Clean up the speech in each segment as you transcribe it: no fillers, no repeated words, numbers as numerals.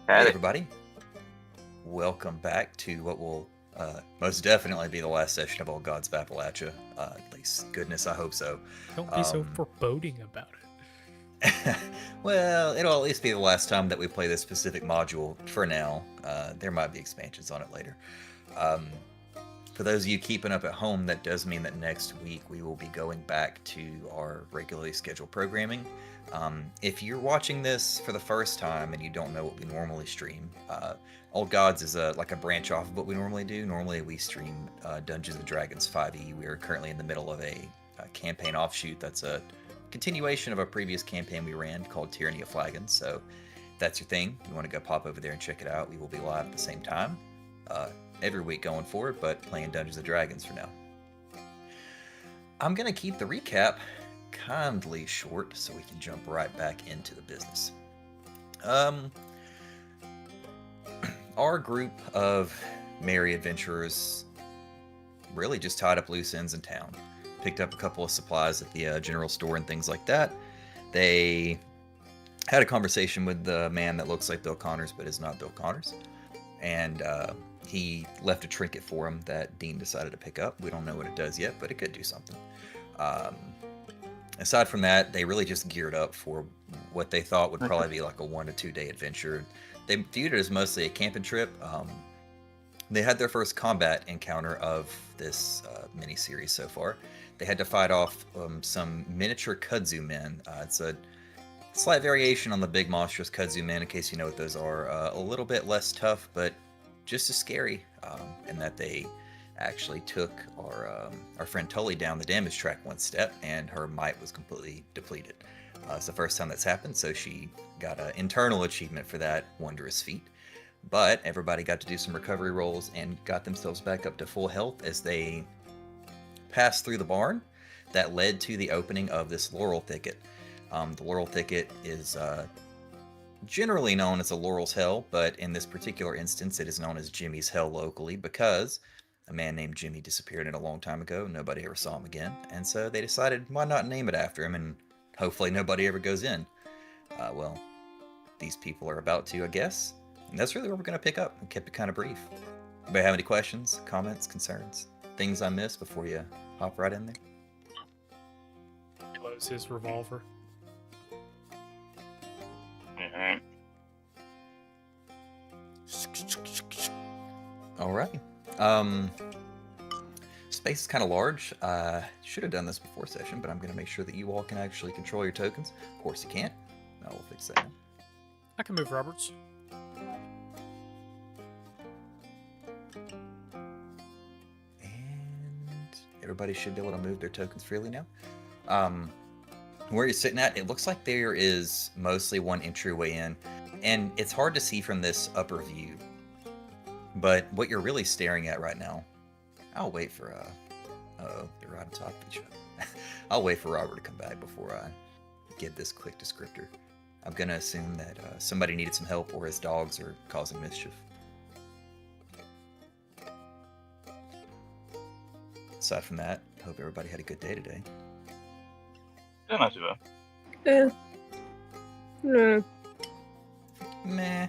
Hey everybody, welcome back to what will most definitely be the last session of Old Gods of Appalachia. At least, goodness, I hope so. Don't be so foreboding about it. Well, it'll at least be the last time that we play this specific module for now. There might be expansions on it later. For For those of you keeping up at home, that does mean that next week we will be going back to our regularly scheduled programming. If you're watching this for the first time and you don't know what we normally stream, Old Gods is like a branch off of what we normally do. Normally we stream Dungeons & Dragons 5e. We are currently in the middle of a campaign offshoot that's a continuation of a previous campaign we ran called Tyranny of Flagons. So if that's your thing, you want to go pop over there and check it out. We will be live at the same time every week going forward, but playing Dungeons & Dragons for now. I'm going to keep the recap kindly short so we can jump right back into the business. Our group of merry adventurers really just tied up loose ends in town. Picked up a couple of supplies at the general store and things like that. They had a conversation with the man that looks like Bill Connors but is not Bill Connors. And he left a trinket for him that Dean decided to pick up. We don't know what it does yet, but it could do something. Aside from that, they really just geared up for what they thought would probably be like a 1 to 2 day adventure. They viewed it as mostly a camping trip. They had their first combat encounter of this mini-series so far. They had to fight off some miniature kudzu men. It's a slight variation on the big monstrous kudzu men, in case you know what those are. A little bit less tough, but just as scary, in that they actually took our friend Tully down the damage track one step, and her might was completely depleted. It's the first time that's happened, so she got an internal achievement for that wondrous feat. But everybody got to do some recovery rolls and got themselves back up to full health as they passed through the barn that led to the opening of this laurel thicket. The laurel thicket is generally known as a Laurel's Hell, but in this particular instance it is known as Jimmy's Hell locally because a man named Jimmy disappeared in a long time ago. Nobody ever saw him again, and so they decided, why not name it after him, and hopefully nobody ever goes in. Well, these people are about to, I guess. And that's really where we're going to pick up. We kept it kind of brief. Anybody have any questions, comments, concerns, things I missed before you hop right in there? Close his revolver. All right. Space is kind of large. Should have done this before session, but I'm going to make sure that you all can actually control your tokens. Of course you can't. No, we'll fix that now. I can move Roberts. And everybody should be able to move their tokens freely now. Where you're sitting at, it looks like there is mostly one entryway in, and it's hard to see from this upper view. But what you're really staring at right now, I'll wait for they're right on top of each other. I'll wait for Robert to come back before I give this quick descriptor. I'm gonna assume that somebody needed some help or his dogs are causing mischief. Aside from that, hope everybody had a good day today. Yeah, not too bad. No. Meh.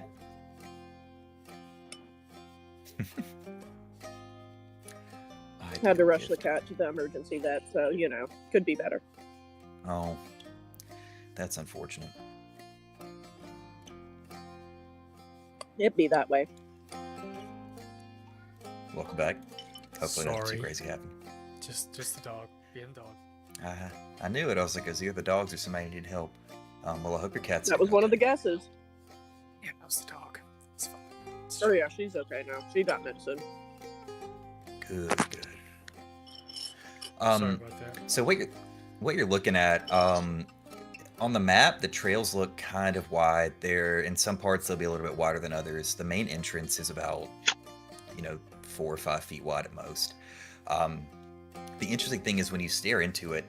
Had to rush the cat to the emergency vet, so, could be better. Oh, that's unfortunate. It'd be that way. Welcome back. Hopefully nothing Sorry. too crazy happened. Just the dog. Being the dog. I knew it. I was like, is either the dogs or somebody needed help. Well, I hope your cat's That was one of the guesses. Yeah, that was the dog. It's fine. It's Oh yeah, she's okay now. She got medicine. Good. Sorry about that. So what you're looking at, on the map, the trails look kind of wide. There, in some parts, they'll be a little bit wider than others. The main entrance is about, 4 or 5 feet wide at most. The interesting thing is when you stare into it,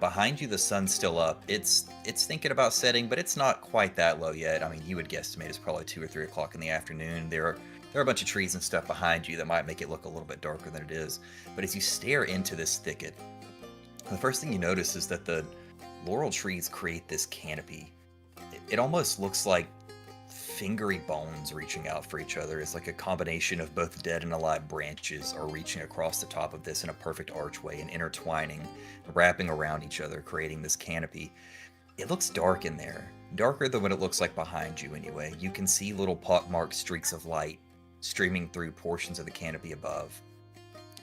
behind you the sun's still up. It's thinking about setting, but it's not quite that low yet. I mean, you would guesstimate it's probably 2 or 3 o'clock in the afternoon. There are a bunch of trees and stuff behind you that might make it look a little bit darker than it is. But as you stare into this thicket, the first thing you notice is that the laurel trees create this canopy. It almost looks like fingery bones reaching out for each other. It's like a combination of both dead and alive branches are reaching across the top of this in a perfect archway and intertwining, wrapping around each other, creating this canopy. It looks dark in there. Darker than what it looks like behind you anyway. You can see little pockmarked streaks of light streaming through portions of the canopy above.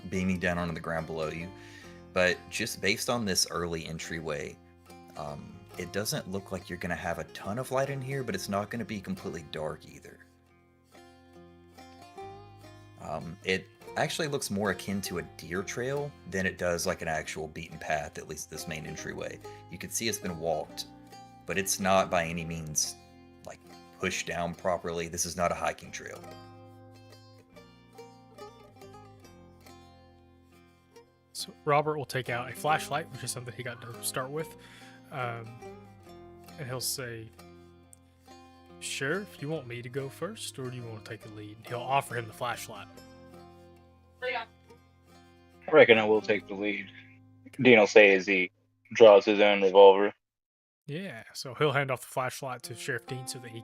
beaming down onto the ground below you. But just based on this early entryway, it doesn't look like you're going to have a ton of light in here, but it's not going to be completely dark either. It actually looks more akin to a deer trail than it does like an actual beaten path, at least this main entryway. You can see it's been walked, but it's not by any means like pushed down properly. This is not a hiking trail. So Robert will take out a flashlight, which is something he got to start with, and he'll say, "Sheriff, you want me to go first, or do you want to take the lead?" He'll offer him the flashlight. I reckon I will take the lead. Dean will say as he draws his own revolver. Yeah, so he'll hand off the flashlight to Sheriff Dean so that he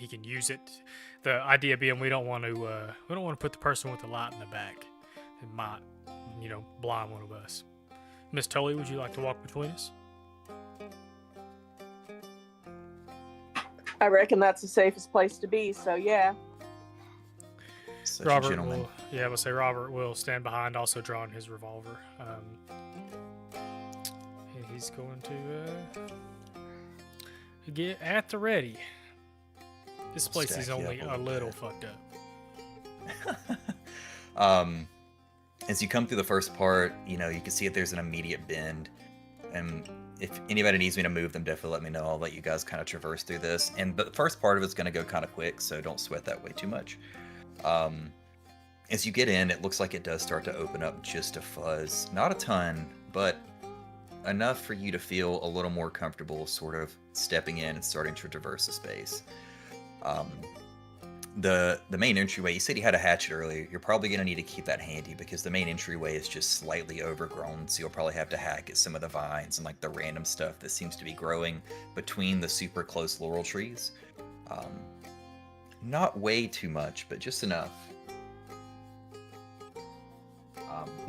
can use it. The idea being we don't want to put the person with the light in the back. It might, blind one of us. Miss Tully, would you like to walk between us? I reckon that's the safest place to be, so yeah. Such a Robert gentleman. we'll say Robert will stand behind, also drawing his revolver. And he's going to get at the ready. This place is Stack you only up a a little bit. fucked up. As you come through the first part, you can see that there's an immediate bend. And if anybody needs me to move them, definitely let me know. I'll let you guys kind of traverse through this. But the first part of it's going to go kind of quick, so don't sweat that way too much. As you get in, it looks like it does start to open up just a fuzz. Not a ton, but enough for you to feel a little more comfortable sort of stepping in and starting to traverse the space. The main entryway, you said you had a hatchet earlier. You're probably going to need to keep that handy because the main entryway is just slightly overgrown, so you'll probably have to hack at some of the vines and like the random stuff that seems to be growing between the super close laurel trees. Not way too much, but just enough.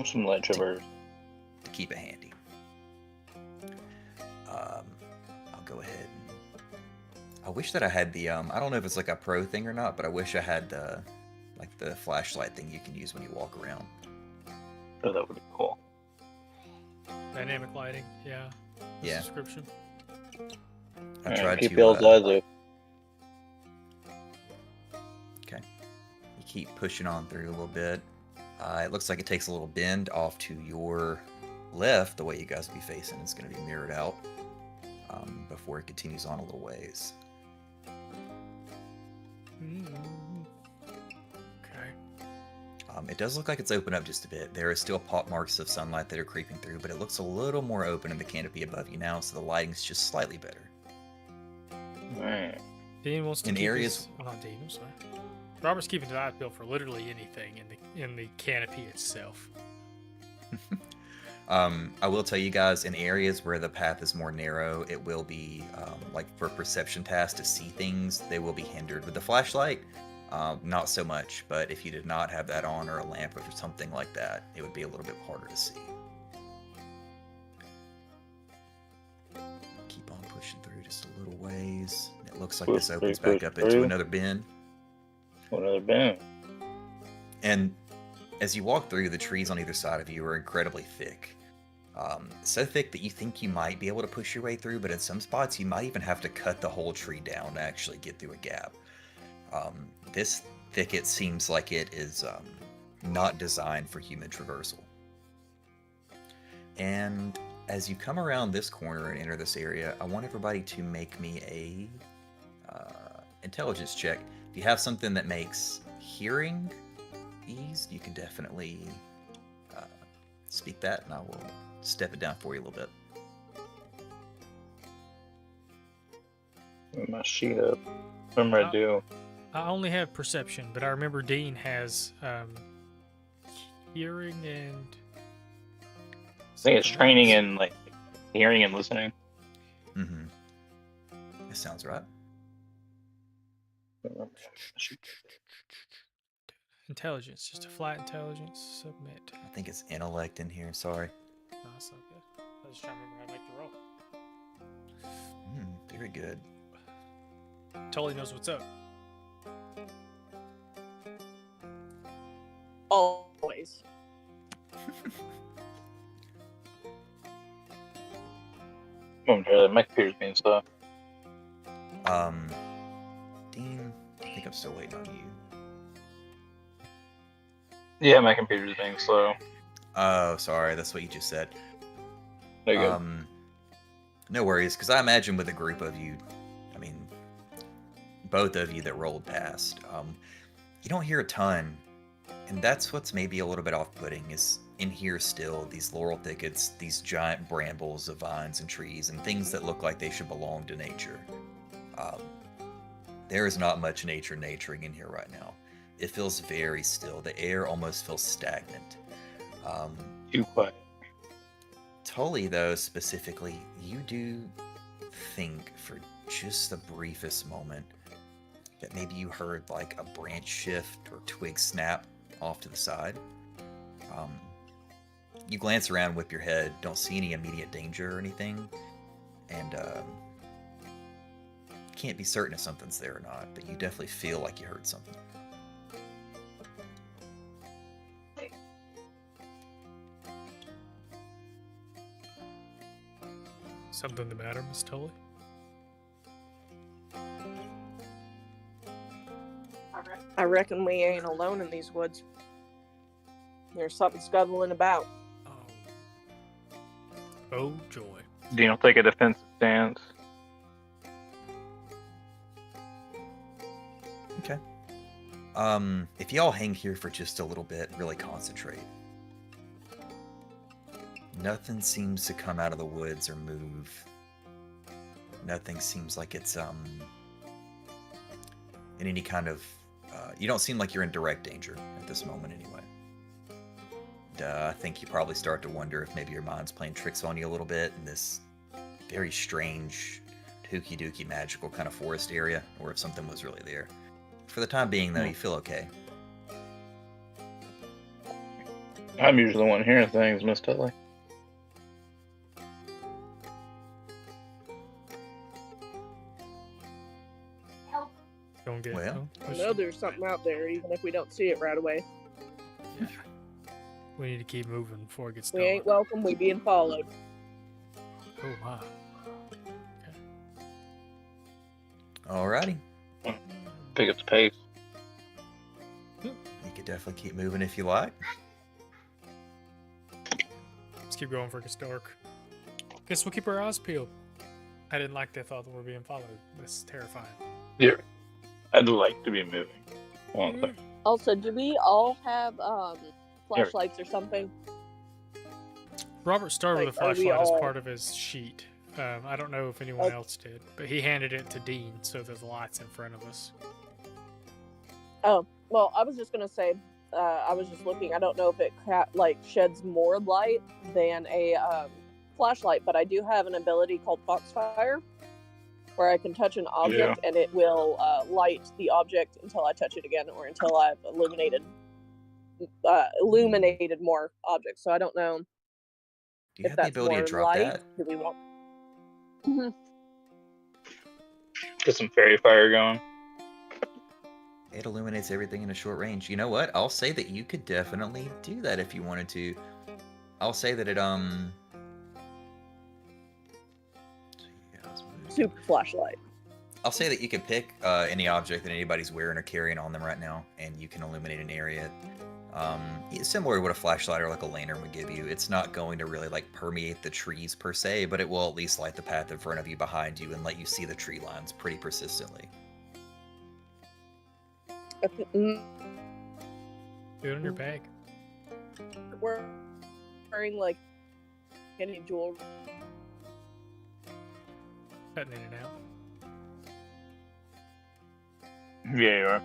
Some light traverse. To keep it handy. I'll go ahead and... I wish that I had the, I don't know if it's like a pro thing or not, but I wish I had the flashlight thing you can use when you walk around. Oh, that would be cool. Dynamic lighting, yeah. Yeah. Subscription. I tried keep to... Bill's eyes open. Okay. You keep pushing on through a little bit. It looks like it takes a little bend off to your left. The way you guys will be facing is going to be mirrored out before it continues on a little ways. Okay. It does look like it's opened up just a bit. There are still pot marks of sunlight that are creeping through, but it looks a little more open in the canopy above you now, so the lighting's just slightly better. Alright. Dean wants to In keep areas- not Dean, I'm sorry. Robert's keeping his eyes peeled for literally anything in the canopy itself. I will tell you guys, in areas where the path is more narrow, it will be, like for perception tasks to see things, they will be hindered. With the flashlight, not so much, but if you did not have that on or a lamp or something like that, it would be a little bit harder to see. Keep on pushing through just a little ways. It looks like this opens back up into another bend. Another bend. And as you walk through, the trees on either side of you are incredibly thick. So thick that you think you might be able to push your way through, but in some spots you might even have to cut the whole tree down to actually get through a gap. This thicket seems like it is not designed for human traversal. And as you come around this corner and enter this area, I want everybody to make me a intelligence check. If you have something that makes hearing eased, you can definitely speak that, and I will step it down for you a little bit. Get my sheet up. Remember I do. I only have perception, but I remember Dean has hearing and... I think it's training in like hearing and listening. Mm-hmm. That sounds right. Intelligence, just a flat intelligence, submit. I think it's intellect in here, sorry. No, that's not good. I was just trying to remember how to make the roll. Very good. Tully knows what's up. Always. Momentarily, my computer's being slow. Dean, I think I'm still waiting on you. Yeah, my computer's being slow. Oh, sorry, that's what you just said. There you go. No worries, because I imagine with a group of you, I mean, both of you that rolled past, you don't hear a ton, and that's what's maybe a little bit off-putting, is in here still, these laurel thickets, these giant brambles of vines and trees, and things that look like they should belong to nature. There is not much naturing in here right now. It feels very still. The air almost feels stagnant. Too quiet. Tully, though, specifically, you do think for just the briefest moment that maybe you heard like a branch shift or twig snap off to the side. You glance around, whip your head, don't see any immediate danger or anything, and can't be certain if something's there or not, but you definitely feel like you heard something. Something the matter, Miss Tully? I reckon we ain't alone in these woods. There's something scuttling about. Oh joy. Dean will take a defensive stance. Okay. If y'all hang here for just a little bit, really concentrate. Nothing seems to come out of the woods or move. Nothing seems like it's in any kind of you don't seem like you're in direct danger at this moment anyway. I think you probably start to wonder if maybe your mind's playing tricks on you a little bit in this very strange, hooky dooky magical kind of forest area, or if something was really there. For the time being, though, you feel okay. I'm usually the one hearing things, Miss Tully. Don't get Well, I know there's something out there, even if we don't see it right away. Yeah. We need to keep moving before it gets We dark. ain't welcome, we being followed. Oh my. Alrighty. Pick up the pace. You could definitely keep moving if you like. Let's keep going before it gets dark. Guess we'll keep our eyes peeled. I didn't like the thought that we're being followed. That's terrifying. Yeah. I'd like to be moving. One thing. Also, do we all have flashlights or something? Robert started Like, with a are we flashlight as all- part of his sheet. I don't know if anyone else did, but he handed it to Dean, so there's lights in front of us. Oh, well, I was just gonna say, I was just looking. I don't know if it sheds more light than a flashlight, but I do have an ability called Foxfire, where I can touch an object and it will light the object until I touch it again, or until I've illuminated more objects. So I don't know Do you if have the that's ability more to drop light. that? Do we want? Get some fairy fire going. It illuminates everything in a short range. You know what? I'll say that you could definitely do that if you wanted to. I'll say that it Super flashlight. I'll say that you can pick any object that anybody's wearing or carrying on them right now, and you can illuminate an area. Similar to what a flashlight or like a lantern would give you. It's not going to really like permeate the trees per se, but it will at least light the path in front of you, behind you, and let you see the tree lines pretty persistently. Do it on your bag. We're wearing like any jewelry. Cutting in and out. Yeah, you are.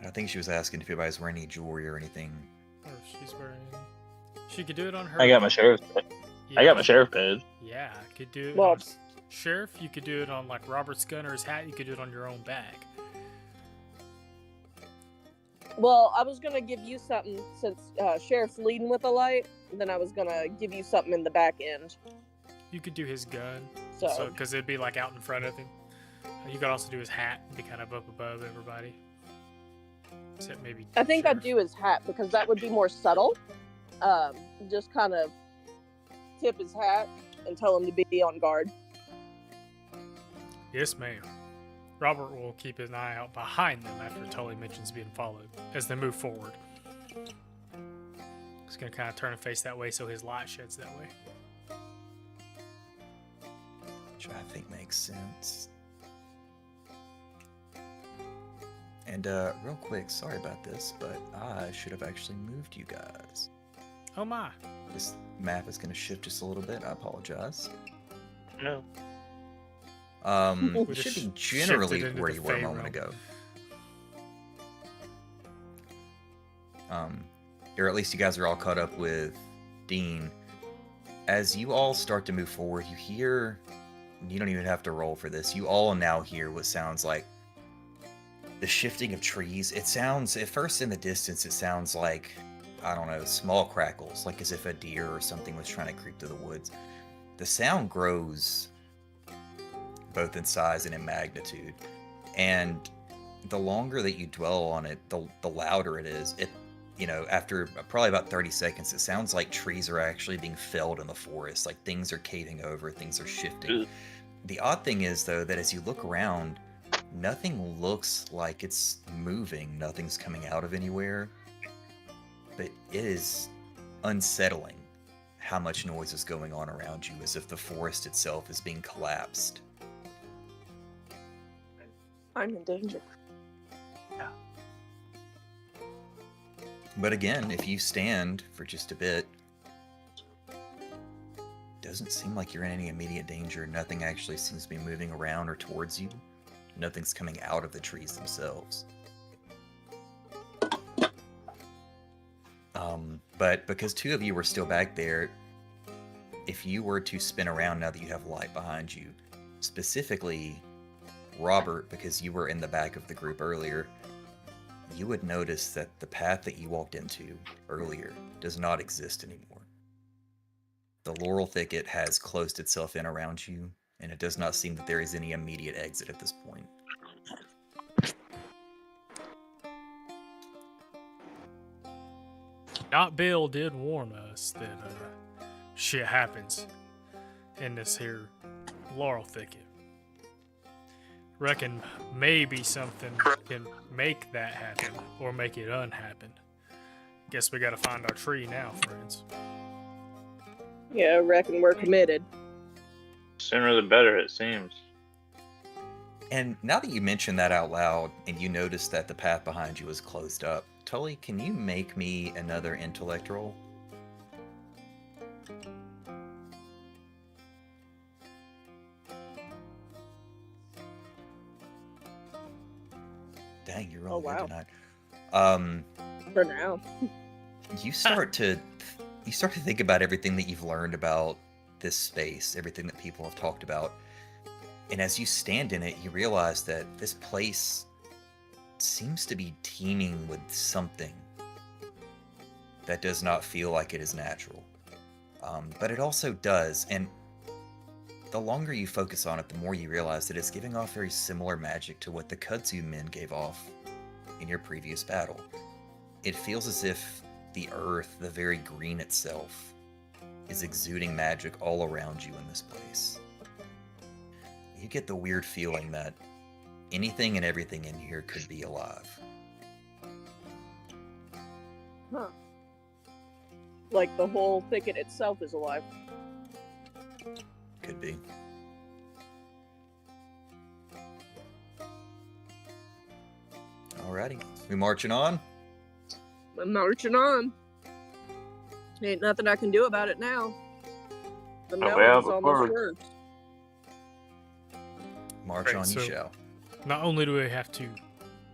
I think she was asking if anybody's wearing any jewelry or anything. Or if she's wearing. She could do it on her. I got my sheriff's badge. Yeah. I got my sheriff badge. Yeah, could do it. Well- on Sheriff, you could do it on like Robert's gun or his hat. You could do it on your own bag. Well, I was gonna give you something since Sheriff's leading with a light. Then I was gonna give you something in the back end. You could do his gun, So, because it'd be like out in front of him. You could also do his hat, and be kind of up above everybody. Except maybe. I think I'd Sheriff. do his hat because that would be more subtle. Just kind of tip his hat and tell him to be on guard. Yes, ma'am. Robert will keep an eye out behind them after Tully mentions being followed as they move forward. He's going to kind of turn and face that way so his light sheds that way. Which I think makes sense. And real quick, sorry about this, but I should have actually moved you guys. Oh my. This map is going to shift just a little bit. I apologize. No. It should be generally where you were a moment ago. Or at least you guys are all caught up with Dean. As you all start to move forward, you hear, you don't even have to roll for this, you all now hear what sounds like the shifting of trees. It sounds, at first in the distance, it sounds like, I don't know, small crackles, like as if a deer or something was trying to creep through the woods. The sound grows both in size and in magnitude, and the longer that you dwell on it, the louder it is. It, you know, after probably about 30 seconds, it sounds like trees are actually being felled in the forest, like things are caving over, things are shifting. The odd thing is, though, that as you look around, nothing looks like it's moving, nothing's coming out of anywhere, but it is unsettling how much noise is going on around you, as if the forest itself is being collapsed. I'm in danger. But again, if you stand for just a bit, doesn't seem like you're in any immediate danger. Nothing actually seems to be moving around or towards you. Nothing's coming out of the trees themselves. But because two of you were still back there, if you were to spin around now that you have light behind you, specifically Robert, because you were in the back of the group earlier, you would notice that the path that you walked into earlier does not exist anymore. The laurel thicket has closed itself in around you, and it does not seem that there is any immediate exit at this point. Not Bill did warn us that shit happens in this here laurel thicket. Reckon maybe something can make that happen or make it unhappen. Guess we gotta find our tree now, friends. Yeah, I reckon we're committed. Sooner the better, it seems. And now that you mention that out loud, and you notice that the path behind you is closed up, Tully, can you make me another intellect roll? Dang, you're rolling good tonight. For now. You start to think about everything that you've learned about this space, everything that people have talked about. And as you stand in it, you realize that this place seems to be teeming with something that does not feel like it is natural. But it also does, and the longer you focus on it, the more you realize that it's giving off very similar magic to what the kudzu men gave off in your previous battle. It feels as if the earth, the very green itself, is exuding magic all around you in this place. You get the weird feeling that anything and everything in here could be alive. Huh. Like the whole thicket itself is alive. Could be. Alrighty. We marching on? I'm marching on. Ain't nothing I can do about it now. The mountain's almost worse. March Right, on you so- shall. Not only do we have to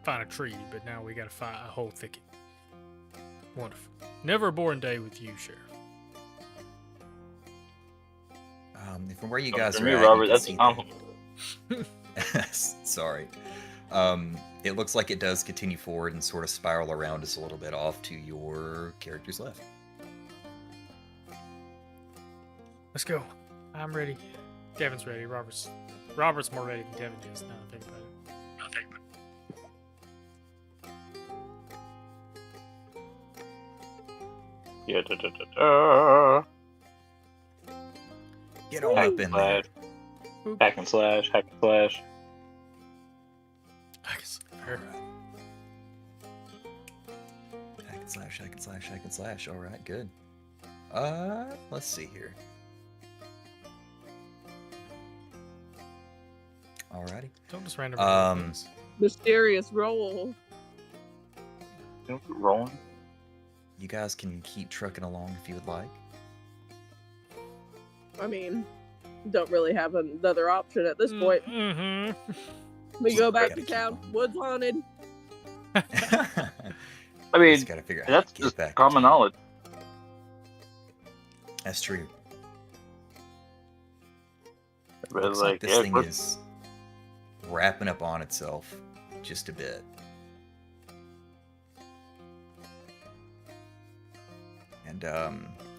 find a tree, but now we gotta find a whole thicket. Wonderful. Never a boring day with you, Sheriff. From where you guys For are me, at, Robert, you that's a can compliment. see Sorry. It looks like it does continue forward and sort of spiral around us a little bit off to your character's left. Let's go. I'm ready. Kevin's ready. Robert's more ready than Kevin is. Now I think about it. Yeah, Get on Hack up and in there. slash. Hack and slash. Hack and slash. I guess All right. Hack and slash, hack and slash, hack and slash. All right, good. Let's see here. Alrighty. don't just randomly roll things. Mysterious roll. Rolling. You guys can keep trucking along if you would like. I mean, don't really have another option at this point. Mm-hmm. We go back Gotta to keep town. on. Woods haunted. I mean, Just gotta figure out how that's to get just back to common town. knowledge. That's true. But Looks it's like this yeah, thing is wrapping up on itself just a bit. And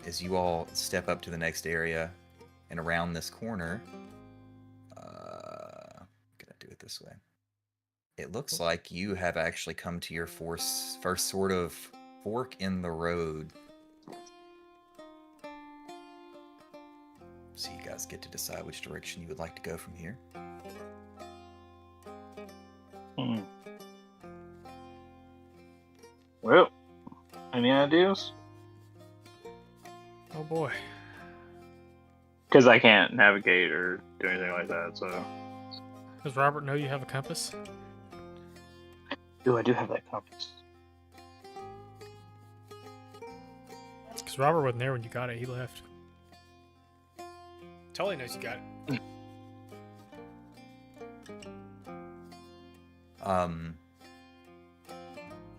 as you all step up to the next area and around this corner, I'm gonna do it this way. It looks like you have actually come to your first sort of fork in the road. So you guys get to decide which direction you would like to go from here. Hmm. Well, any ideas? Oh boy. Because I can't navigate or do anything like that, so. Does Robert know you have a compass? Ooh, I do have that compass. Because Robert wasn't there when you got it. He left. Tully knows you got it.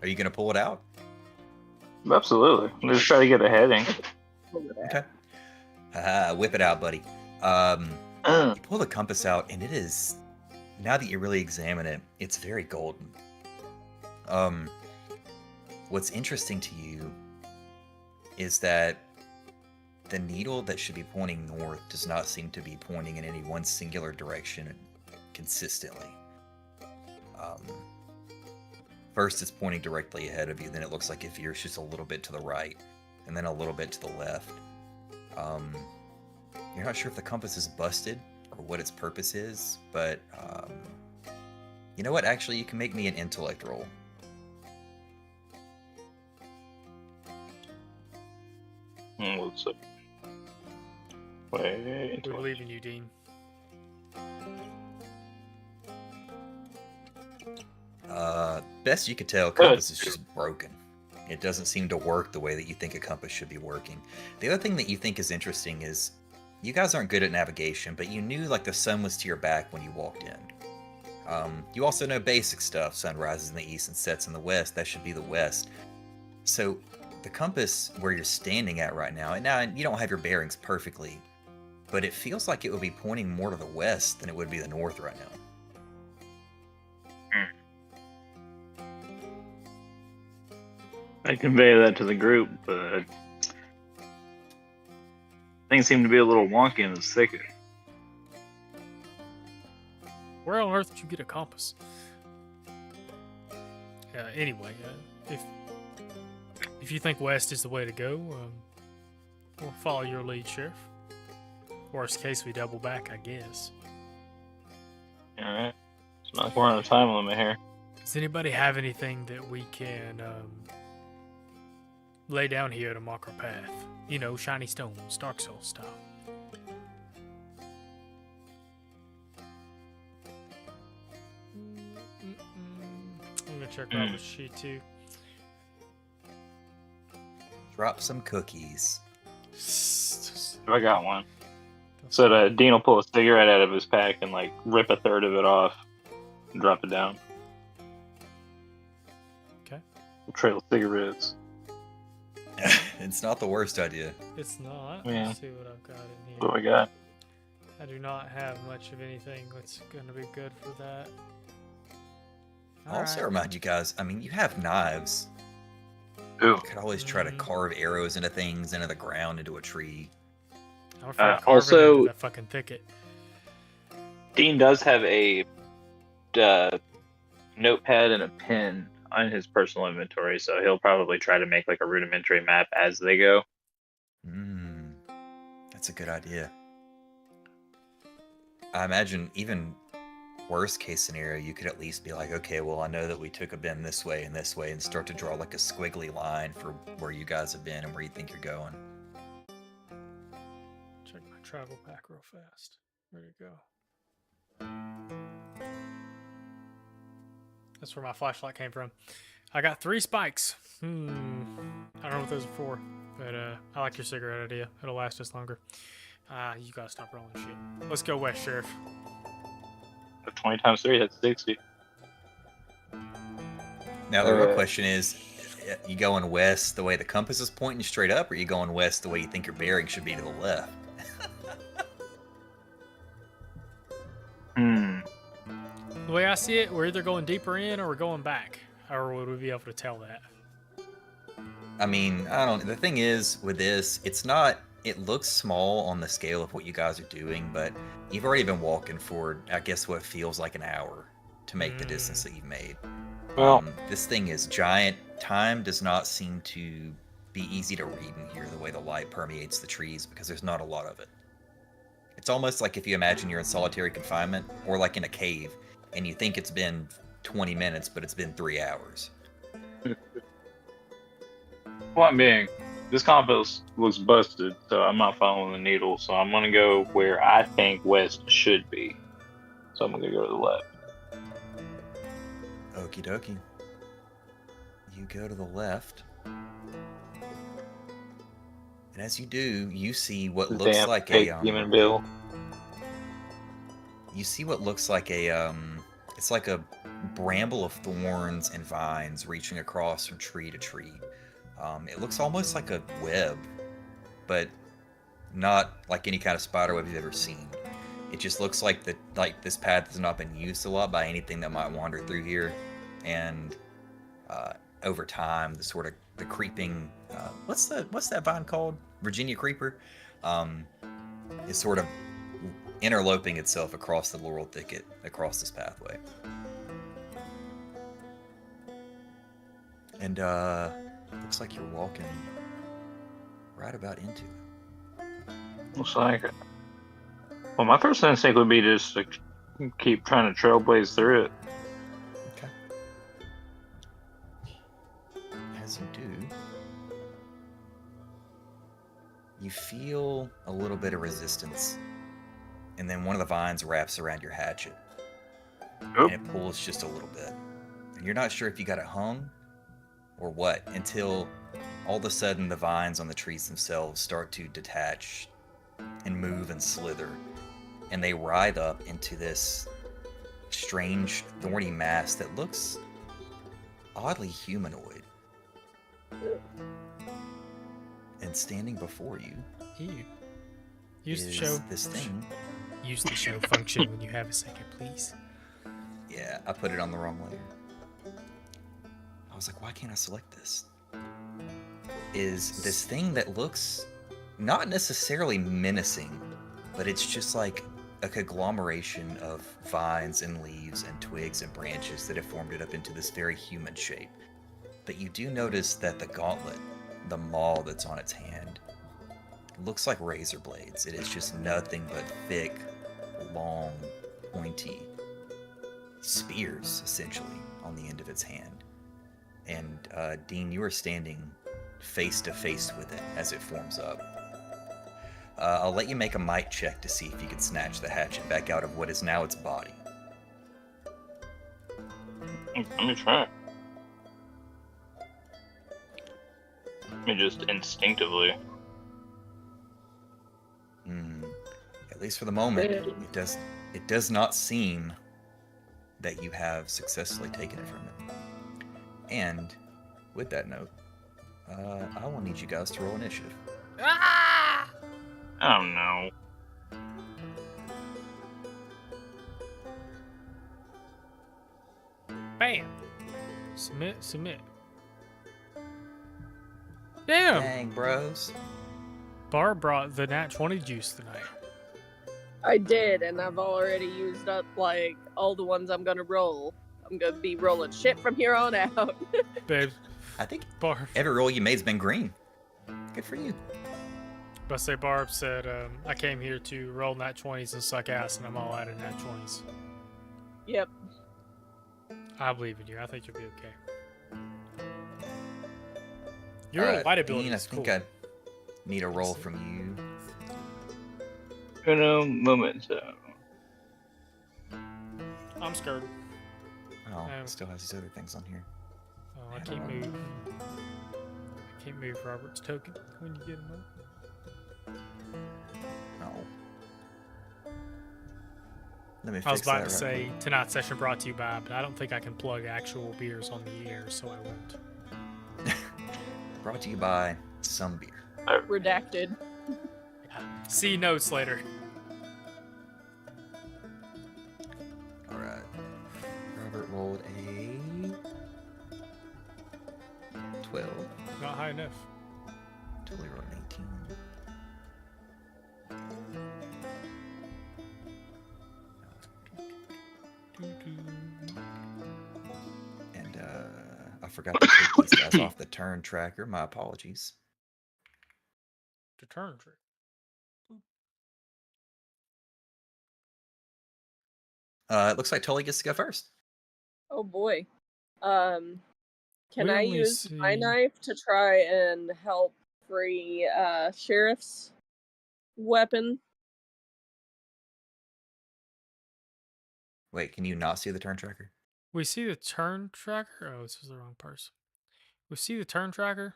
Are you gonna pull it out? Absolutely. Let's try to get a heading. Okay. Whip it out, buddy. You pull the compass out, and it is, now that you really examine it, it's very golden. What's interesting to you is that the needle that should be pointing north does not seem to be pointing in any one singular direction consistently. First, it's pointing directly ahead of you, then it looks like it veers just a little bit to the right, and then a little bit to the left. You're not sure if the compass is busted or what its purpose is, but you know what? Actually, you can make me an intellect roll. Let's see. Wait. We believe in you, Dean. Best you could tell, compass is just broken. It doesn't seem to work the way that you think a compass should be working. The other thing that you think is interesting is you guys aren't good at navigation, but you knew like the sun was to your back when you walked in. You also know basic stuff. Sun rises in the east and sets in the west. That should be the west. So the compass where you're standing at right now, and now you don't have your bearings perfectly, but it feels like it would be pointing more to the west than it would be the north right now. I convey that to the group, but things seem to be a little wonky in this thicket. Where on earth did you get a compass? Anyway, if you think west is the way to go, we'll follow your lead, Sheriff. Worst case, we double back, I guess. Alright. It's not like we're on a time limit here. Does anybody have anything that we can lay down here to mark our path? You know, shiny stones, Dark Souls style. I'm gonna check Robert's sheet too. Drop some cookies. I got one. So that Dean will pull a cigarette out of his pack and like rip a third of it off and drop it down. Okay. A trail of cigarettes. It's not the worst idea. It's not. Yeah. Let's see what I've got in here. What we got? I do not have much of anything that's going to be good for that. I'll also Alright. remind you guys, I mean, you have knives. Ooh. You could always try to Mhm. carve arrows into things, into the ground, into a tree. I'm afraid carving also- into that fucking thicket. Dean does have a notepad and a pen on his personal inventory, so he'll probably try to make like a rudimentary map as they go. That's a good idea. I imagine even worst case scenario, you could at least be like, okay, well, I know that we took a bend this way, and start to draw like a squiggly line for where you guys have been and where you think you're going. Check my travel pack real fast. Where'd it go? That's where my flashlight came from. I got 3 spikes. I don't know what those are for, but I like your cigarette idea. It'll last us longer. You gotta stop rolling shit. Let's go west, Sheriff. 20 times 3, that's 60. Now the real question is, you going west the way the compass is pointing straight up, or you going west the way you think your bearing should be to the left? The way I see it, we're either going deeper in or we're going back. Or would we be able to tell that? I mean, I don't. The thing is, with this, it's not. It looks small on the scale of what you guys are doing, but you've already been walking for, I guess, what feels like an hour to make the distance that you've made. Well, this thing is giant. Time does not seem to be easy to read in here, the way the light permeates the trees, because there's not a lot of it. It's almost like if you imagine you're in solitary confinement, or like in a cave, and you think it's been 20 minutes, but it's been 3 hours. Point being, this compass looks busted, so I'm not following the needle, so I'm gonna go where I think west should be. So I'm gonna go to the left. Okie dokie. You go to the left. And as you do, you see what looks Damn like fake a demon bill. You see what looks like a it's like a bramble of thorns and vines reaching across from tree to tree. It looks almost like a web, but not like any kind of spider web you've ever seen. It just looks like this path has not been used a lot by anything that might wander through here, and over time, the creeping what's that vine called? Virginia creeper, is sort of interloping itself across the laurel thicket across this pathway. And looks like you're walking right about into it. Looks like it. Well, my first instinct would be just to keep trying to trailblaze through it. Okay. As you do, you feel a little bit of resistance, and then one of the vines wraps around your hatchet, Oop. and it pulls just a little bit. And you're not sure if you got it hung or what, until all of a sudden the vines on the trees themselves start to detach and move and slither, and they writhe up into this strange thorny mass that looks oddly humanoid. And standing before you Use the is show. this thing. Use the show function when you have a second, please. Yeah, I put it on the wrong layer. I was like, why can't I select this? Is this thing that looks not necessarily menacing, but it's just like a conglomeration of vines and leaves and twigs and branches that have formed it up into this very human shape. But you do notice that the gauntlet, the maul that's on its hand, looks like razor blades. It is just nothing but thick, long, pointy spears, essentially, on the end of its hand. And Dean, you are standing face to face with it as it forms up. I'll let you make a might check to see if you can snatch the hatchet back out of what is now its body. Let me try. Let me just instinctively. At least for the moment, it does not seem that you have successfully taken it from it. And with that note, I will need you guys to roll initiative. Ah! Oh no. Bam! Submit. Damn! Dang, bros. Barb brought the nat 20 juice tonight. I did, and I've already used up like all the ones I'm gonna roll. I'm gonna be rolling shit from here on out. Babe, I think Barb. every roll you made's been green. Good for you. But say Barb said, I came here to roll nat 20s and suck ass, and I'm all out of nat 20s. Yep. I believe in you. I think you'll be okay. Your Alright, light ability Dean, I is think cool. I need a roll from you. Uno momento. I'm scared. Oh, it still has these other things on here. Oh, I can't move. I can't move Robert's token when you get him up. Oh. Let me fix I was about that to right say tonight's session brought to you by, but I don't think I can plug actual beers on the air, so I won't. quick. Brought to you by some beer. Redacted. See notes later. Alright. Robert rolled a 12. Not high enough. Totally rolled an 18. And I forgot to take these guys off the turn tracker. My apologies. To turn trick. It looks like Tully gets to go first. Oh boy. Can We I only use my see- knife to try and help free Sheriff's weapon? Wait, can you not see the turn tracker? We see the turn tracker. Oh, this is the wrong person. We see the turn tracker,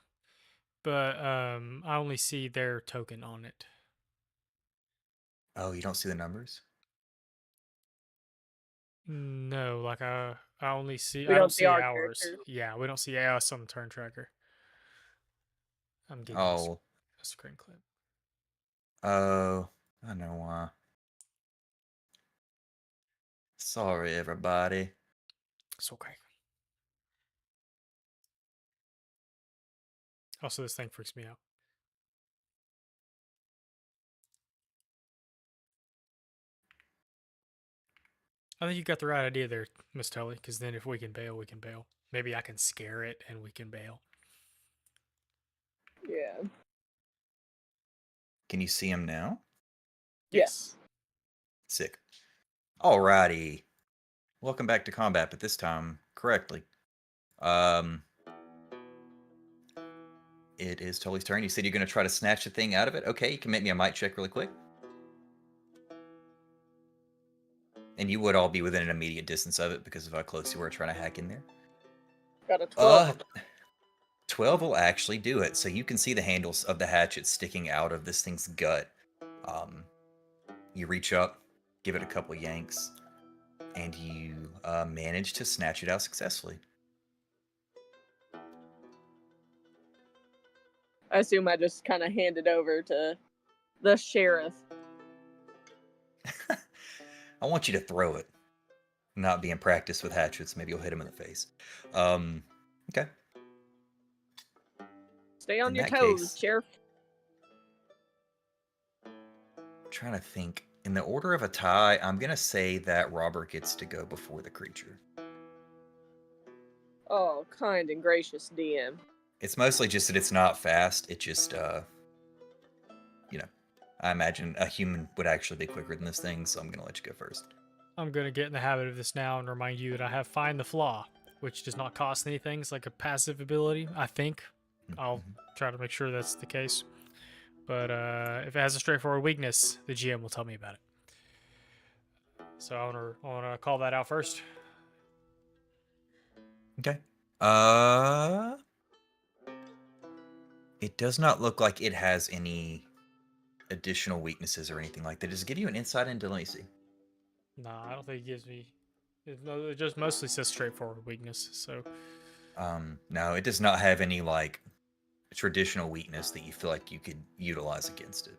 but I only see their token on it. Oh, you don't see the numbers? No, like I only see. We I don't don't see see our ours. characters. Yeah, we don't see us on the turn tracker. I'm getting Oh, a screen clip. oh, I know why. Sorry, everybody. It's okay. Also, this thing freaks me out. I think you got the right idea there, Miss Tully, because then if we can bail, we can bail. Maybe I can scare it and we can bail. Yeah. Can you see him now? Yes. Sick. Alrighty. Welcome back to combat, but this time correctly. It is Tully's turn. You said you're going to try to snatch the thing out of it. Okay, you can make me a might check really quick. And you would all be within an immediate distance of it because of how close you were trying to hack in there. Got a 12. 12 will actually do it. So you can see the handles of the hatchet sticking out of this thing's gut. You reach up, give it a couple yanks, and you manage to snatch it out successfully. I assume I just kind of hand it over to the sheriff. I want you to throw it. Not being practiced with hatchets, maybe you'll hit him in the face. Okay. Stay on In your that toes, case- sheriff. I'm trying to think. In the order of a tie, I'm going to say that Robert gets to go before the creature. Oh, kind and gracious DM. It's mostly just that it's not fast. It just, I imagine a human would actually be quicker than this thing, so I'm going to let you go first. I'm going to get in the habit of this now and remind you that I have Find the Flaw, which does not cost anything. It's like a passive ability, I think. I'll try to make sure that's the case. But if it has a straightforward weakness, the GM will tell me about it. So I want to call that out first. Okay. It does not look like it has any additional weaknesses or anything like that. Does it give you an insight into, let me see. Nah, I don't think it gives me. It just mostly says straightforward weakness. So No, it does not have any, like, traditional weakness that you feel like you could utilize against it.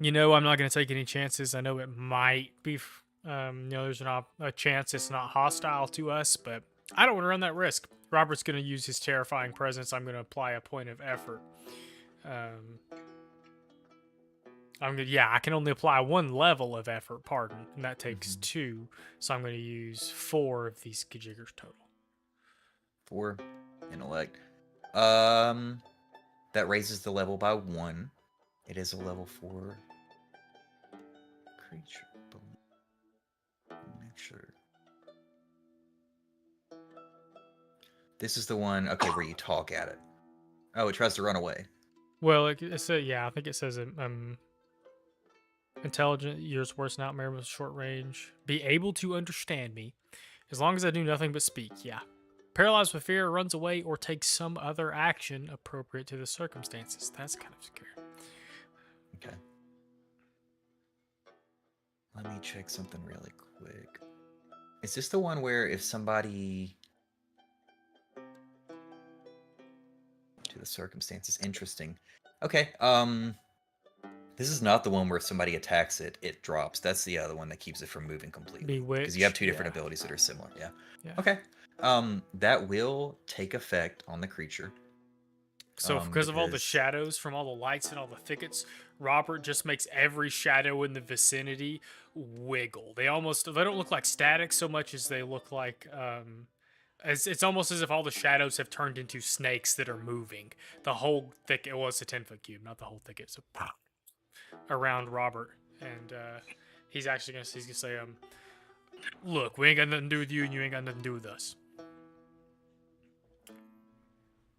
I'm not going to take any chances. I know it might be, there's a chance it's not hostile to us, but I don't want to run that risk. Robert's going to use his terrifying presence. I'm going to apply a point of effort. I can only apply one level of effort, and that takes 2. So I'm going to use 4 of these Kajiggers total. 4 intellect. That raises the level by 1. It is a level 4 creature. Make sure. This is the one, okay, where you talk at it. Oh, it tries to run away. Well, yeah, I think it says intelligent, years worse nightmare with short range. Be able to understand me, as long as I do nothing but speak. Yeah. Paralyzed with fear, runs away, or takes some other action appropriate to the circumstances. That's kind of scary. Okay. Let me check something really quick. Is this the one where if somebody... to the circumstances? Interesting. Okay, this is not the one where if somebody attacks it, it drops. That's the other one that keeps it from moving completely. Because you have 2 different abilities that are similar, yeah. Okay. That will take effect on the creature. So because of all the shadows from all the lights and all the thickets, Robert just makes every shadow in the vicinity wiggle. They don't look like static so much as they look like it's almost as if all the shadows have turned into snakes that are moving. The whole thicket, well, it's a 10-foot cube, not the whole thicket. So around Robert, and he's gonna say, look, we ain't got nothing to do with you, and you ain't got nothing to do with us.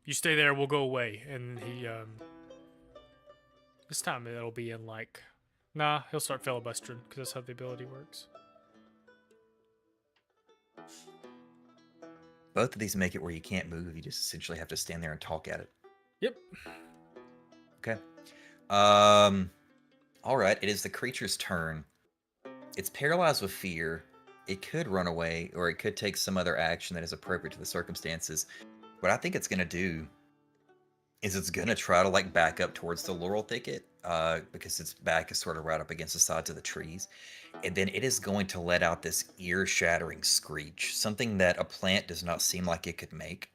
You stay there, we'll go away. And he, this time it'll be in like, nah, he'll start filibustering, because that's how the ability works. Both of these make it where you can't move. You just essentially have to stand there and talk at it. Yep. Okay. All right. It is the creature's turn. It's paralyzed with fear. It could run away, or it could take some other action that is appropriate to the circumstances. What I think it's going to do is it's going to try to like back up towards the laurel thicket because its back is sort of right up against the sides of the trees. And then it is going to let out this ear-shattering screech, something that a plant does not seem like it could make.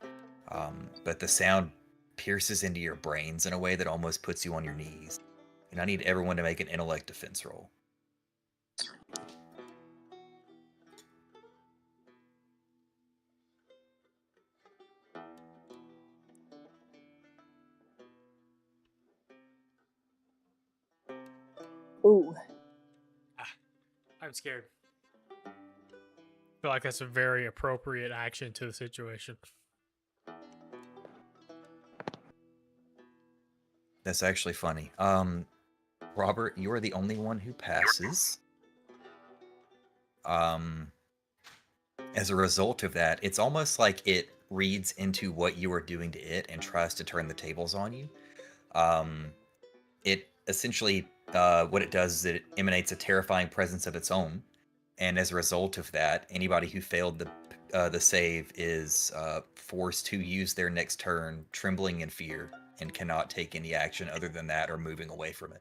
But the sound pierces into your brains in a way that almost puts you on your knees. And I need everyone to make an intellect defense roll. Ooh. I'm scared. I feel like that's a very appropriate action to the situation. That's actually funny. Robert, you are the only one who passes. As a result of that, it's almost like it reads into what you are doing to it and tries to turn the tables on you. It essentially, what it does is it emanates a terrifying presence of its own, and as a result of that, anybody who failed the save is forced to use their next turn trembling in fear and cannot take any action other than that or moving away from it.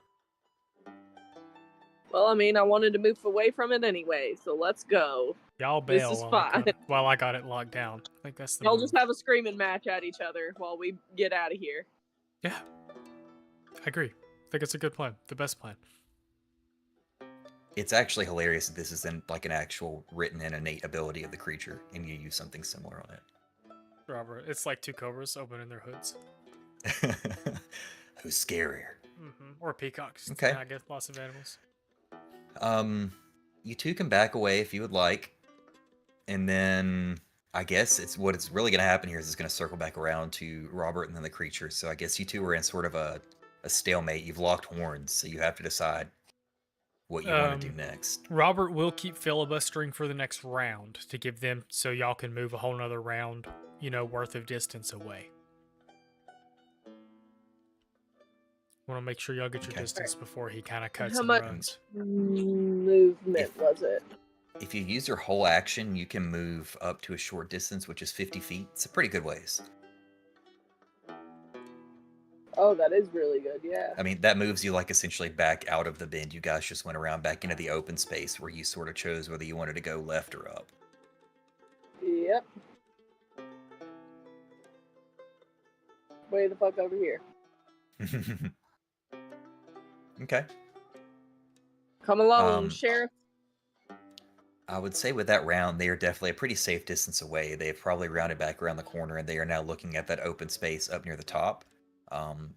Well, I mean, I wanted to move away from it anyway, so let's go. Y'all bail This is while I got it locked down. I think that's the Y'all move. just have a screaming match at each other while we get out of here. Yeah. I agree. I think it's a good plan. The best plan. It's actually hilarious that this is in like an actual written and innate ability of the creature, and you use something similar on it. Robert, it's like 2 cobras opening their hoods. Who's scarier? Mm-hmm. Or peacocks. Okay. I guess lots of animals. You two can back away if you would like, and then I guess what's really going to happen here is it's going to circle back around to Robert and then the creature. So I guess you two are in sort of a stalemate. You've locked horns, so you have to decide what you want to do next. Robert will keep filibustering for the next round to give them so y'all can move a whole nother round, worth of distance away. Want to make sure y'all get your distance before he kind of cuts and runs. Movement was it? If you use your whole action, you can move up to a short distance, which is 50 feet. It's a pretty good ways. Oh, that is really good, yeah. I mean, that moves you like essentially back out of the bend. You guys just went around back into the open space where you sort of chose whether you wanted to go left or up. Yep. Way the fuck over here. Okay. Come along, Sheriff. I would say with that round, they are definitely a pretty safe distance away. They've probably rounded back around the corner, and they are now looking at that open space up near the top,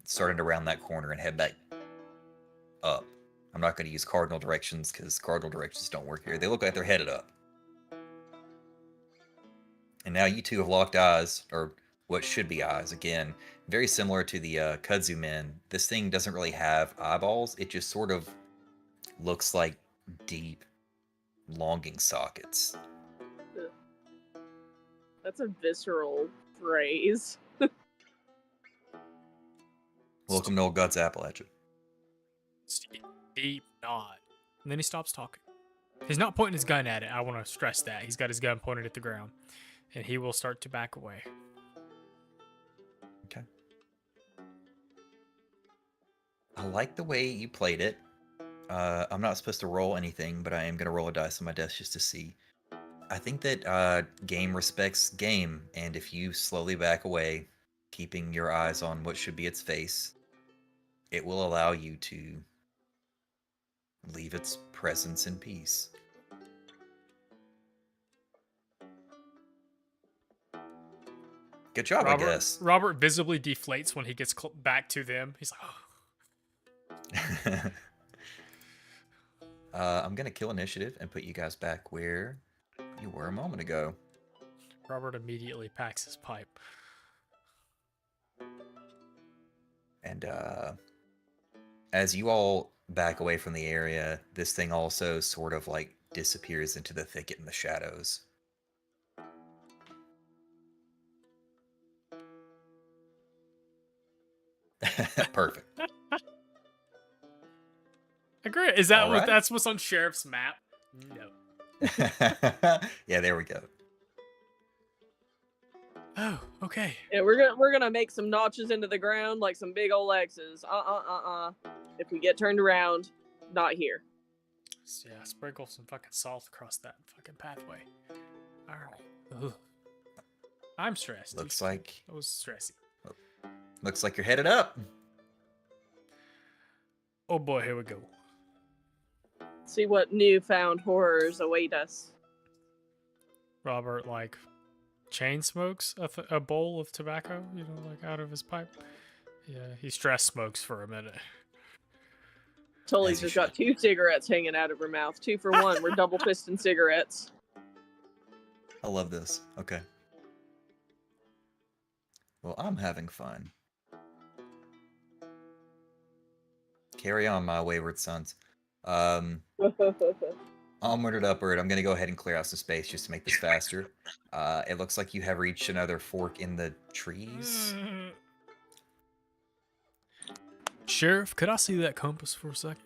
starting to round that corner and head back up. I'm not going to use cardinal directions because cardinal directions don't work here. They look like they're headed up. And now you two have locked eyes, or what should be eyes. Again, very similar to the kudzu men. This thing doesn't really have eyeballs. It just sort of looks like deep, longing sockets. That's a visceral phrase. Welcome to Old God's Appalachia. Deep nod. And then he stops talking. He's not pointing his gun at it. I want to stress that. He's got his gun pointed at the ground. And he will start to back away. Okay. I like the way you played it. I'm not supposed to roll anything, but I am going to roll a dice on my desk just to see. I think that game respects game, and if you slowly back away, keeping your eyes on what should be its face, it will allow you to leave its presence in peace. Good job, I guess. Robert visibly deflates when he gets back to them. He's like, oh. I'm going to kill initiative and put you guys back where you were a moment ago. Robert immediately packs his pipe. And as you all back away from the area, this thing also sort of like disappears into the thicket in the shadows. Perfect. Agree. Is that All right. that's what's on Sheriff's map? No. Yeah, there we go. Oh, okay. Yeah, we're gonna make some notches into the ground like some big old X's. If we get turned around, not here. So, yeah, sprinkle some fucking salt across that fucking pathway. All right. Ugh. I'm stressed. Looks like It was stressy. Looks like you're headed up. Oh boy, here we go. See what newfound horrors await us. Robert, like, chain smokes a bowl of tobacco, you know, like out of his pipe. Yeah, he stress smokes for a minute. Tully's As you just got 2 cigarettes hanging out of her mouth. 2 for 1. We're double fisting cigarettes. I love this. Okay. Well, I'm having fun. Carry on, my wayward sons. Onward and upward. I'm going to go ahead and clear out some space just to make this faster. It looks like you have reached another fork in the trees. Sheriff, could I see that compass for a second?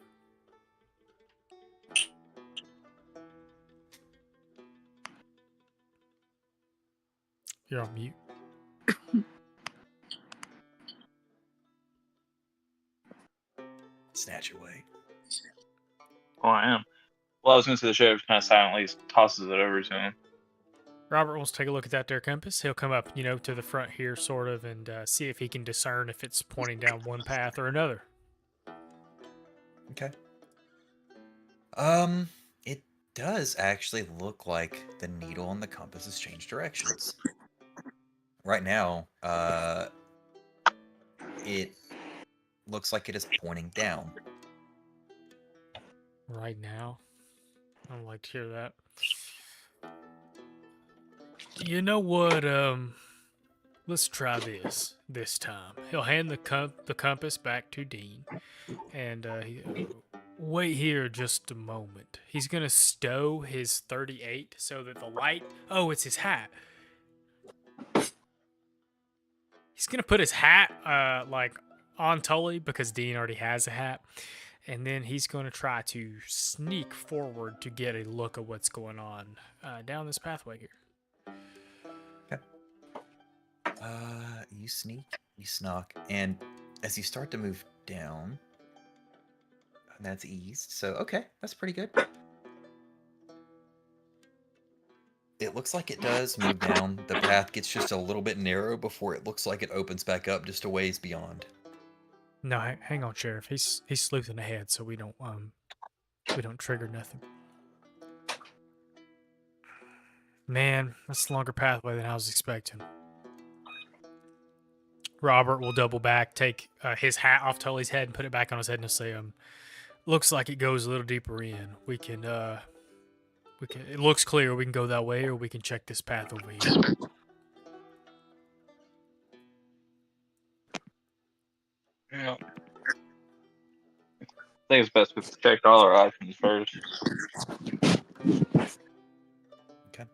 You're on mute. Snatch away. Oh, I am. Well, I was going to say the sheriff kind of silently tosses it over to him. Robert wants to take a look at that there compass. He'll come up, you know, to the front here, sort of, and see if he can discern if it's pointing down one path or another. Okay. It does actually look like the needle on the compass has changed directions. Right now, it looks like it is pointing down. Right now? I don't like to hear that. You know what, let's try this time. He'll hand the compass back to Dean, and wait here just a moment. He's gonna stow his 38 so that the light... Oh, it's his hat. He's gonna put his hat, like, on Tully, because Dean already has a hat. And then he's going to try to sneak forward to get a look at what's going on down this pathway here. Okay. You sneak, you snuck, and as you start to move down, that's eased. So, okay, that's pretty good. It looks like it does move down. The path gets just a little bit narrow before it looks like it opens back up just a ways beyond. No, hang on, Sheriff. He's sleuthing ahead, so we don't trigger nothing. Man, that's a longer pathway than I was expecting. Robert will double back, take his hat off Tully's head, and put it back on his head, and say, looks like it goes a little deeper in. We can. It looks clear. We can go that way, or we can check this path over here." Yeah. I think it's best if we check all our options first. Okay.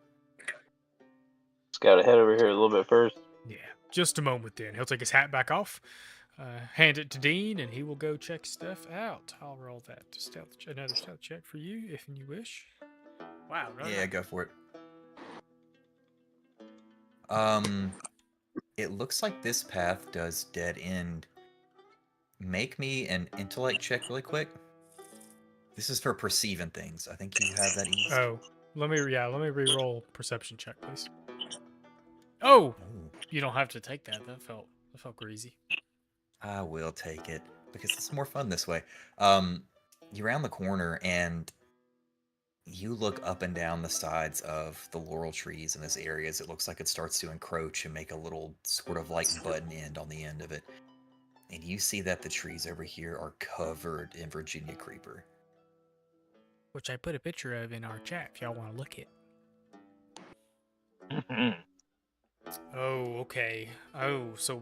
Scout ahead over here a little bit first. Yeah, just a moment then. He'll take his hat back off, hand it to Dean, and he will go check stuff out. I'll roll that another stealth check for you if you wish. Wow. Yeah, go for it. It looks like this path does dead end. Make me an intellect check really quick. This is for perceiving things. I think you have that eased. Oh, let me re-roll perception check, please. Oh, Ooh, you don't have to take that. That felt greasy. I will take it because it's more fun this way. You round the corner and you look up and down the sides of the laurel trees in this area as it looks like it starts to encroach and make a little sort of like button end on the end of it. And you see that the trees over here are covered in Virginia creeper. Which I put a picture of in our chat if y'all want to look at. Mhm. Oh, okay. Oh, so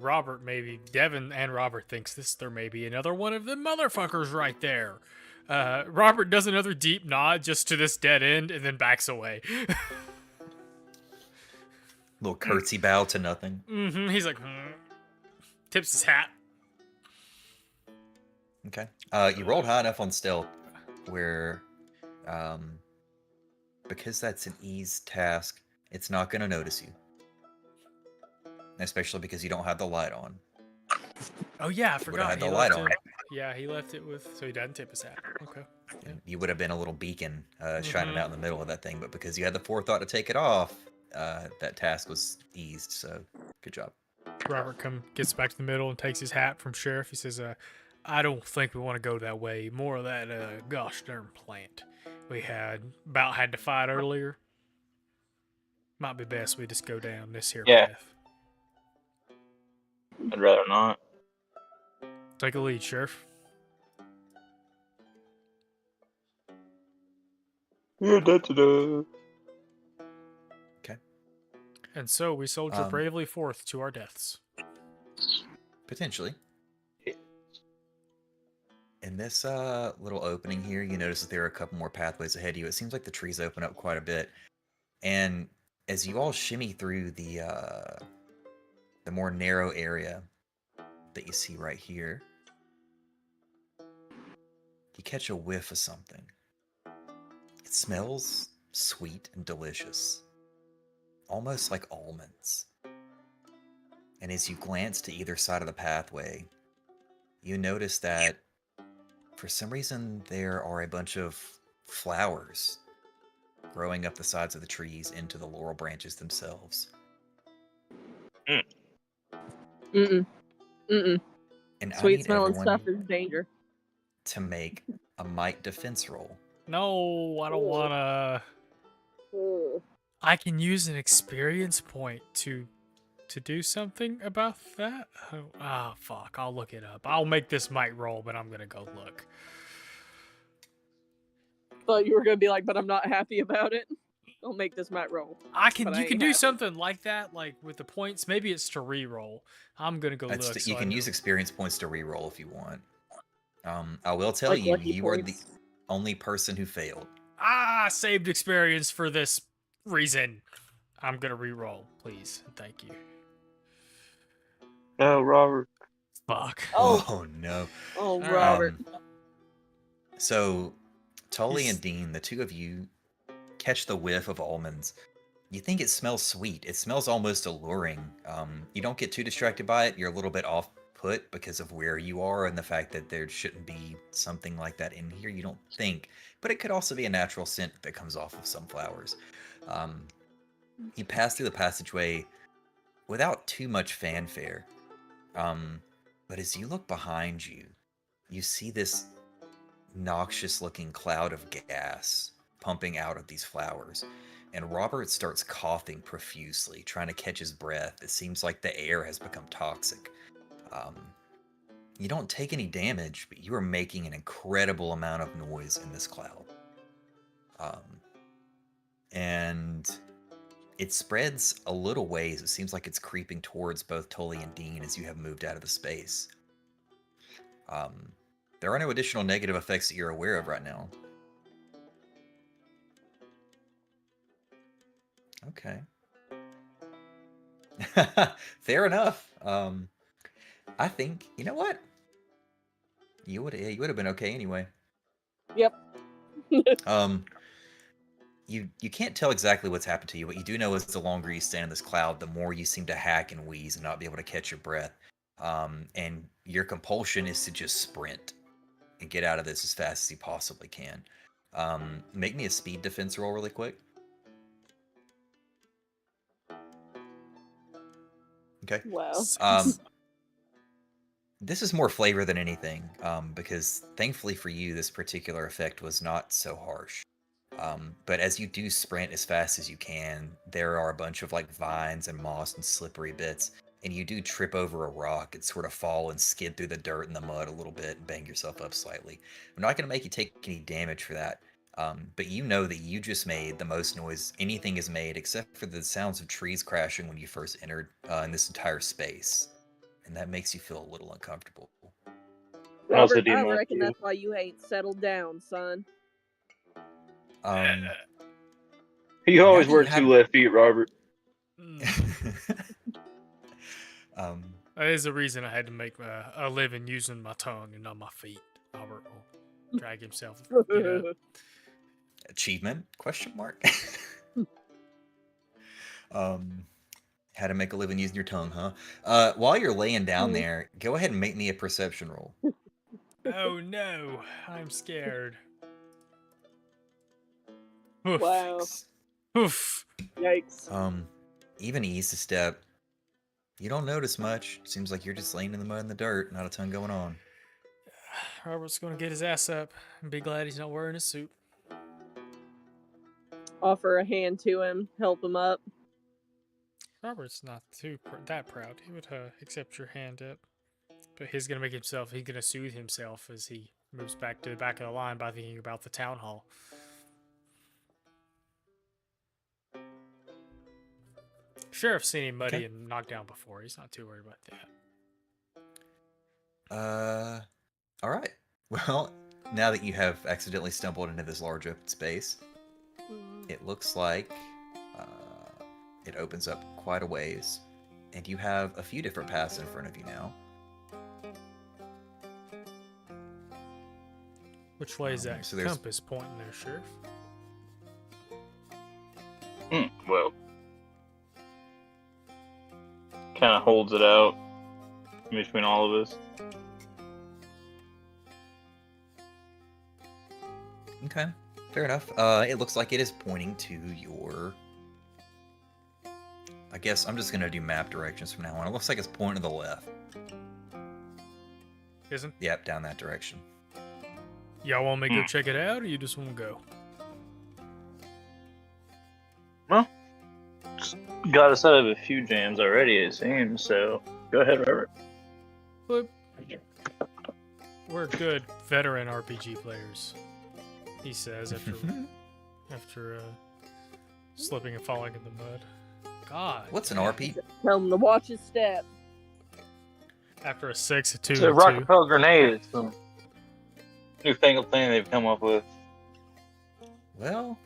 Devin and Robert thinks there may be another one of them motherfuckers right there. Robert does another deep nod just to this dead end and then backs away. Little curtsy bow to nothing. He's like, tips his hat. Okay. You rolled high enough on stealth where, because that's an ease task, it's not going to notice you. Especially because you don't have the light on. Oh yeah, I Would've forgot. had the He light left on. it. Yeah, he left it with, so he doesn't tip his hat. Okay. Yeah. You would have been a little beacon shining out in the middle of that thing, but because you had the forethought to take it off, that task was eased. So, good job. Robert gets back to the middle and takes his hat from Sheriff. He says, "I don't think we want to go that way. More of that gosh darn plant we had to fight earlier. Might be best we just go down this here Yeah. path. I'd rather not. Take a lead, Sheriff." Yeah, da-da-da. Okay. And so we soldier bravely forth to our deaths. Potentially. In this little opening here, you notice that there are a couple more pathways ahead of you. It seems like the trees open up quite a bit. And as you all shimmy through the more narrow area that you see right here, you catch a whiff of something. It smells sweet and delicious, almost like almonds. And as you glance to either side of the pathway, you notice that for some reason there are a bunch of flowers growing up the sides of the trees into the laurel branches themselves. Mm-mm. Mm-mm. And I Sweet need smelling everyone stuff is danger. to make a might defense roll. No, I don't Ooh. wanna. Ugh. I can use an experience point to do something about that. Oh, fuck! I'll look it up. I'll make this might roll, but I'm gonna go look. Thought you were gonna be like, but I'm not happy about it. I'll make this might roll. I can. But I You can ain't do happy. something like that, like with the points. Maybe it's to re-roll. I'm gonna go look. You so I can know. use experience points to re-roll if you want. I will tell Like you, lucky you are the points. only person who failed. Saved experience for this reason. I'm gonna re-roll, please. Thank you. No, Robert. Fuck. Oh, No. oh, Alright. Robert. So, Tully He's- and Dean, the two of you, catch the whiff of almonds. You think it smells sweet. It smells almost alluring. You don't get too distracted by it. You're a little bit off put because of where you are and the fact that there shouldn't be something like that in here. You don't think. But it could also be a natural scent that comes off of some flowers. You pass through the passageway without too much fanfare. But as you look behind you, you see this noxious looking cloud of gas pumping out of these flowers. and Robert starts coughing profusely, trying to catch his breath. It seems like the air has become toxic. Um, you don't take any damage, but you are making an incredible amount of noise in this cloud. And it spreads a little ways. It seems like it's creeping towards both Tully and Dean as you have moved out of the space. There are no additional negative effects that you're aware of right now. Okay. Fair enough. I think, you know what? You would have been okay anyway. Yep. You can't tell exactly what's happened to you. What you do know is the longer you stand in this cloud, the more you seem to hack and wheeze and not be able to catch your breath. And your compulsion is to just sprint and get out of this as fast as you possibly can. Make me a speed defense roll really quick. Okay. Wow. This is more flavor than anything, because thankfully for you, this particular effect was not so harsh. But as you do sprint as fast as you can, there are a bunch of like vines and moss and slippery bits, and you do trip over a rock and sort of fall and skid through the dirt and the mud a little bit and bang yourself up slightly. I'm not going to make you take any damage for that, but you know that you just made the most noise anything has made, except for the sounds of trees crashing when you first entered in this entire space. And that makes you feel a little uncomfortable. Robert, I reckon that's why you ain't settled down, son. You always wear 2 left feet, Robert. That is the reason I had to make a living using my tongue and not my feet. Robert will drag himself. Get up. Achievement? Question mark. How to make a living using your tongue, huh? While you're laying down there, go ahead and make me a perception roll. Oh no, I'm scared. Oof. Wow. Oof. Yikes. Even ease a step. You don't notice much. Seems like you're just laying in the mud and the dirt, not a ton going on. Robert's gonna get his ass up and be glad he's not wearing a suit. Offer a hand to him, help him up. Robert's not that proud. He would accept your hand up. But he's gonna he's gonna soothe himself as he moves back to the back of the line by thinking about the town hall. Sheriff's seen him muddy and knocked down before. He's not too worried about that. All right. Well, now that you have accidentally stumbled into this large open space, it looks like it opens up quite a ways, and you have a few different paths in front of you now. Which way is that compass pointing there, Sheriff? Well, kind of holds it out between all of us. Okay, fair enough. It looks like it is pointing to your... I guess I'm just going to do map directions from now on. It looks like it's pointing to the left. Isn't? Yep, down that direction. Y'all want me to go check it out, or you just want to go? Well, got us out of a few jams already, it seems, so go ahead, Robert. But we're good veteran RPG players, he says after slipping and falling in the mud. God. What's an RP? Tell him to watch his step. After a 6, a 2, it's a Rockefeller grenade. It's some newfangled thing they've come up with. Well,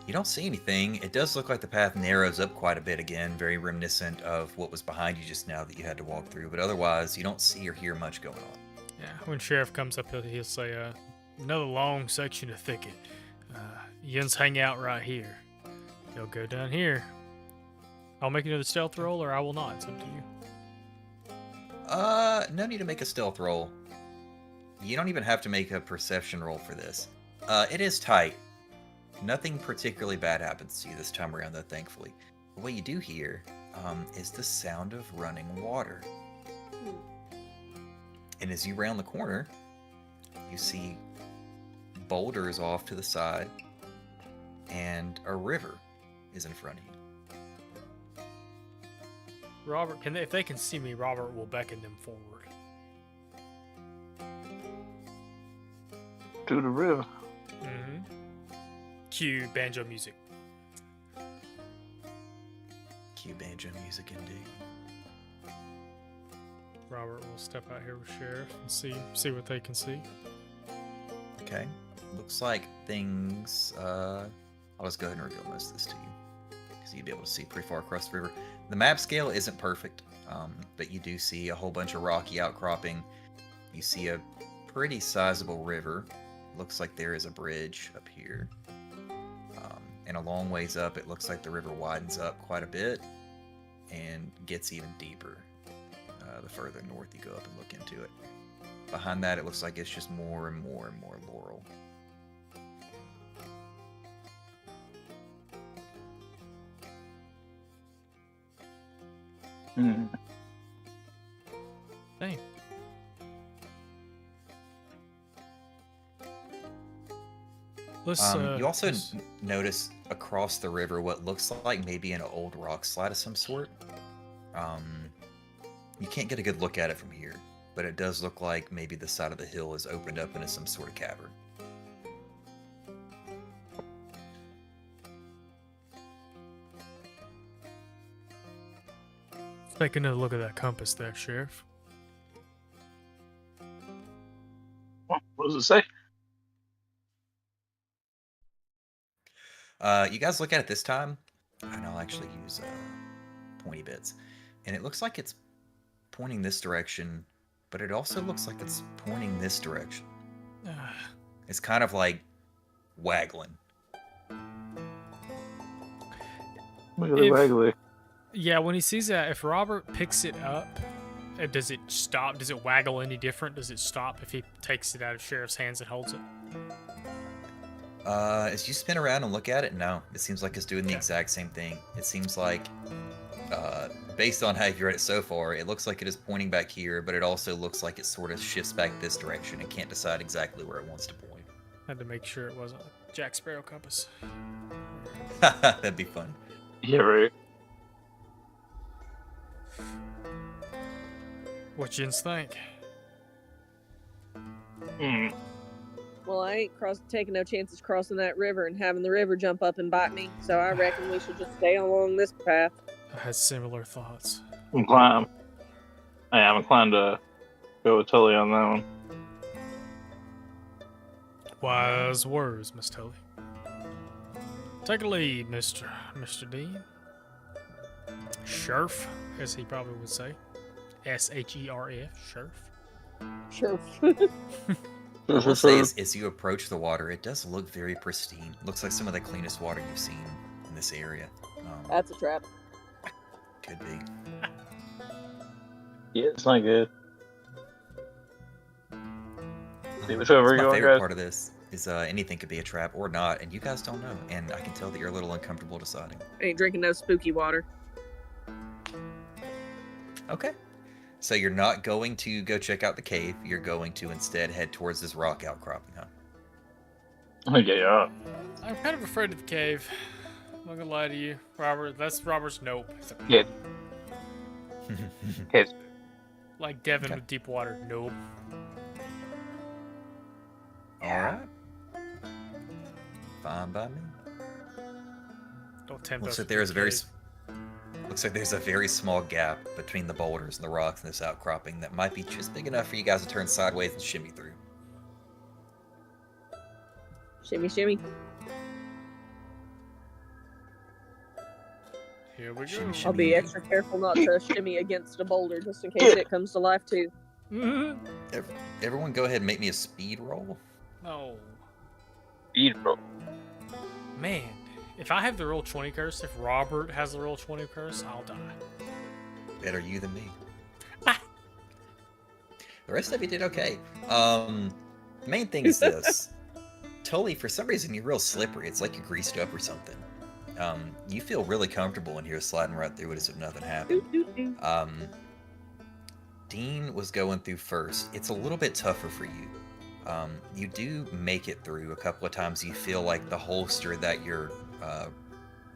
you don't see anything. It does look like the path narrows up quite a bit again, very reminiscent of what was behind you just now that you had to walk through. But otherwise, you don't see or hear much going on. Yeah, when Sheriff comes up, he'll say, another long section of thicket. Yins hang out right here. He'll go down here. I'll make another stealth roll, or I will not. It's up to you. No need to make a stealth roll. You don't even have to make a perception roll for this. It is tight. Nothing particularly bad happens to you this time around, though, thankfully. But what you do hear is the sound of running water. And as you round the corner, you see boulders off to the side and a river is in front of you. Robert, if they can see me, Robert will beckon them forward. To the river. Mm-hmm. Cue banjo music. Cue banjo music indeed. Robert will step out here with Sheriff and see what they can see. Okay. Looks like things. I'll just go ahead and reveal most of this to you, because you'd be able to see pretty far across the river. The map scale isn't perfect, but you do see a whole bunch of rocky outcropping. You see a pretty sizable river. Looks like there is a bridge up here. And a long ways up, it looks like the river widens up quite a bit and gets even deeper the further north you go up and look into it. Behind that, it looks like it's just more and more and more laurel. Hmm. Dang. Let's, You also notice across the river what looks like maybe an old rock slide of some sort. You can't get a good look at it from here, but it does look like maybe the side of the hill is opened up into some sort of cavern. Take another look at that compass there, Sheriff. What does it say? You guys look at it this time, and I'll actually use pointy bits. And it looks like it's pointing this direction, but it also looks like it's pointing this direction. It's kind of like waggling. Look at the waggly. Yeah, when he sees that, if Robert picks it up, does it stop? Does it waggle any different? Does it stop if he takes it out of Sheriff's hands and holds it? As you spin around and look at it, no. It seems like it's doing the exact same thing. It seems like, based on how you've read it so far, it looks like it is pointing back here, but it also looks like it sort of shifts back this direction and can't decide exactly where it wants to point. Had to make sure it wasn't a Jack Sparrow compass. That'd be fun. Yeah, right. What you think? Hmm. Well, I ain't taking no chances crossing that river and having the river jump up and bite me, so I reckon we should just stay along this path. I had similar thoughts. I'm inclined to go with Tully on that one. Wise words, Miss Tully. Take a lead, Mr. Dean. Sheriff, as he probably would say. S-H-E-R-F, Sheriff. Sure. I will say, as you approach the water, it does look very pristine. Looks like some of the cleanest water you've seen in this area. That's a trap. Could be. Yeah, it's not good. See which way we're My going, favorite guys. part of this is anything could be a trap or not, and you guys don't know. And I can tell that you're a little uncomfortable deciding. Ain't drinking no spooky water. Okay. So you're not going to go check out the cave. You're going to instead head towards this rock outcropping, huh? Okay, yeah. I'm kind of afraid of the cave. I'm not gonna lie to you, Robert. That's Robert's nope. Yeah. Okay. Like Devin Okay. with deep water, nope. Alright. Fine by me. Don't tempt Looks us. like there's a very small gap between the boulders and the rocks in this outcropping that might be just big enough for you guys to turn sideways and shimmy through. Shimmy, shimmy. Here we go. Shimmy, I'll shimmy. be extra careful not to shimmy against a boulder just in case it comes to life too. Everyone go ahead and make me a speed roll. No. Eat, bro. Man, if I have the roll 20 curse, if Robert has the roll 20 curse, I'll die. Better you than me. Ah. The rest of you did okay. Main thing is this. Tully, for some reason, you're real slippery. It's like you're greased up or something. You feel really comfortable in here sliding right through it as if nothing happened. Dean was going through first. It's a little bit tougher for you. You do make it through a couple of times. You feel like the holster that you're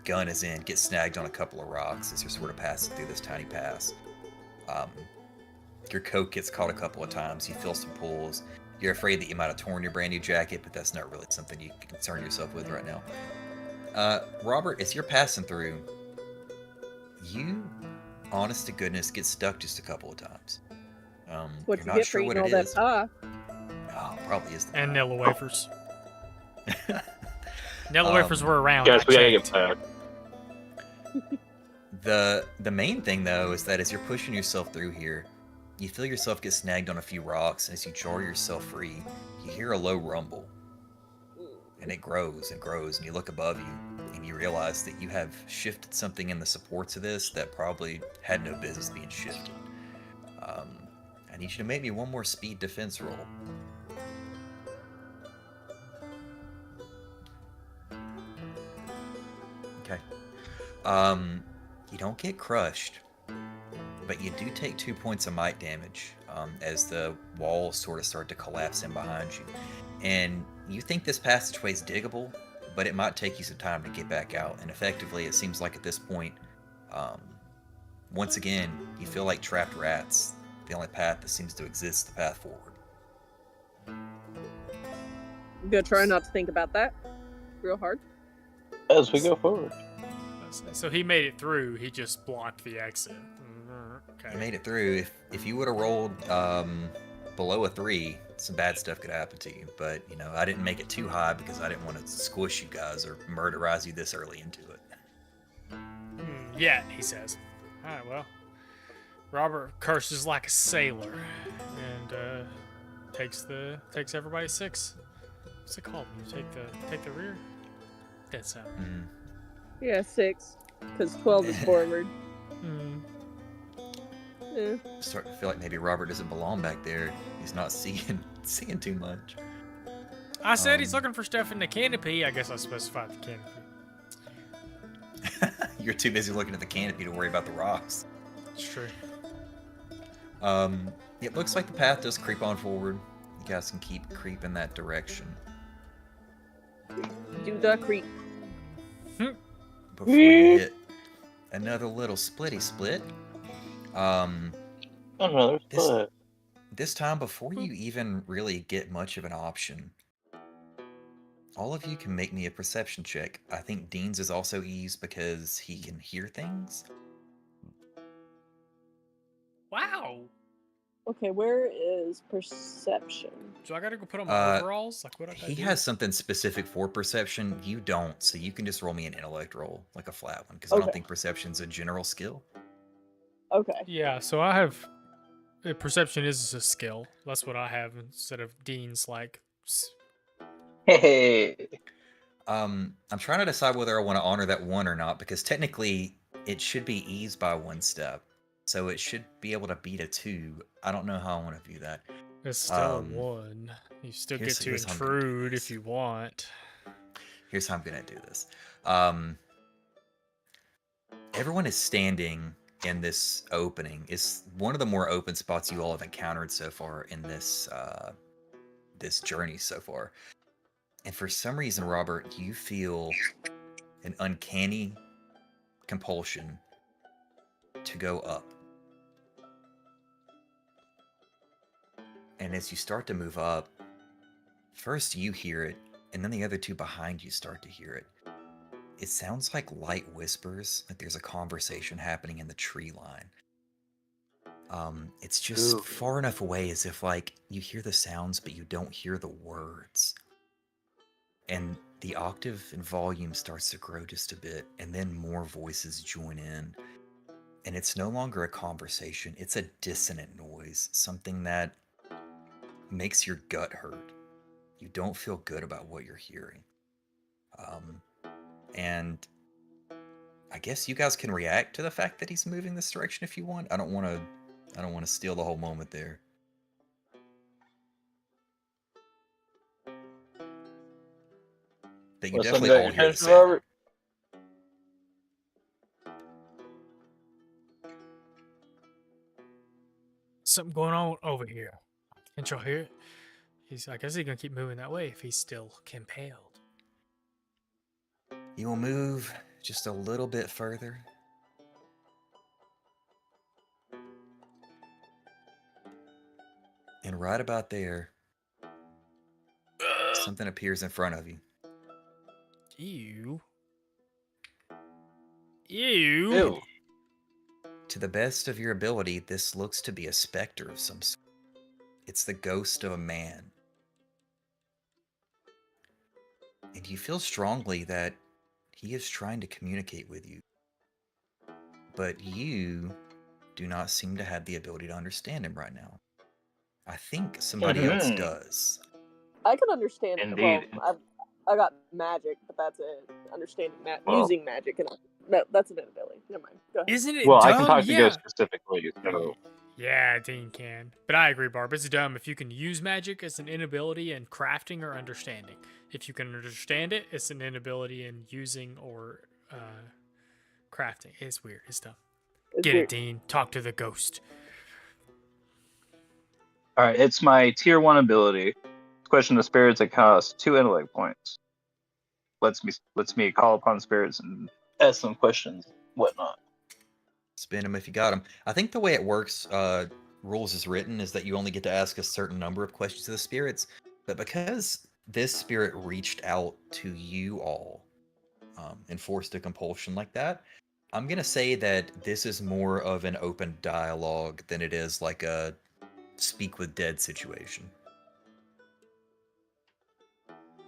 gun is in gets snagged on a couple of rocks as you're sort of passing through this tiny pass. Your coat gets caught a couple of times. You feel some pulls. You're afraid that you might have torn your brand new jacket, but that's not really something you can concern yourself with right now. Robert, as you're passing through, you, honest to goodness, get stuck just a couple of times. What You're you not get sure for what eating it all is. that pie? Oh, probably is the And pie. Nilla wafers. Nilla wafers were around. Guys, I we gotta checked. get back. The main thing though is that as you're pushing yourself through here, you feel yourself get snagged on a few rocks, and as you jar yourself free, you hear a low rumble. And it grows and grows, and you look above you, and you realize that you have shifted something in the supports of this that probably had no business being shifted. I need you to make me one more speed defense roll. Okay. You don't get crushed, but you do take 2 points of might damage as the walls sort of start to collapse in behind you. And you think this passageway is diggable, but it might take you some time to get back out. And effectively, it seems like at this point, once again, you feel like trapped rats. The only path that seems to exist is the path forward. I'm gonna try not to think about that real hard. As we go forward. So he made it through. He just blocked the exit. Okay. You made it through. If you would have rolled below a 3, some bad stuff could happen to you. But, you know, I didn't make it too high because I didn't want to squish you guys or murderize you this early into it. Yeah, he says. All right, well. Robert curses like a sailor and takes everybody 6. What's it called? You take the rear? Dead sound. Mm. Yeah, 6, because 12 is forward. Yeah. Starting to feel like maybe Robert doesn't belong back there. He's not seeing too much. I said he's looking for stuff in the canopy. I guess I specified the canopy. You're too busy looking at the canopy to worry about the rocks. It's true. It looks like the path does creep on forward. You guys can keep creeping that direction. Do the creep. Before you hit another little splitty split. Another split. This time, before you even really get much of an option, all of you can make me a perception check. I think Dean's is also eased because he can hear things. Wow. Okay, where is perception? So I gotta go put on my overalls? Like, what I He do? has something specific for perception. You don't, so you can just roll me an intellect roll, like a flat one, because I don't Okay. think perception's a general skill. Okay. Yeah, so I have... perception is a skill. That's what I have instead of Dean's, like... Hey. I'm trying to decide whether I want to honor that 1 or not, because technically it should be eased by 1 step. So it should be able to beat a 2. I don't know how I want to view that. It's still a 1. You still get to here's how I'm gonna do intrude this. if you want. Here's how I'm going to do this. Everyone is standing in this opening. It's one of the more open spots you all have encountered so far in this this journey so far. And for some reason, Robert, you feel an uncanny compulsion to go up. And as you start to move up, first you hear it, and then the other 2 behind you start to hear it. It sounds like light whispers, like there's a conversation happening in the tree line. It's just Ooh. far enough away as if like you hear the sounds, but you don't hear the words. And the octave and volume starts to grow just a bit, and then more voices join in. And it's no longer a conversation, it's a dissonant noise, something that makes your gut hurt. You don't feel good about what you're hearing. And I guess you guys can react to the fact that he's moving this direction if you want. I don't want to steal the whole moment there. But you What's definitely something all that hear the catches sound. Robert? Something going on over here. Can't y'all hear it? I guess he's gonna keep moving that way if he's still compelled. You will move just a little bit further. And right about there, something appears in front of you. Ew. Ew. Ew. To the best of your ability, this looks to be a specter of some sort. It's the ghost of a man. And you feel strongly that he is trying to communicate with you. But you do not seem to have the ability to understand him right now. I think somebody else Mhm. does. I can understand. Indeed. Well, I got magic, but that's it. Understanding Well- using magic, and no, that's an inability. Never mind. Go ahead. Isn't it Well, dumb? I can talk to Yeah. Ghost specifically, so Yeah, Dean can. But I agree, Barb. It's dumb if you can use magic as an inability in crafting or understanding. If you can understand it, it's an inability in using or crafting. It's weird. It's dumb. It's Get weird. it, Dean. Talk to the ghost. all right. It's my tier 1 ability. Question the spirits that cost 2 intellect points. Lets me call upon spirits and ask them questions, whatnot. Spin them if you got them. I think the way it works, rules is written, is that you only get to ask a certain number of questions to the spirits. But because this spirit reached out to you all, enforced a compulsion like that, I'm gonna say that this is more of an open dialogue than it is like a speak with dead situation.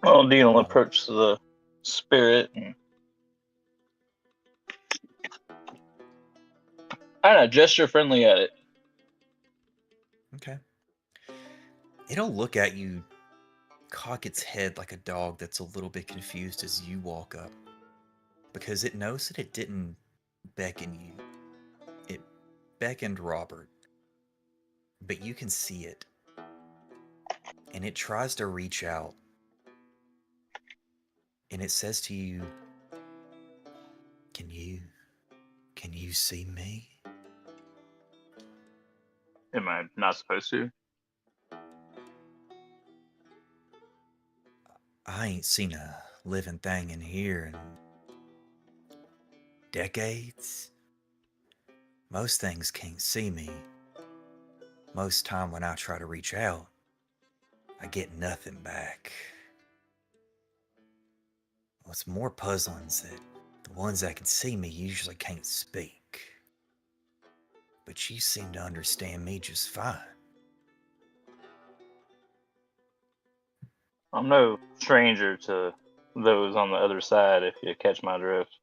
Well, Dean will approach the spirit and I don't know, gesture friendly at it. Okay. It'll look at you, cock its head like a dog that's a little bit confused as you walk up. Because it knows that it didn't beckon you. It beckoned Robert. But you can see it. And it tries to reach out. And it says to you, Can you see me? Am I not supposed to? I ain't seen a living thing in here in decades. Most things can't see me. Most time when I try to reach out, I get nothing back. What's more puzzling is that the ones that can see me usually can't speak. But you seem to understand me just fine. I'm no stranger to those on the other side, if you catch my drift.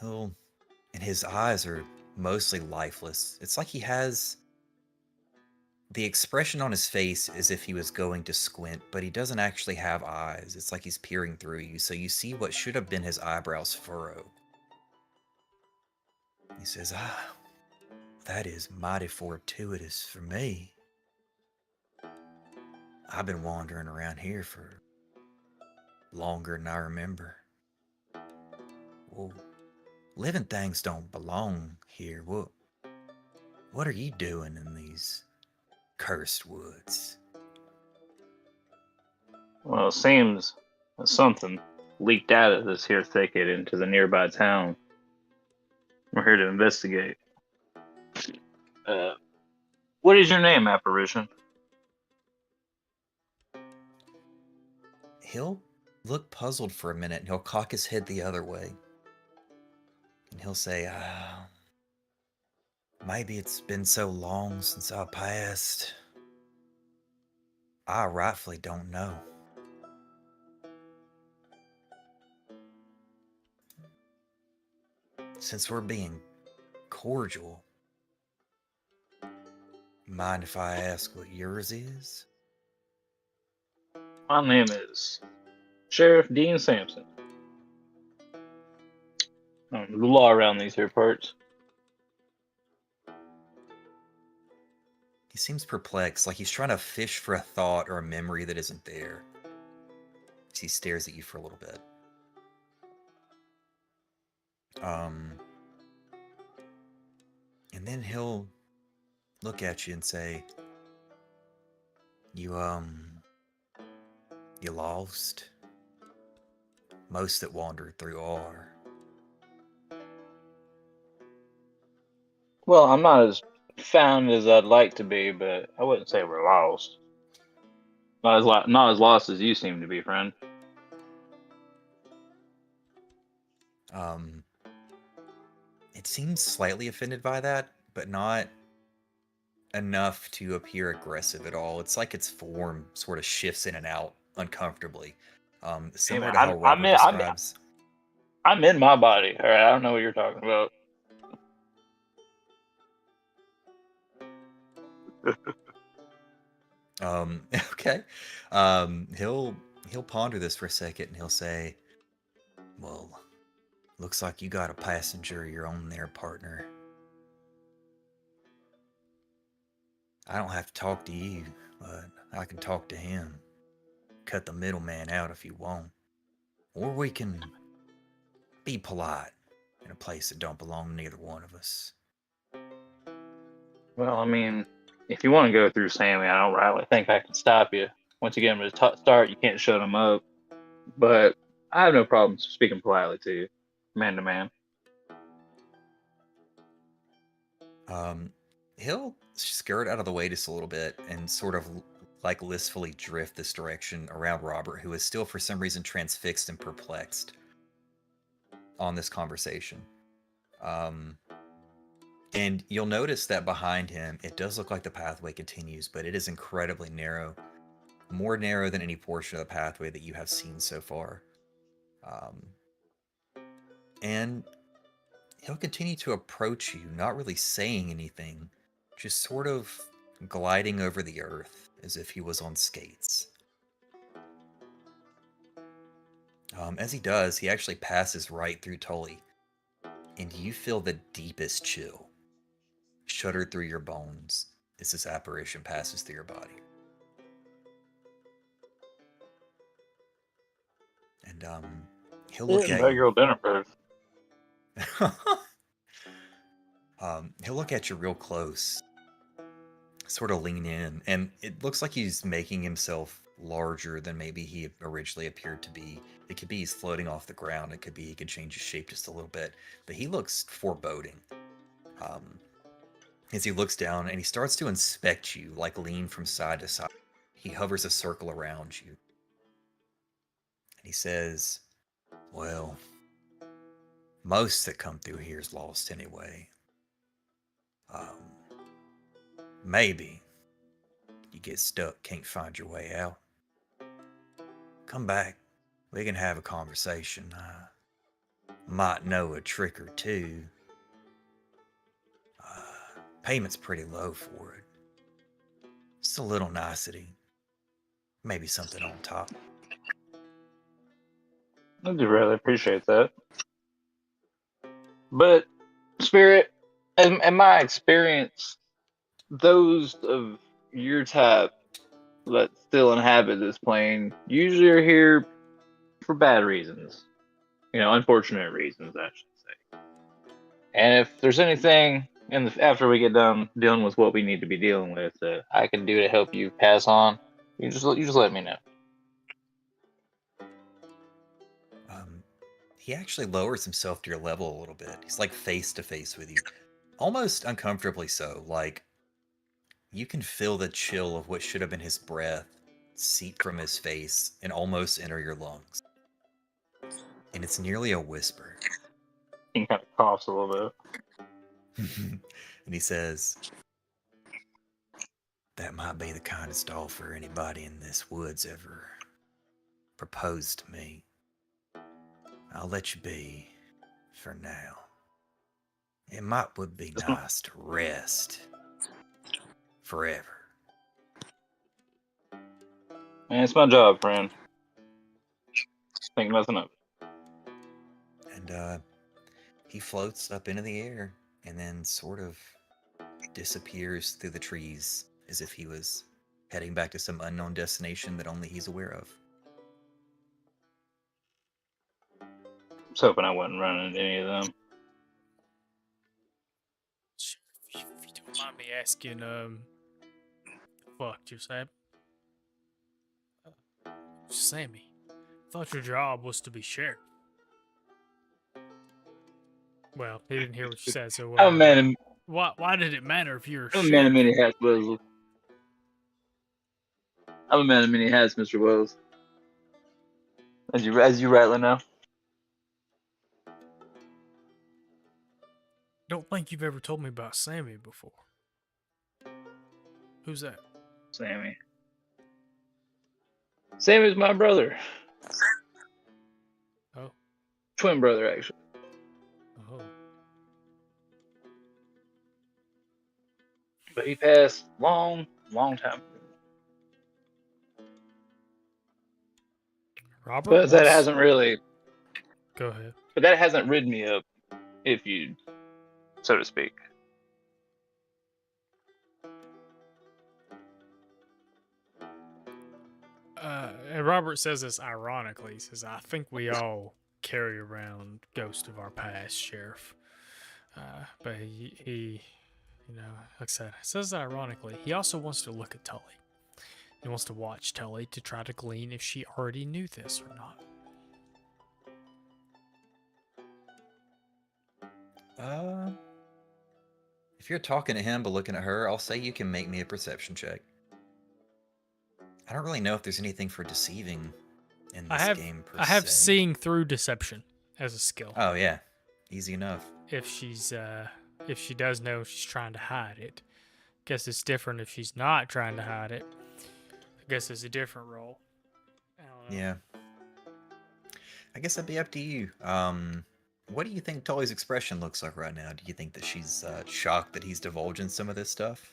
And his eyes are mostly lifeless. It's like he has the expression on his face as if he was going to squint, but he doesn't actually have eyes. It's like he's peering through you, so you see what should have been his eyebrows furrow. He says, that is mighty fortuitous for me. I've been wandering around here for longer than I remember. Well, living things don't belong here. What are you doing in these cursed woods? Well, it seems that something leaked out of this here thicket into the nearby town. We're here to investigate. What is your name, apparition? He'll look puzzled for a minute, and he'll cock his head the other way. And he'll say, maybe it's been so long since I passed. I rightfully don't know. Since we're being cordial, mind if I ask what yours is? My name is Sheriff Dean Sampson. The law around these here parts. He seems perplexed, like he's trying to fish for a thought or a memory that isn't there. As he stares at you for a little bit. And then he'll look at you and say, You You lost? Most that wandered through are. Well, I'm not as found as I'd like to be, but I wouldn't say we're lost. Not as lost as you seem to be, friend. It seems slightly offended by that, but not enough to appear aggressive at all. It's like its form sort of shifts in and out uncomfortably, Hey similar man, to how Robert I'm describes. I'm in my body. All right, I don't know what you're talking about. Okay. He'll ponder this for a second and he'll say, "Well, looks like you got a passenger of your own there, partner. I don't have to talk to you, but I can talk to him. Cut the middleman out if you want. Or we can be polite in a place that don't belong to neither one of us." Well, I mean, if you want to go through Sammy, I don't really think I can stop you. Once you get him to start, you can't shut him up. But I have no problem speaking politely to you, man to man. He'll skirt out of the way just a little bit and sort of like listfully drift this direction around Robert, who is still for some reason transfixed and perplexed on this conversation. And you'll notice that behind him, it does look like the pathway continues, but it is incredibly narrow, more narrow than any portion of the pathway that you have seen so far. And he'll continue to approach you, not really saying anything, just sort of gliding over the earth as if he was on skates. As he does, he actually passes right through Tully, and you feel the deepest chill shudder through your bones as this apparition passes through your body. And he'll look at Bad you. girl dinner first. He'll look at you real close, sort of lean in, and it looks like he's making himself larger than maybe he originally appeared to be. It could be he's floating off the ground. It could be he can change his shape just a little bit, but he looks foreboding. As he looks down and he starts to inspect you, like lean from side to side. He hovers a circle around you. And he says, "Well, most that come through here's lost anyway. Um, maybe you get stuck, can't find your way out. Come back. We can have a conversation. I might know a trick or two. Payment's pretty low for it. Just a little nicety. Maybe something on top." I do really appreciate that. But, Spirit, in my experience, those of your type that still inhabit this plane usually are here for bad reasons. Unfortunate reasons, I should say. And if there's anything after we get done dealing with what we need to be dealing with that I can do to help you pass on, you just let me know. He actually lowers himself to your level a little bit. He's like face to face with you, almost uncomfortably so. Like you can feel the chill of what should have been his breath seep from his face and almost enter your lungs. And it's nearly a whisper. He kind of coughs a little bit. And he says, "That might be the kindest offer anybody in this woods ever proposed to me. I'll let you be for now. It would be nice to rest forever." Man, it's my job, friend. Think nothing of it. And he floats up into the air and then sort of disappears through the trees as if he was heading back to some unknown destination that only he's aware of. I was hoping I wasn't running into any of them. If you don't mind me asking, fuck, Joseph. Sammy, I thought your job was to be sheriff. Well, he didn't hear what you said, so I'm a man. why did it matter if you're a I'm a man of sheriff? many hats, Wells. I'm a man of many hats, Mr. Wells. As you rightly know. Don't think you've ever told me about Sammy before. Who's that? Sammy. Sammy's my brother. Oh. Twin brother, actually. Oh. But he passed long time ago. Robert. But that hasn't really. Go ahead. But that hasn't rid me up, if you, so to speak. And Robert says this ironically. He says, "I think we all carry around ghosts of our past, Sheriff." But he, you know, like I said, says it ironically. He also wants to look at Tully. He wants to watch Tully to try to glean if she already knew this or not. If you're talking to him but looking at her, I'll say you can make me a perception check. I don't really know if there's anything for deceiving in this game per se. I have seeing through deception as a skill. Oh yeah, easy enough. If she does know she's trying to hide it. Guess it's different if she's not trying to hide it. I guess it's a different role. I don't know. Yeah. I guess that'd be up to you. What do you think Tully's expression looks like right now? Do you think that she's shocked that he's divulging some of this stuff?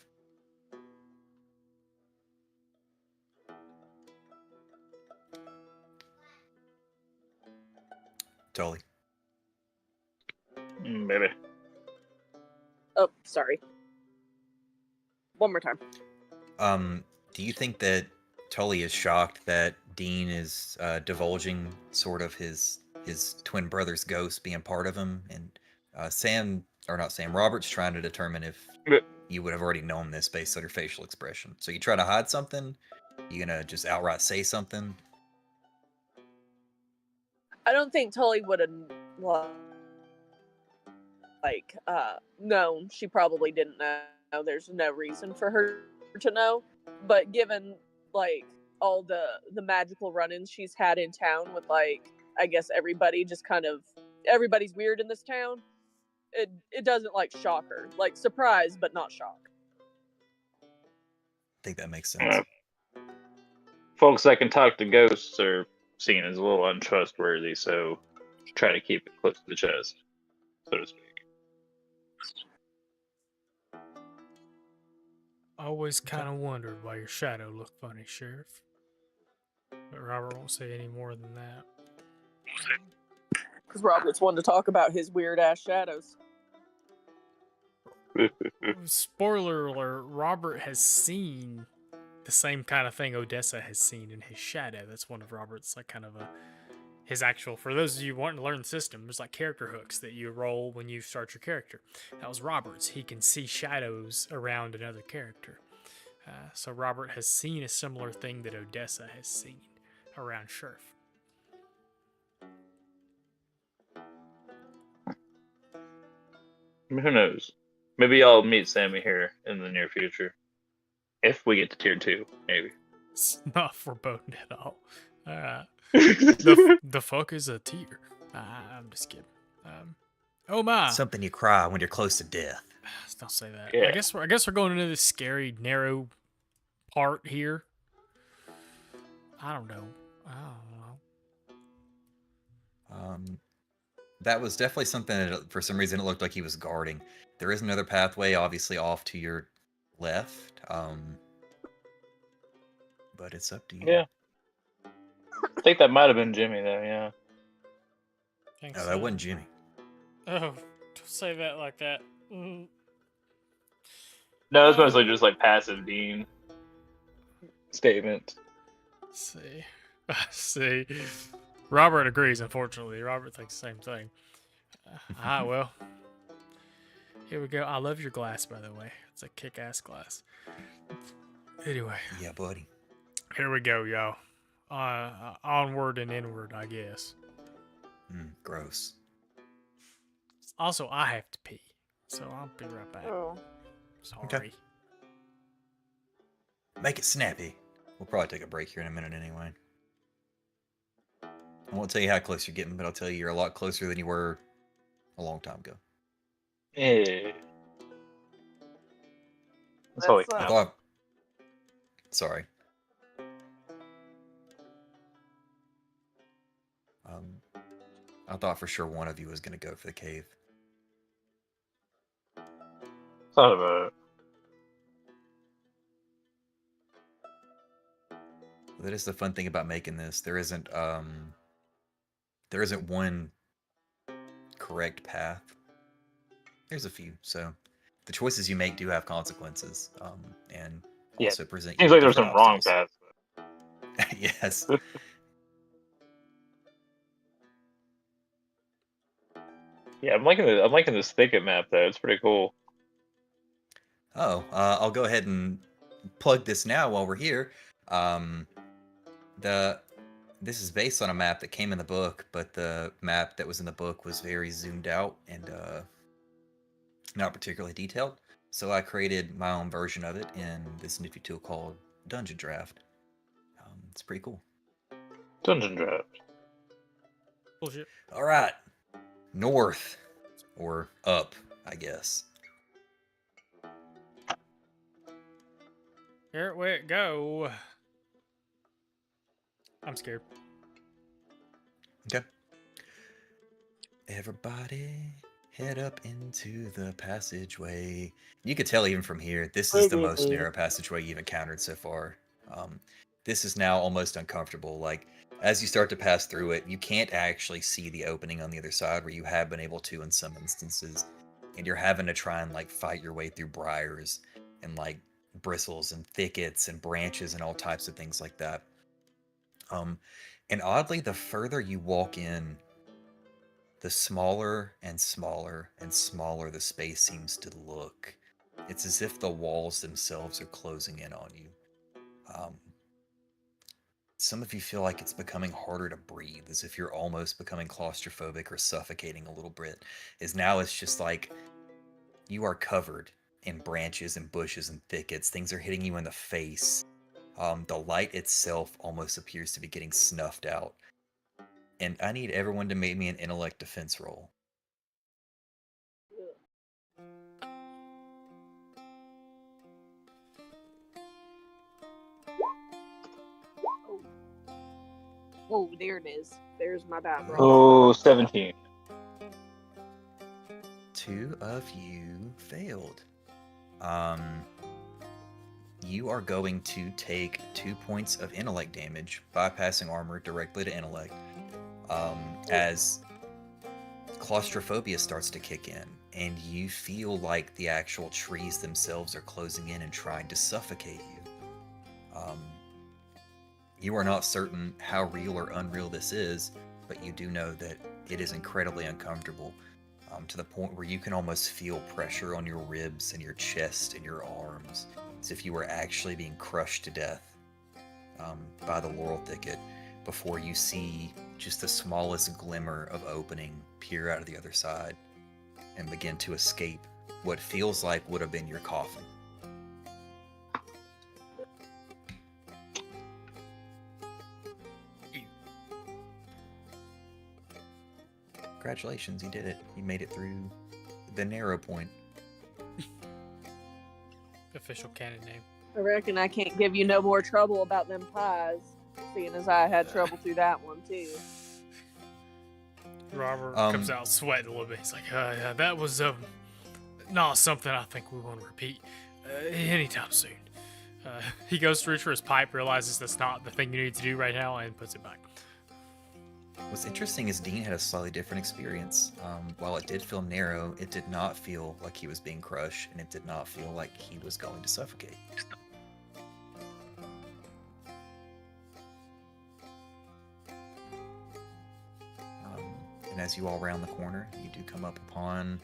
Tully. Maybe. Oh, sorry. One more time. Do you think that Tully is shocked that Dean is divulging sort of his twin brother's ghost being part of him, and Robert's trying to determine if you would have already known this based on your facial expression. So you try to hide something? You gonna just outright say something? I don't think Tully would have known. She probably didn't know. There's no reason for her to know. But given like all the magical run-ins she's had in town with like, I guess everybody just kind of, everybody's weird in this town. It doesn't like shock her. Like surprise, but not shock. I think that makes sense. Folks that can talk to ghosts are seen as a little untrustworthy, so try to keep it close to the chest, so to speak. I always kind of wondered why your shadow looked funny, Sheriff. But Robert won't say any more than that. Because Robert's one to talk about his weird ass shadows. Spoiler alert, Robert has seen the same kind of thing Odessa has seen in his shadow. That's one of Robert's, like, kind of his actual, for those of you wanting to learn the system, there's like character hooks that you roll when you start your character. That was Robert's. He can see shadows around another character. So Robert has seen a similar thing that Odessa has seen around Sheriff. Who knows? Maybe I'll meet Sammy here in the near future. If we get to tier 2, maybe. It's not foreboding at all. The fuck is a tier? I'm just kidding. Oh my! Something you cry when you're close to death. Don't say that. Yeah. I guess we're going into this scary, narrow part here. I don't know. That was definitely something that, for some reason, it looked like he was guarding. There is another pathway, obviously, off to your left. But it's up to you. Yeah. I think that might have been Jimmy, though, yeah. No, that wasn't Jimmy. Oh, don't say that like that. Mm. No, it's mostly just like passive Dean statement. See. See. Robert agrees, unfortunately. Robert thinks the same thing. Well. Here we go. I love your glass, by the way. It's a kick-ass glass. Anyway. Yeah, buddy. Here we go, y'all. onward and inward, I guess. Gross. Also, I have to pee, so I'll be right back. Oh. Sorry. Okay. Make it snappy. We'll probably take a break here in a minute anyway. I won't tell you how close you're getting, but I'll tell you you're a lot closer than you were a long time ago. Yeah. That's all we That's, I can. thought. Sorry. I thought for sure one of you was going to go for the cave. Thought about it. That is the fun thing about making this. There isn't one correct path. There's a few, so the choices you make do have consequences, and Yeah. also present. Seems you like with there's some different wrong obstacles. paths. Yes. Yeah, I'm liking this thicket map though. It's pretty cool. Oh, I'll go ahead and plug this now while we're here. This is based on a map that came in the book, but the map that was in the book was very zoomed out and not particularly detailed. So I created my own version of it in this nifty tool called Dungeon Draft. It's pretty cool. Dungeon draft. Bullshit. All right, north or up, I guess. Here we go. I'm scared. Okay. Everybody head up into the passageway. You could tell even from here, this is the most narrow passageway you've encountered so far. This is now almost uncomfortable. Like, as you start to pass through it, you can't actually see the opening on the other side where you have been able to in some instances. And you're having to try and, like, fight your way through briars and, like, bristles and thickets and branches and all types of things like that. And oddly, the further you walk in, the smaller and smaller and smaller the space seems to look. It's as if the walls themselves are closing in on you. Some of you feel like it's becoming harder to breathe, as if you're almost becoming claustrophobic or suffocating a little bit. As now it's just like you are covered in branches and bushes and thickets. Things are hitting you in the face. The light itself almost appears to be getting snuffed out. And I need everyone to make me an intellect defense roll. Oh, there it is. There's my bad roll. Oh, 17. Two of you failed. You are going to take 2 points of intellect damage, bypassing armor directly to intellect, as claustrophobia starts to kick in, and you feel like the actual trees themselves are closing in and trying to suffocate you. You are not certain how real or unreal this is, but you do know that it is incredibly uncomfortable, to the point where you can almost feel pressure on your ribs and your chest and your arms, as if you were actually being crushed to death by the laurel thicket, before you see just the smallest glimmer of opening peer out of the other side and begin to escape what feels like would have been your coffin. Congratulations, you did it. You made it through the narrow point. Official canon name. I reckon I can't give you no more trouble about them pies, seeing as I had trouble through that one too. Robert comes out sweating a little bit. He's like, yeah, that was not something I think we want to repeat anytime soon. He goes to reach for his pipe, realizes that's not the thing you need to do right now, and puts it back. What's interesting is Dean had a slightly different experience. While it did feel narrow, it did not feel like he was being crushed, and it did not feel like he was going to suffocate. And as you all round the corner, you do come up upon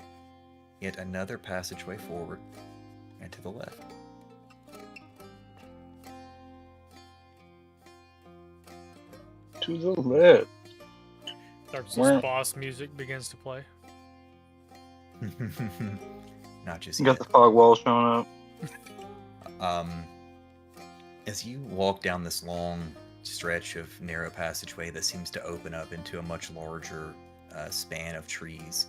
yet another passageway forward and to the left. To the left. Starts Where- this boss music begins to play. Not just You yet. got the fog wall showing up. As you walk down this long stretch of narrow passageway that seems to open up into a much larger span of trees,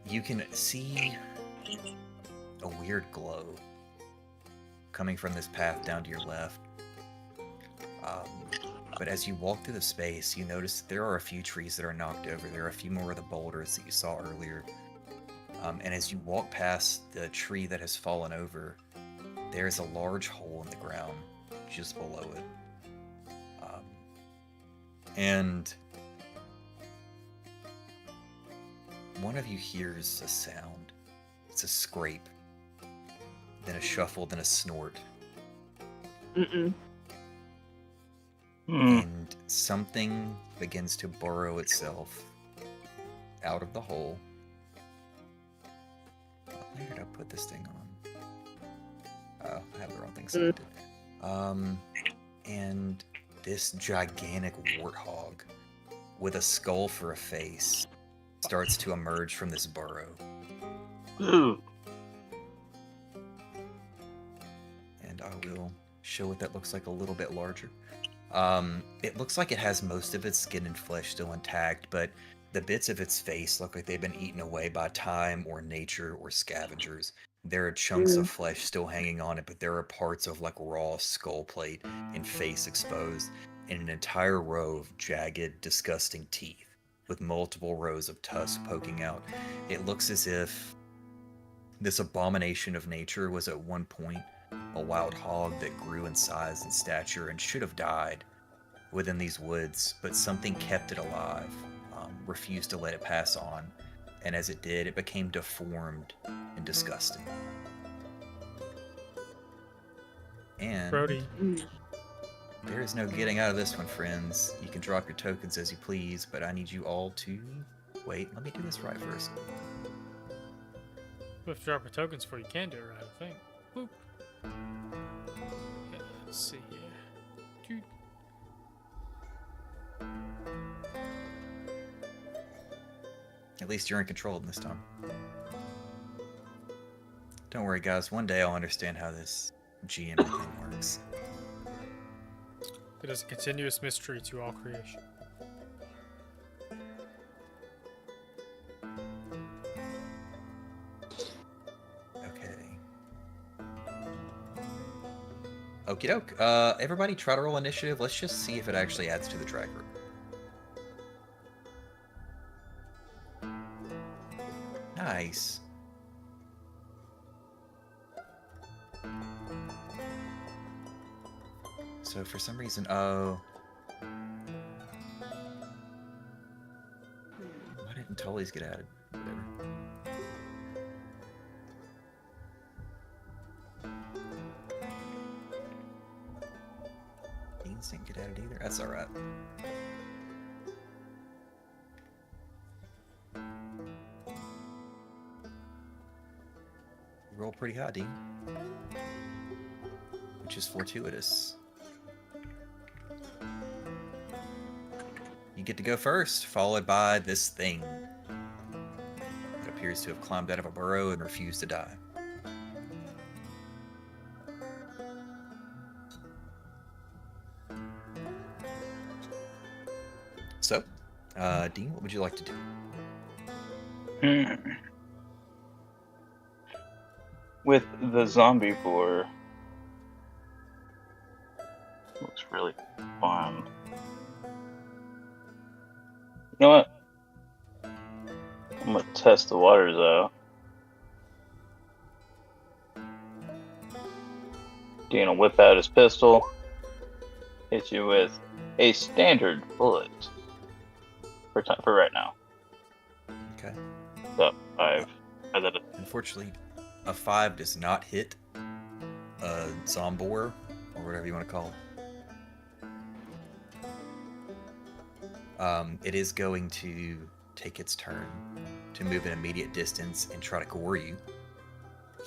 you can see a weird glow coming from this path down to your left. But as you walk through the space, you notice that there are a few trees that are knocked over. There are a few more of the boulders that you saw earlier. And as you walk past the tree that has fallen over, there is a large hole in the ground just below it. And one of you hears a sound. It's a scrape, then a shuffle, then a snort. Mm-mm. And something begins to burrow itself out of the hole. Where did I put this thing on? Oh, I have the wrong thing selected. And this gigantic warthog with a skull for a face starts to emerge from this burrow. Ooh. And I will show what that looks like a little bit larger. It looks like it has most of its skin and flesh still intact, but the bits of its face look like they've been eaten away by time or nature or scavengers. There are chunks of flesh still hanging on it, but there are parts of like raw skull plate and face exposed, and an entire row of jagged, disgusting teeth with multiple rows of tusks poking out. It looks as if this abomination of nature was at one point a wild hog that grew in size and stature and should have died within these woods, but something kept it alive, refused to let it pass on, and as it did, it became deformed and disgusting. And Brody, there is no getting out of this one, friends. You can drop your tokens as you please, but I need you all to... Wait, let me do this right first. if you drop your tokens for you can do it right, I think. Boop. Yeah, let's see here. Doot. At least you're in control this time. Don't worry, guys. One day I'll understand how this GM thing works. It is a continuous mystery to all creation. Okay. Okie doke. Everybody try to roll initiative. Let's just see if it actually adds to the tracker. Nice. So for some reason, why didn't Tully's get added? Whatever. Beans didn't get added either. That's alright. You roll pretty high, Dean. Which is fortuitous. You get to go first, followed by this thing. It appears to have climbed out of a burrow and refused to die. So, Dean, what would you like to do? With the zombie boar. Looks really fun. You know what? I'm gonna test the waters out. Dean will whip out his pistol, hit you with a standard bullet for right now. Okay. So 5. Unfortunately, a 5 does not hit a zombor, or whatever you want to call it. It is going to take its turn to move an immediate distance and try to gore you.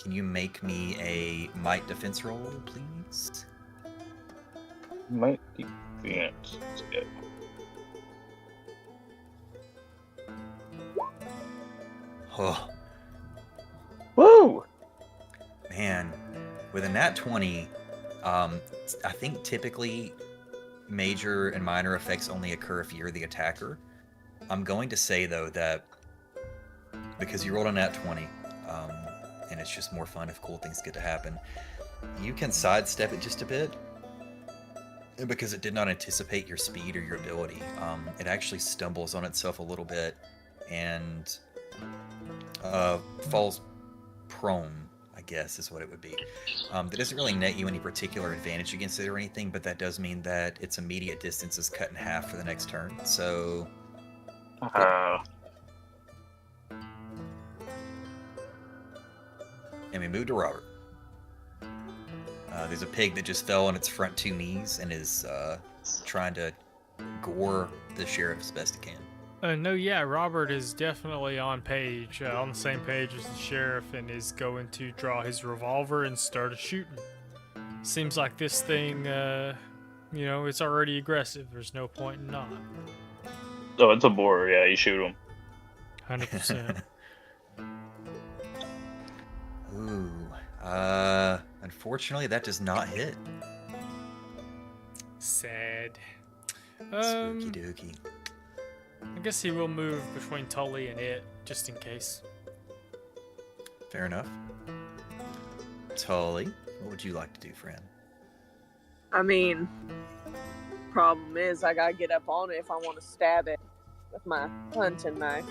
Can you make me a might defense roll, please? Might defense. units. Let's go. Oh, Woo! man. With a nat 20, I think typically major and minor effects only occur if you're the attacker. I'm going to say, though, that because you rolled a nat 20, and it's just more fun if cool things get to happen, you can sidestep it just a bit. And because it did not anticipate your speed or your ability, it actually stumbles on itself a little bit and falls prone, I guess is what it would be. That doesn't really net you any particular advantage against it or anything, but that does mean that its immediate distance is cut in half for the next turn. So, and we move to Robert. There's a pig that just fell on its front two knees and is trying to gore the sheriff as best it can. No, yeah, Robert is definitely on the same page as the sheriff, and is going to draw his revolver and start a shooting. Seems like this thing, it's already aggressive. There's no point in not. Oh, it's a boar. Yeah, you shoot him. 100%. Ooh. Unfortunately, that does not hit. Sad. Spooky dookie. I guess he will move between Tully and it, just in case. Fair enough. Tully, what would you like to do, friend? I mean, problem is I gotta get up on it if I want to stab it with my hunting knife.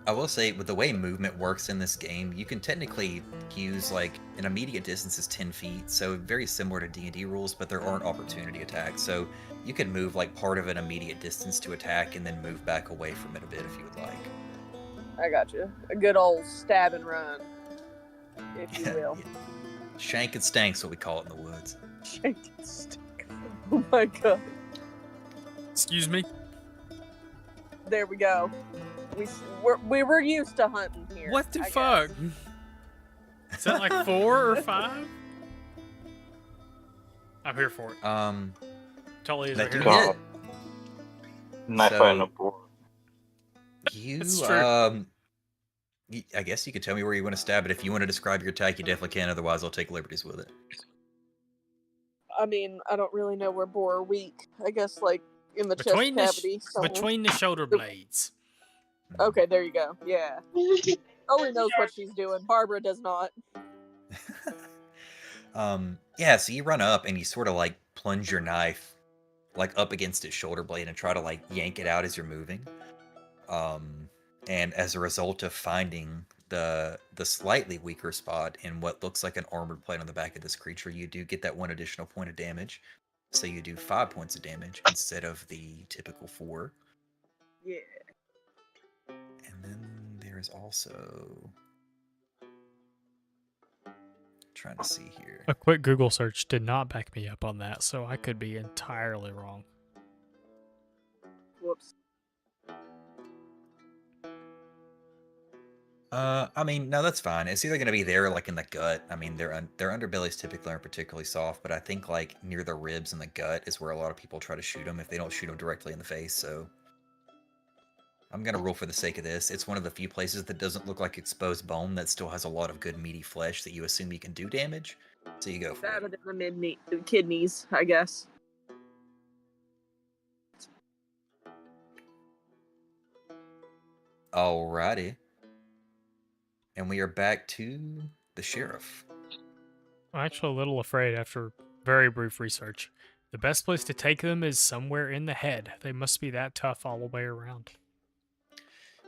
I will say, with the way movement works in this game, you can technically use, like, an immediate distance is 10 feet, so very similar to D&D rules, but there aren't opportunity attacks, so you can move, like, part of an immediate distance to attack and then move back away from it a bit if you would like. I got you. A good old stab and run, if you will. Shank and stank's what we call it in the woods. Shank and stick. Oh my god. Excuse me? There we go. We were used to hunting here. What the I fuck? guess. Is that like 4 or 5? I'm here for it. Tully is That here. do hit. Knife So- fighting a boar. You, It's true. I guess you could tell me where you want to stab it. If you want to describe your attack, you definitely can. Otherwise, I'll take liberties with it. I mean, I don't really know where boar are weak. I guess like in the Between chest the cavity. somewhere. between the shoulder blades. Okay, there you go. Yeah. Ollie knows what she's doing. Barbara does not. Yeah, so you run up and you sort of like plunge your knife like up against its shoulder blade and try to like yank it out as you're moving. And as a result of finding the slightly weaker spot in what looks like an armored plate on the back of this creature, you do get that 1 additional point of damage. So you do 5 points of damage instead of the typical 4. Yeah. And then there's also, trying to see here. A quick Google search did not back me up on that, so I could be entirely wrong. Whoops. I mean, no, that's fine. It's either going to be there, like in the gut. I mean, their underbellies typically aren't particularly soft, but I think like near the ribs and the gut is where a lot of people try to shoot them if they don't shoot them directly in the face. So I'm going to rule for the sake of this. It's one of the few places that doesn't look like exposed bone that still has a lot of good meaty flesh that you assume you can do damage. So you go for That it. and the kidneys, I guess. Alrighty. And we are back to the sheriff. I'm actually a little afraid after very brief research. The best place to take them is somewhere in the head. They must be that tough all the way around.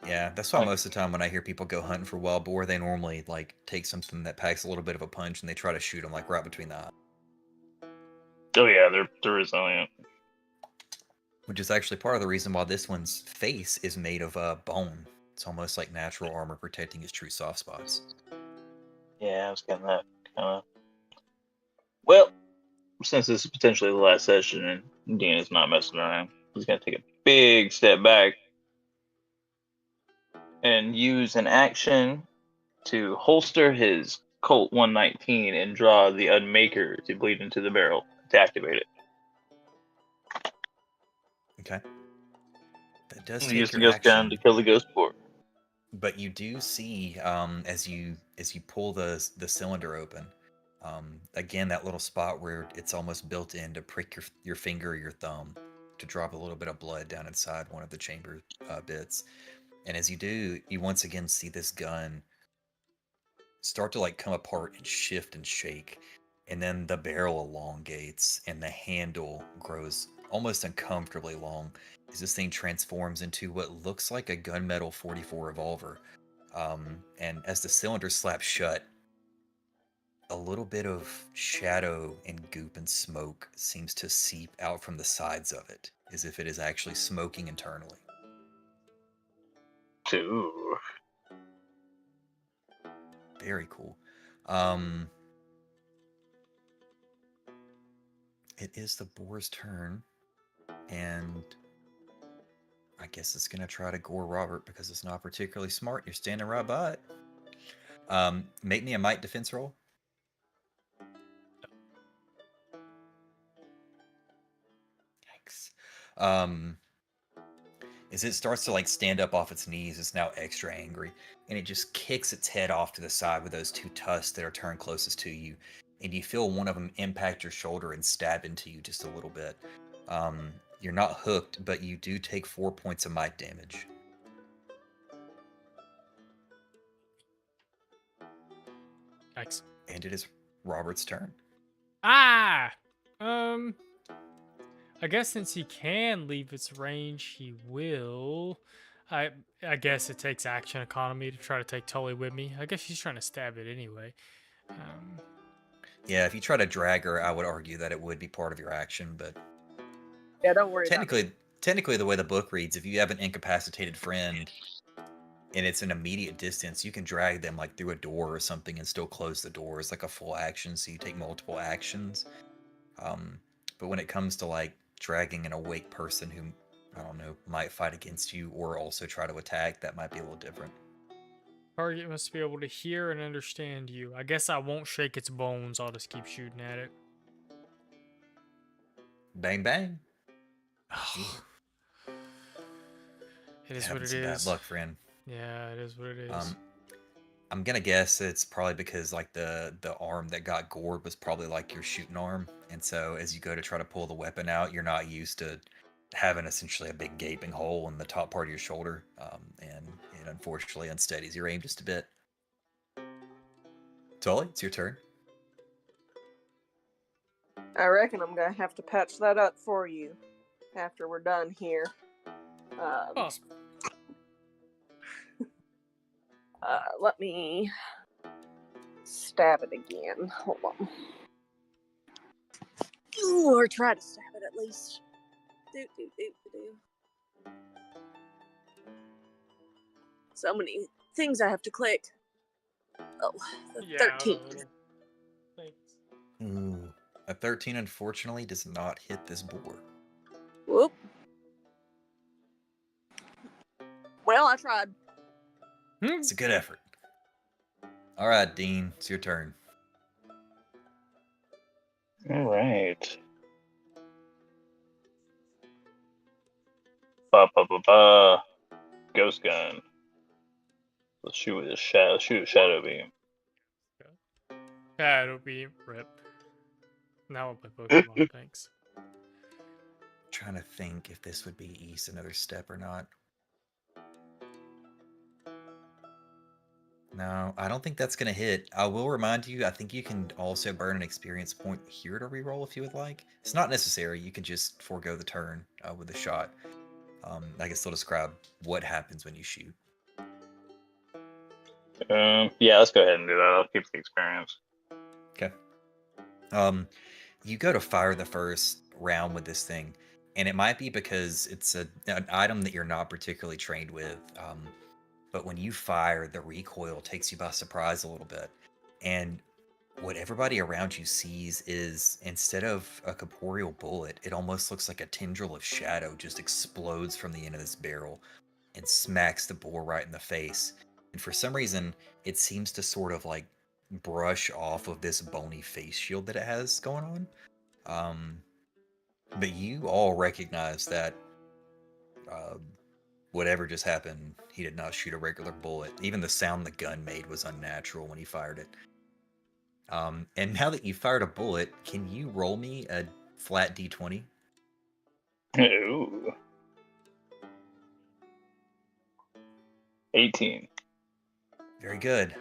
Yeah, that's why most of the time when I hear people go hunting for wild boar, they normally like take something that packs a little bit of a punch and they try to shoot them like right between the eyes. Oh yeah, they're resilient. Which is actually part of the reason why this one's face is made of bone. It's almost like natural armor protecting his true soft spots. Yeah, I was getting that kind of. Well, since this is potentially the last session and Dean is not messing around, he's gonna take a big step back and use an action to holster his Colt 119 and draw the Unmaker to bleed into the barrel to activate it. Okay. That does I'm take using your ghost gun action. to kill the ghost boar. But you do see, as you pull the cylinder open, again that little spot where it's almost built in to prick your finger or your thumb to drop a little bit of blood down inside one of the chamber bits. And as you do, you once again see this gun start to like come apart and shift and shake, and then the barrel elongates and the handle grows almost uncomfortably long as this thing transforms into what looks like a gunmetal 44 revolver. And as the cylinder slaps shut, a little bit of shadow and goop and smoke seems to seep out from the sides of it, as if it is actually smoking internally. Ooh. Very cool. It is the boar's turn, and I guess it's gonna try to gore Robert because it's not particularly smart. You're standing right by it. Make me a might defense roll. Yikes. As it starts to like stand up off its knees, it's now extra angry, and it just kicks its head off to the side with those two tusks that are turned closest to you, and you feel one of them impact your shoulder and stab into you just a little bit. You're not hooked, but you do take 4 points of might damage. Yikes. And it is Robert's turn. Ah! I guess since he can leave its range, he will. I guess it takes action economy to try to take Tully with me. I guess she's trying to stab it anyway. Yeah, if you try to drag her, I would argue that it would be part of your action, but Yeah, don't worry about it. technically the way the book reads, if you have an incapacitated friend and it's an immediate distance, you can drag them like through a door or something and still close the door. It's like a full action, so you take multiple actions. But when it comes to like dragging an awake person who, I don't know, might fight against you or also try to attack, that might be a little different. Target must be able to hear and understand you. I guess I won't shake its bones. I'll just keep shooting at it. Bang bang. It is Having what it some bad is. luck, friend. Yeah, it is what it is. I'm gonna guess it's probably because like the arm that got gored was probably like your shooting arm, and so as you go to try to pull the weapon out, you're not used to having essentially a big gaping hole in the top part of your shoulder, and it unfortunately unsteadies your aim just a bit. Tully, it's your turn. I reckon I'm gonna have to patch that up for you after we're done here. Awesome. Let me stab it again. Hold on. Ooh, or try to stab it at least. Do. So many things I have to click. Oh, the 13. Thanks. Ooh, a 13 unfortunately does not hit this boar. Whoop. Well, I tried. It's a good effort. All right, Dean, it's your turn. All right. Ba. Ghost gun. Let's shoot with a shadow. Shoot a shadow beam. Shadow beam. Rip. Now I'll play Pokemon. Thanks. Trying to think if this would be east another step or not. No, I don't think that's going to hit. I will remind you, I think you can also burn an experience point here to reroll if you would like. It's not necessary. You can just forego the turn with a shot. I can still describe what happens when you shoot. Yeah, let's go ahead and do that. I'll keep the experience. Okay. You go to fire the first round with this thing, and it might be because it's an item that you're not particularly trained with. But when you fire, the recoil takes you by surprise a little bit. And what everybody around you sees is instead of a corporeal bullet, it almost looks like a tendril of shadow just explodes from the end of this barrel and smacks the boar right in the face. And for some reason, it seems to sort of like brush off of this bony face shield that it has going on. But you all recognize that whatever just happened, he did not shoot a regular bullet. Even the sound the gun made was unnatural when he fired it. And now that you fired a bullet, can you roll me a flat d20? Ooh. 18. Very good.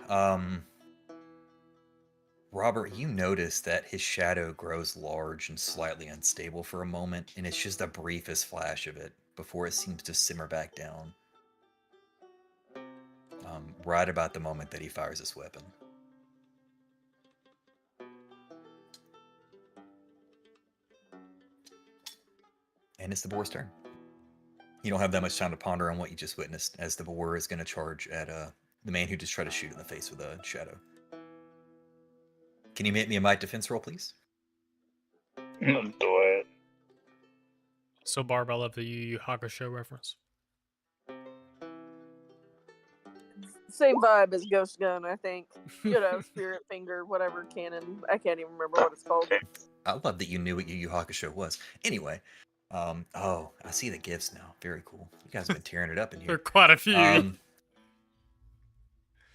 Robert, you notice that his shadow grows large and slightly unstable for a moment, and it's just the briefest flash of it before it seems to simmer back down. Right about the moment that he fires his weapon. And it's the boar's turn. You don't have that much time to ponder on what you just witnessed, as the boar is going to charge at the man who just tried to shoot in the face with a shadow. Can you make me a might defense roll, please? Do it. So, Barb, I love the Yu Yu Hakusho reference. Same vibe as Ghost Gun, I think. You know, Spirit Finger, whatever canon. I can't even remember what it's called. I love that you knew what Yu Yu Hakusho was. Anyway, oh, I see the gifts now. Very cool. You guys have been tearing it up in There here. are quite a few.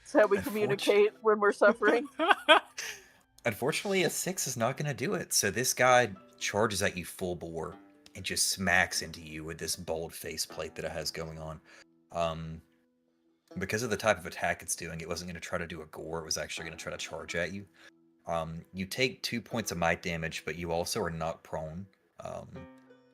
It's how we communicate when we're suffering. Unfortunately, a 6 is not going to do it. So this guy charges at you full bore and just smacks into you with this bold faceplate that it has going on. Because of the type of attack it's doing, it wasn't going to try to do a gore. It was actually going to try to charge at you. You take 2 points of might damage, but you also are knocked prone,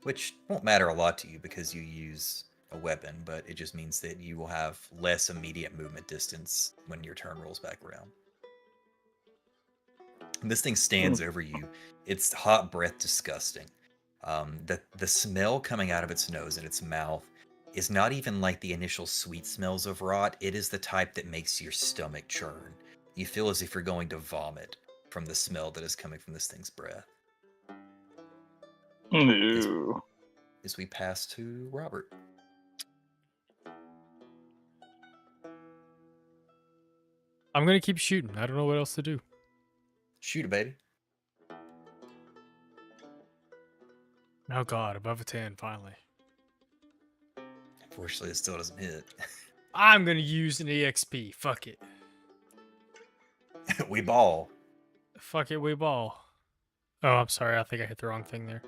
which won't matter a lot to you because you use a weapon, but it just means that you will have less immediate movement distance when your turn rolls back around. And this thing stands over you. It's hot breath disgusting. The smell coming out of its nose and its mouth is not even like the initial sweet smells of rot. It is the type that makes your stomach churn. You feel as if you're going to vomit from the smell that is coming from this thing's breath. Ooh. As we pass to Robert. I'm going to keep shooting. I don't know what else to do. Shoot it, baby. Oh, God. Above a 10, finally. Unfortunately, it still doesn't hit. I'm going to use an EXP. Fuck it. We ball. Fuck it, we ball. Oh, I'm sorry. I think I hit the wrong thing there.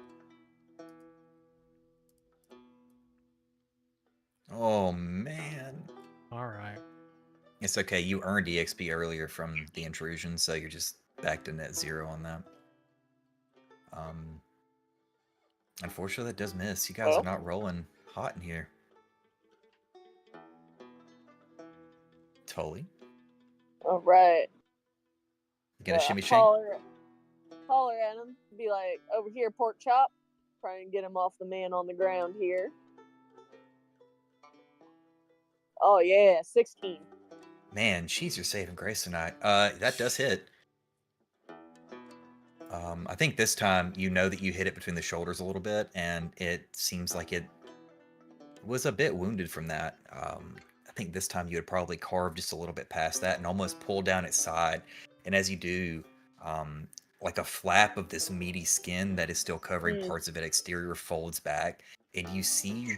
Oh, man. All right. It's okay. You earned EXP earlier from the intrusion, so you're just back to net 0 on that. Unfortunately, that does miss. You guys are not rolling hot in here. Tully? All right. You gonna shimmy shake? Holler at him. Be like, over here, pork chop. Try and get him off the man on the ground here. Oh, yeah. 16. Man, she's your saving grace tonight. That does hit. I think this time you know that you hit it between the shoulders a little bit, and it seems like it was a bit wounded from that. I think this time you would probably carve just a little bit past that and almost pull down its side. And as you do, like a flap of this meaty skin that is still covering parts of its exterior folds back, and you see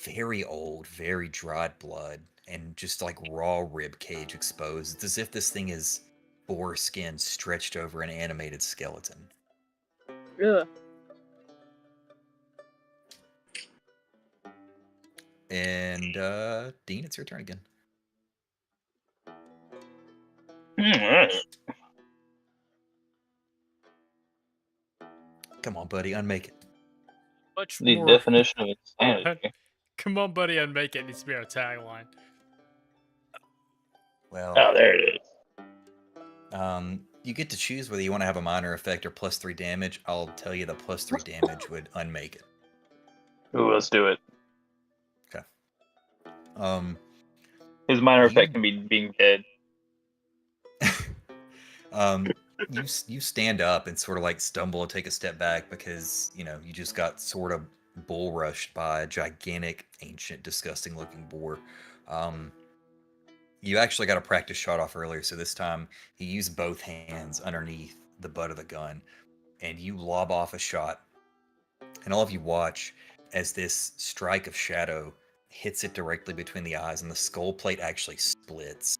very old, very dried blood and just like raw rib cage exposed. It's as if this thing is boar skin stretched over an animated skeleton. Ugh. And Dean, it's your turn again. Alright. Come on, buddy, unmake it. Much The more. definition of insanity. Come on, buddy, and make it. Needs to be our tagline. Well, Oh, there it is. you get to choose whether you want to have a minor effect or +3 damage. I'll tell you the +3 damage would unmake it. Ooh, let's do it. Okay. His minor effect can be being dead. You stand up and sort of like stumble and take a step back because, you know, you just got sort of bull rushed by a gigantic, ancient, disgusting looking boar. You actually got a practice shot off earlier, so this time you use both hands underneath the butt of the gun and you lob off a shot. And all of you watch as this strike of shadow hits it directly between the eyes, and the skull plate actually splits.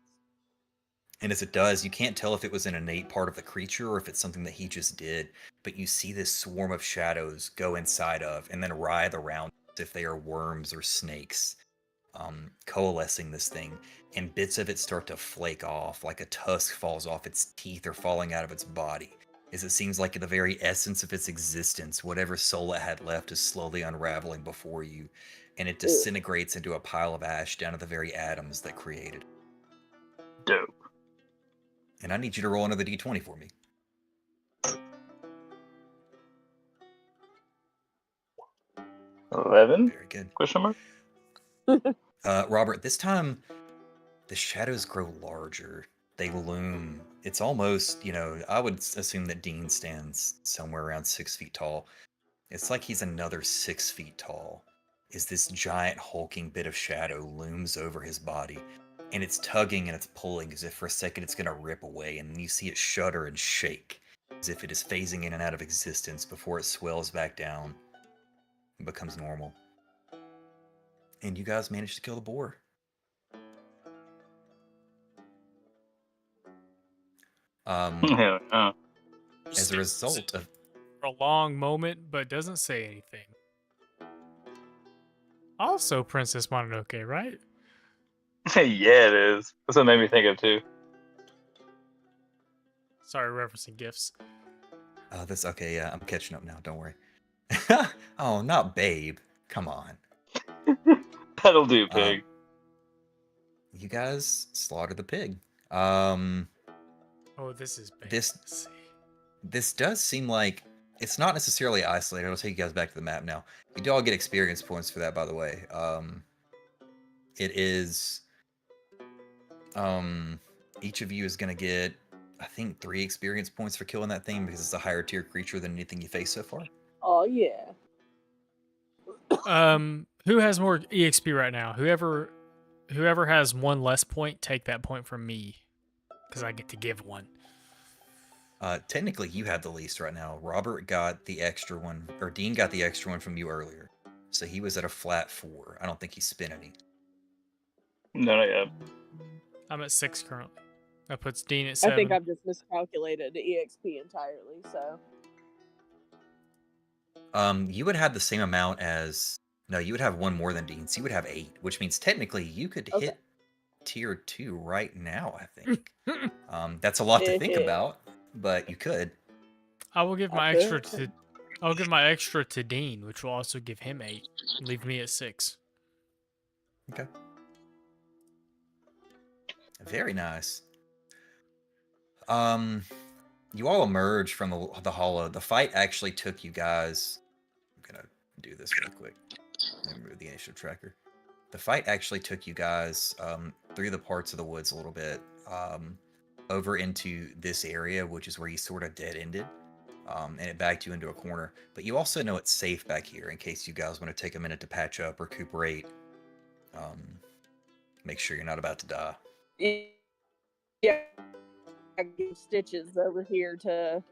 And as it does, you can't tell if it was an innate part of the creature or if it's something that he just did, but you see this swarm of shadows go inside of and then writhe around as if they are worms or snakes, coalescing this thing, and bits of it start to flake off, like a tusk falls off, its teeth are falling out of its body. As it seems like the very essence of its existence, whatever soul it had left, is slowly unraveling before you, and it disintegrates into a pile of ash down to the very atoms that created. Dope. And I need you to roll another d20 for me. 11? Very good. Question mark? Robert, this time the shadows grow larger. They loom. It's almost, I would assume that Dean stands somewhere around 6 feet tall. It's like he's another 6 feet tall. As this giant hulking bit of shadow looms over his body, and it's tugging and it's pulling as if for a second it's going to rip away, and then you see it shudder and shake as if it is phasing in and out of existence before it swells back down and becomes normal. And you guys managed to kill the boar. As a result of a long moment, but doesn't say anything. Also, Princess Mononoke, right? Yeah, it is. That's what it made me think of too. Sorry, referencing gifts. that's okay. Yeah, I'm catching up now. Don't worry. Oh, not Babe. Come on. That'll do, pig. You guys slaughtered the pig. Oh, this is bad. This does seem like it's not necessarily isolated. I'll take you guys back to the map now. You do all get experience points for that, by the way. It is each of you is gonna get, I think, 3 experience points for killing that thing because it's a higher tier creature than anything you face so far. Oh yeah. Who has more EXP right now? Whoever has one less point, take that point from me, because I get to give one. Technically, you have the least right now. Robert got the extra one, or Dean got the extra one from you earlier, so he was at a flat 4. I don't think he spent any. No, not yet. I'm at 6 currently. That puts Dean at 7. I think I've just miscalculated the EXP entirely. So. You would have the same amount as... No, you would have 1 more than Dean, so you would have 8, which means technically you could hit tier 2 right now, I think. That's a lot to think about, but you could. I will give my extra to... I'll give my extra to Dean, which will also give him 8. Leave me at 6. Okay. Very nice. You all emerge from the hollow. The fight actually took you guys... I'm gonna do this real quick. Remember the initiative tracker. The fight actually took you guys through the parts of the woods a little bit, over into this area, which is where you sort of dead-ended, and it backed you into a corner. But you also know it's safe back here in case you guys want to take a minute to patch up, recuperate, make sure you're not about to die. Yeah, I give stitches over here to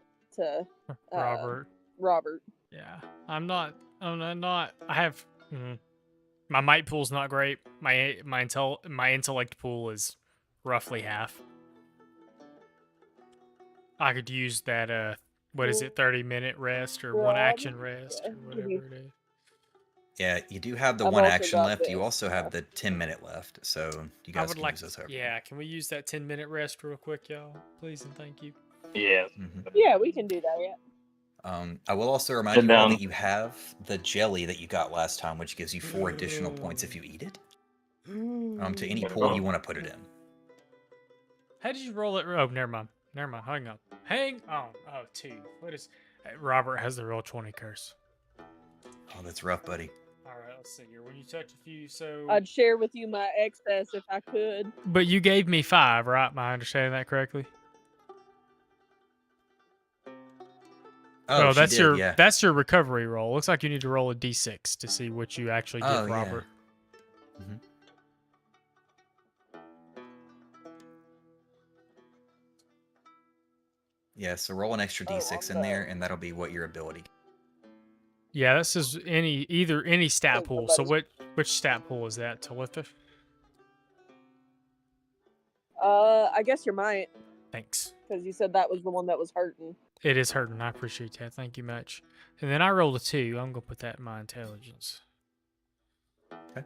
Robert. Yeah, I'm not. I have. My might pool's not great. My intellect pool is roughly half. I could use that. What is it? 30-minute rest or 1 action rest or whatever it is. Yeah, you do have the 1 action left. You also have the 10-minute left, so you guys can use those over. Yeah, can we use that 10-minute rest real quick, y'all? Please and thank you. Yeah. Yeah, we can do that. Yeah. I will also remind you all that you have the jelly that you got last time, which gives you 4 additional points if you eat it. To any pool you want to put it in. How did you roll it? Oh, never mind. Hang on. Oh, 2. What is... Robert has the roll 20 curse. Oh, that's rough, buddy. All right, let's see here. When you touch a few, so... I'd share with you my excess if I could. But you gave me 5, right? Am I understanding that correctly? Oh, that's your recovery roll. Looks like you need to roll a d6 to see what you actually did, Robert. Yeah. Mm-hmm. Yeah, so roll an extra d6 in there, and that'll be what your ability. Yeah, this is any stat think pool. So nobody's- which stat pool is that to lift it? I guess you might, Thanks. because you said that was the one that was hurting. It is hurting. I appreciate that. Thank you much. And then I rolled a 2. I'm gonna put that in my intelligence. Okay.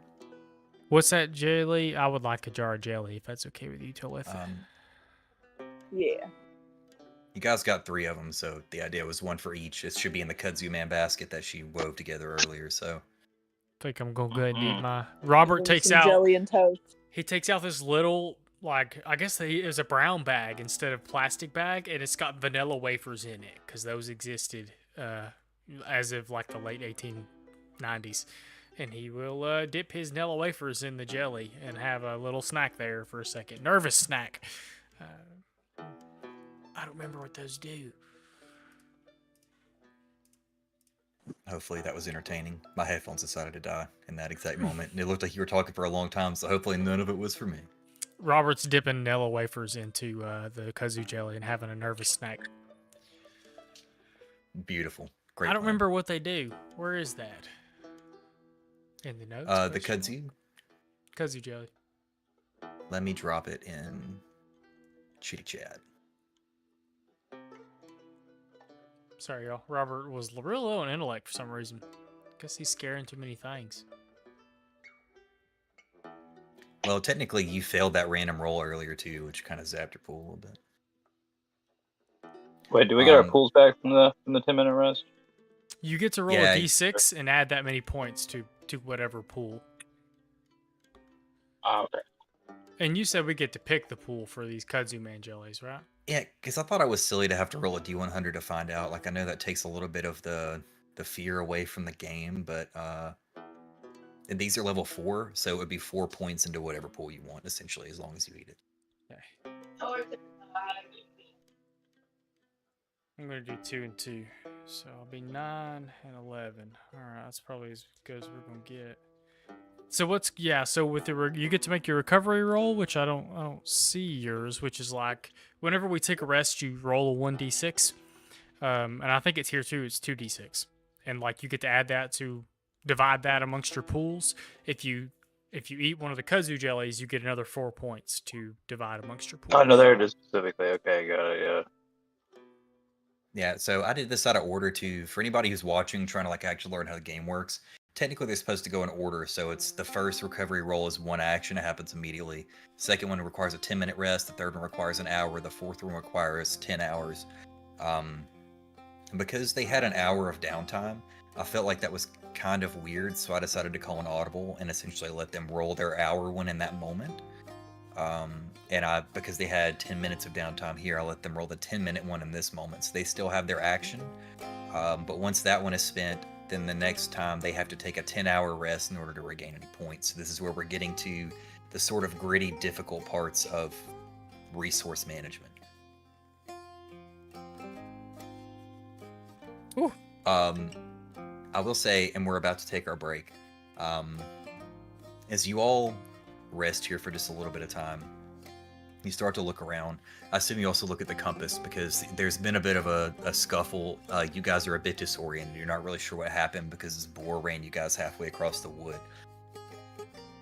What's that jelly? I would like a jar of jelly if that's okay with you, Talitha. Yeah. You guys got 3 of them, so the idea was 1 for each. It should be in the kudzu man basket that she wove together earlier. So I think I'm gonna go ahead and eat Mm-mm. my. Robert And takes some out. jelly and toast. He takes out this little, like, I guess it was a brown bag instead of plastic bag, and it's got vanilla wafers in it because those existed as of like the late 1890s. And he will dip his vanilla wafers in the jelly and have a little snack there for a second. Nervous snack. I don't remember what those do. hopefully that was entertaining. My headphones decided to die in that exact moment, and it looked like you were talking for a long time. So hopefully none of it was for me. Robert's dipping vanilla wafers into the kudzu jelly and having a nervous snack. Beautiful, great. I don't plan. remember what they do. Where is that? In the notes? The Kudzu jelly. Let me drop it in Chitty Chat. Sorry, y'all. Robert was real low on intellect for some reason. Guess he's scaring too many things. Well, technically, you failed that random roll earlier too, which kind of zapped your pool a little bit. Wait, do we get our pools back from the 10-minute rest? You get to roll Yeah, a d6 and add that many points to whatever pool. Oh, okay. And you said we get to pick the pool for these kudzu man jellies, right? Yeah, because I thought I was silly to have to roll a D100 to find out. Like, I know that takes a little bit of the fear away from the game, but and these are level 4, so it would be 4 points into whatever pool you want, essentially, as long as you eat it. Okay. I'm going to do 2 and 2. So I'll be 9 and 11. Alright, that's probably as good as we're going to get. So so with you get to make your recovery roll, which I don't see yours, which is like whenever we take a rest, you roll a 1d6. And I think it's here too, it's 2d6. And like you get to add that to divide that amongst your pools. If you eat one of the kudzu jellies, you get another 4 points to divide amongst your pools. Oh, no, there it is specifically. Okay, got it, yeah. Yeah, so I did this out of order for anybody who's watching, trying to like actually learn how the game works. Technically, they're supposed to go in order, so it's the first recovery roll is 1 action, it happens immediately. Second one requires a 10-minute rest, the third one requires an hour, the fourth one requires 10 hours. And because they had an hour of downtime, I felt like that was kind of weird, so I decided to call an audible and essentially let them roll their hour one in that moment. And because they had 10 minutes of downtime here, I let them roll the 10-minute one in this moment. So they still have their action. But once that one is spent, then the next time they have to take a 10-hour rest in order to regain any points. So this is where we're getting to the sort of gritty, difficult parts of resource management. Ooh. I will say, and we're about to take our break, as you all rest here for just a little bit of time, you start to look around. I assume you also look at the compass because there's been a bit of a scuffle. You guys are a bit disoriented. You're not really sure what happened because this boar ran you guys halfway across the wood.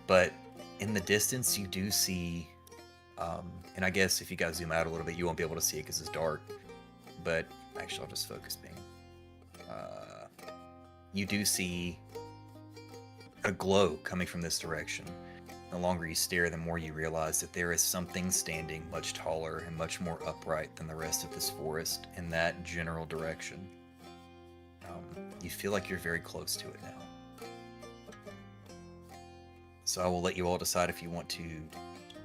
But in the distance, you do see, and I guess if you guys zoom out a little bit, you won't be able to see it because it's dark. But actually, I'll just focus being. You do see a glow coming from this direction. The longer you stare, the more you realize that there is something standing much taller and much more upright than the rest of this forest in that general direction. You feel like you're very close to it now. So I will let you all decide if you want to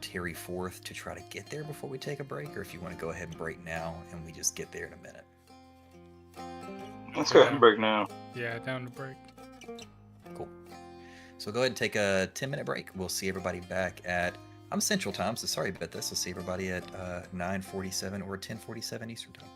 tarry forth to try to get there before we take a break, or if you want to go ahead and break now and we just get there in a minute. Let's go ahead and break now. Yeah, down to break. Cool. So go ahead and take a 10-minute break. We'll see everybody back at, I'm Central Time, so sorry about this. We'll see everybody at 9:47 or 10:47 Eastern Time.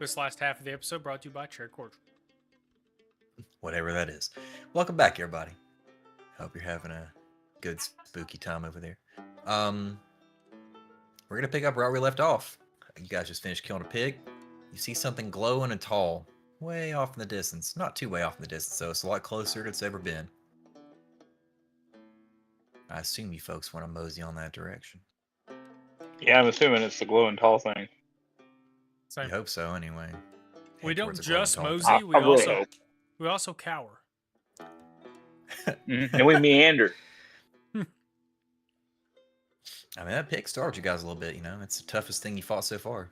This last half of the episode brought to you by Cherry Cordial. Whatever that is. Welcome back, everybody. Hope you're having a good spooky time over there. We're gonna pick up where we left off. You guys just finished killing a pig. You see something glowing and tall, way off in the distance. Not too way off in the distance, though. It's a lot closer than it's ever been. I assume you folks want to mosey on that direction. Yeah, I'm assuming it's the glowing tall thing. Same. You hope so, anyway. We Head don't towards the glowing just tall thing. mosey. I really hope. We also cower. And we meander. I mean, that pig startled you guys a little bit, you know? It's the toughest thing you fought so far.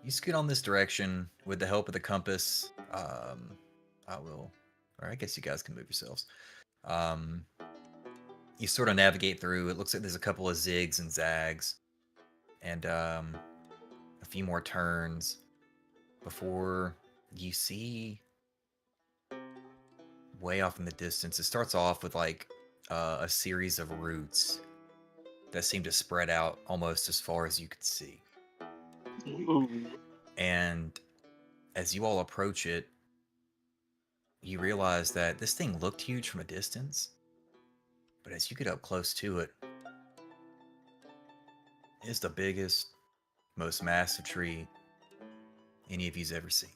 You scoot on this direction with the help of the compass. I will, or I guess you guys can move yourselves. You sort of navigate through. It looks like there's a couple of zigs and zags, and a few more turns before you see way off in the distance. It starts off with like a series of roots that seem to spread out almost as far as you could see. Ooh. And as you all approach it, you realize that this thing looked huge from a distance, but as you get up close to it, it's the biggest, most massive tree any of you's ever seen.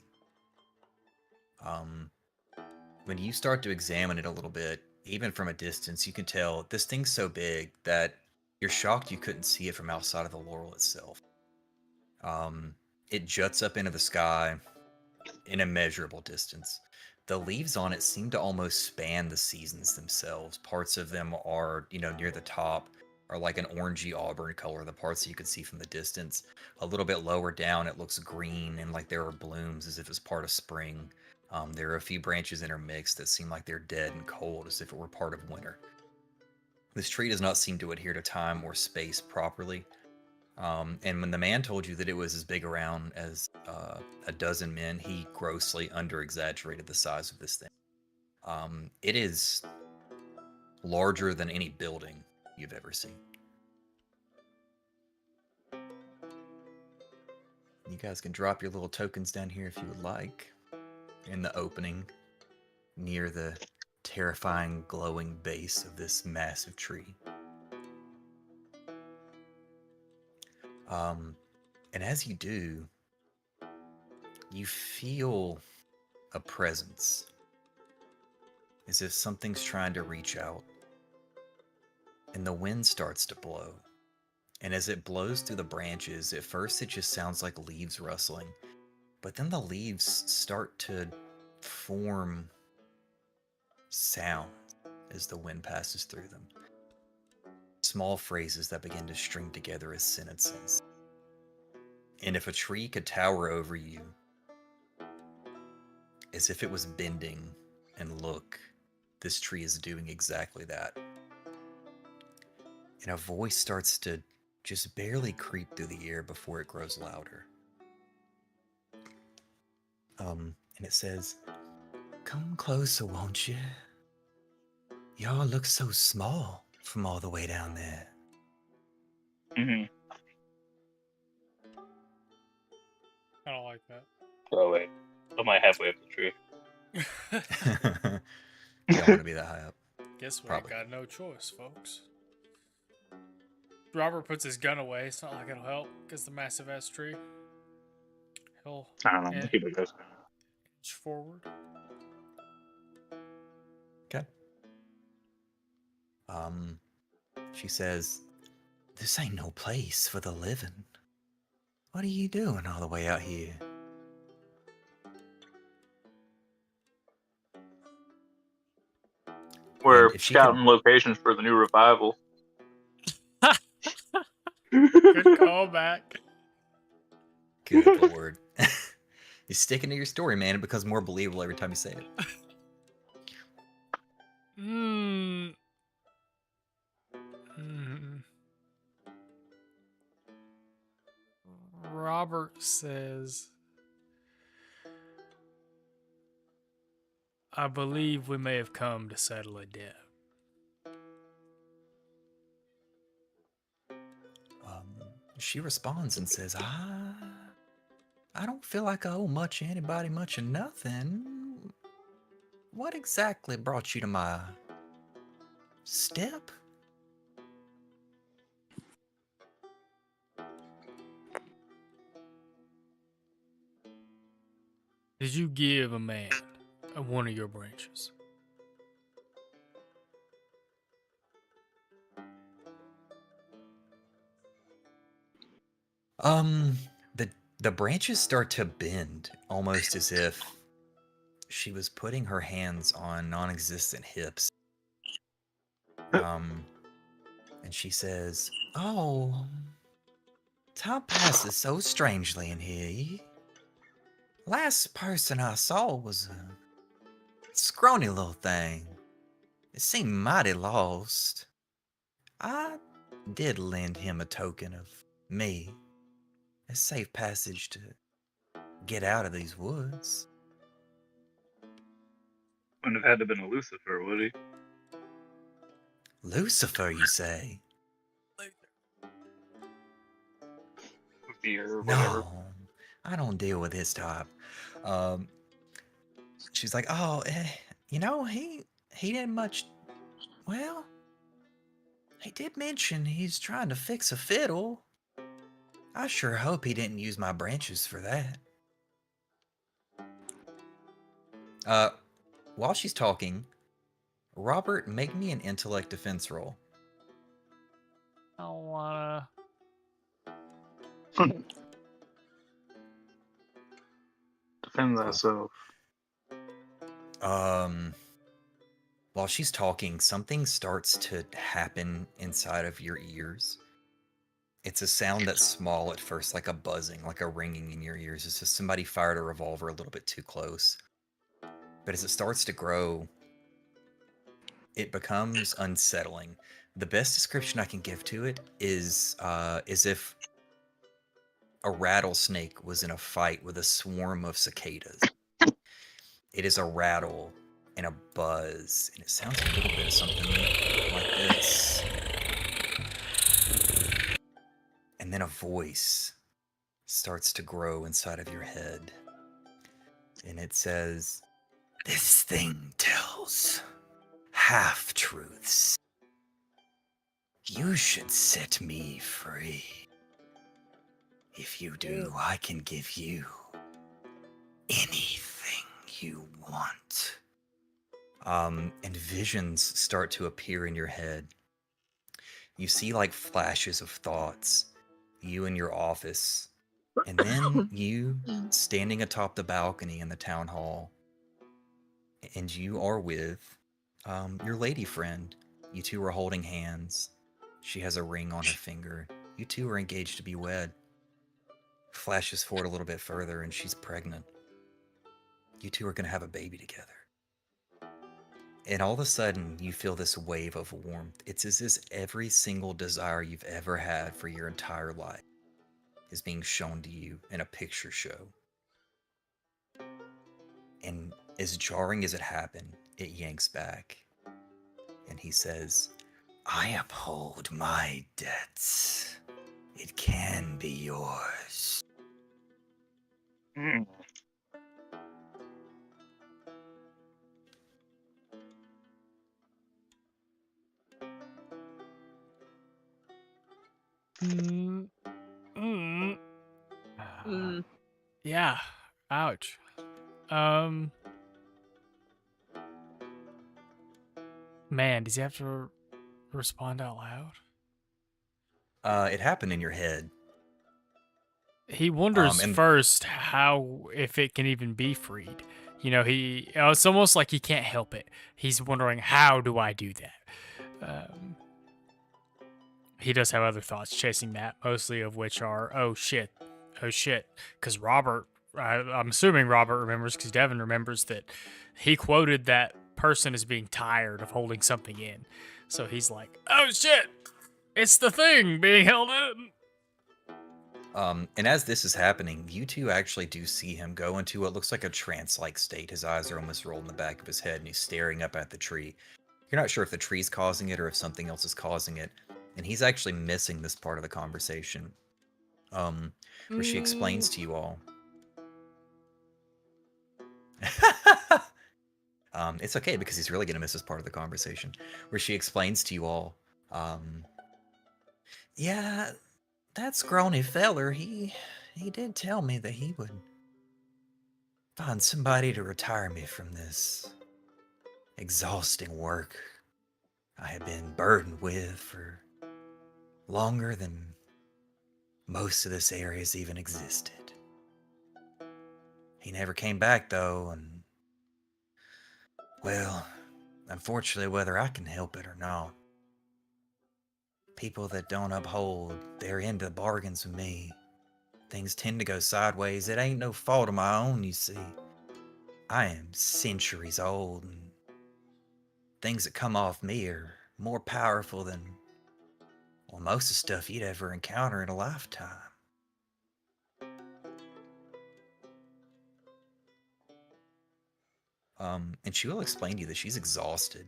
When you start to examine it a little bit, even from a distance, you can tell this thing's so big that you're shocked you couldn't see it from outside of the laurel itself. It juts up into the sky in a measurable distance. The leaves on it seem to almost span the seasons themselves. Parts of them are, near the top, are like an orangey auburn color, the parts that you can see from the distance. A little bit lower down, it looks green and like there are blooms as if it's part of spring. There are a few branches intermixed that seem like they're dead and cold as if it were part of winter. This tree does not seem to adhere to time or space properly. And when the man told you that it was as big around as a dozen men, he grossly under-exaggerated the size of this thing. It is larger than any building you've ever seen. You guys can drop your little tokens down here if you would like, in the opening near the terrifying glowing base of this massive tree. And as you do, you feel a presence, as if something's trying to reach out. And the wind starts to blow. And as it blows through the branches, at first it just sounds like leaves rustling. But then the leaves start to form sound as the wind passes through them. Small phrases that begin to string together as sentences. And if a tree could tower over you, as if it was bending and look, this tree is doing exactly that. And a voice starts to just barely creep through the air before it grows louder. And it says, "Come closer, won't you? Y'all look so small from all the way down there." Mm-hmm. I don't like that. Oh, wait. I'm like halfway up the tree. You don't want to be that high up. Guess we Probably. got no choice, folks. Robert puts his gun away. It's not like it'll help against the massive ass tree. He'll I don't know. Keep it goes. inch forward. Okay. She says, "This ain't no place for the living. What are you doing all the way out here?" We're if she scouting locations for the new revival. Good callback. Good lord. You're sticking to your story, man. It becomes more believable every time you say it. Robert says, "I believe we may have come to settle a debt." she responds and says, I don't feel like I owe anybody much of nothing. What exactly brought you to my step? Did you give a man one of your branches? The the branches start to bend, almost as if she was putting her hands on non-existent hips. And she says, "Oh, time passes so strangely in here. Last person I saw was a scrawny little thing. It seemed mighty lost. I did lend him a token of me, a safe passage to get out of these woods." Wouldn't have had to have been a Lucifer, would he? Lucifer, you say? Luthier or whatever. No, I don't deal with his type. Um, she's like, "Oh, he didn't much. Well, he did mention he's trying to fix a fiddle. I sure hope he didn't use my branches for that." While she's talking, Robert, make me an intellect defense roll. I don't wanna. Defend thyself. While she's talking, something starts to happen inside of your ears. It's a sound that's small at first, like a buzzing, like a ringing in your ears. It's just somebody fired a revolver a little bit too close. But as it starts to grow, it becomes unsettling. The best description I can give to it is as if a rattlesnake was in a fight with a swarm of cicadas. It is a rattle and a buzz, and it sounds a little bit of something like this. And then a voice starts to grow inside of your head. And it says, "This thing tells half-truths. You should set me free. If you do, I can give you anything you want." And visions start to appear in your head. You see like flashes of thoughts. You in your office. And then you standing atop the balcony in the town hall. And you are with your lady friend. You two are holding hands. She has a ring on her finger. You two are engaged to be wed. Flashes forward a little bit further and she's pregnant. You two are going to have a baby together. And all of a sudden, you feel this wave of warmth. It's as if every single desire you've ever had for your entire life is being shown to you in a picture show. And as jarring as it happened, it yanks back. And he says, "I uphold my debts. It can be yours." Mm. Mm, mm, Mm. yeah. Ouch. Man, does he have to respond out loud? It happened in your head. He wonders and- first how, if it can even be freed. You know, it's almost like he can't help it. He's wondering, how do I do that? He does have other thoughts chasing that, mostly of which are, oh shit. Because Robert, I'm assuming Robert remembers, because Devin remembers that he quoted that person as being tired of holding something in. So he's like, oh shit, it's the thing being held in. And as this is happening, you two actually do see him go into what looks like a trance-like state. His eyes are almost rolled in the back of his head, and he's staring up at the tree. You're not sure if the tree's causing it or if something else is causing it. And he's actually missing this part of the conversation. where she explains to you all. It's okay because he's really gonna miss this part of the conversation, where she explains to you all, yeah, that scrawny feller, he did tell me that he would find somebody to retire me from this exhausting work I had been burdened with for longer than most of this area's even existed. He never came back though, and well, unfortunately, whether I can help it or not, people that don't uphold their end of bargains with me, things tend to go sideways. It ain't no fault of my own, you see. I am centuries old, and things that come off me are more powerful than, well, most of the stuff you'd ever encounter in a lifetime. And she will explain to you that she's exhausted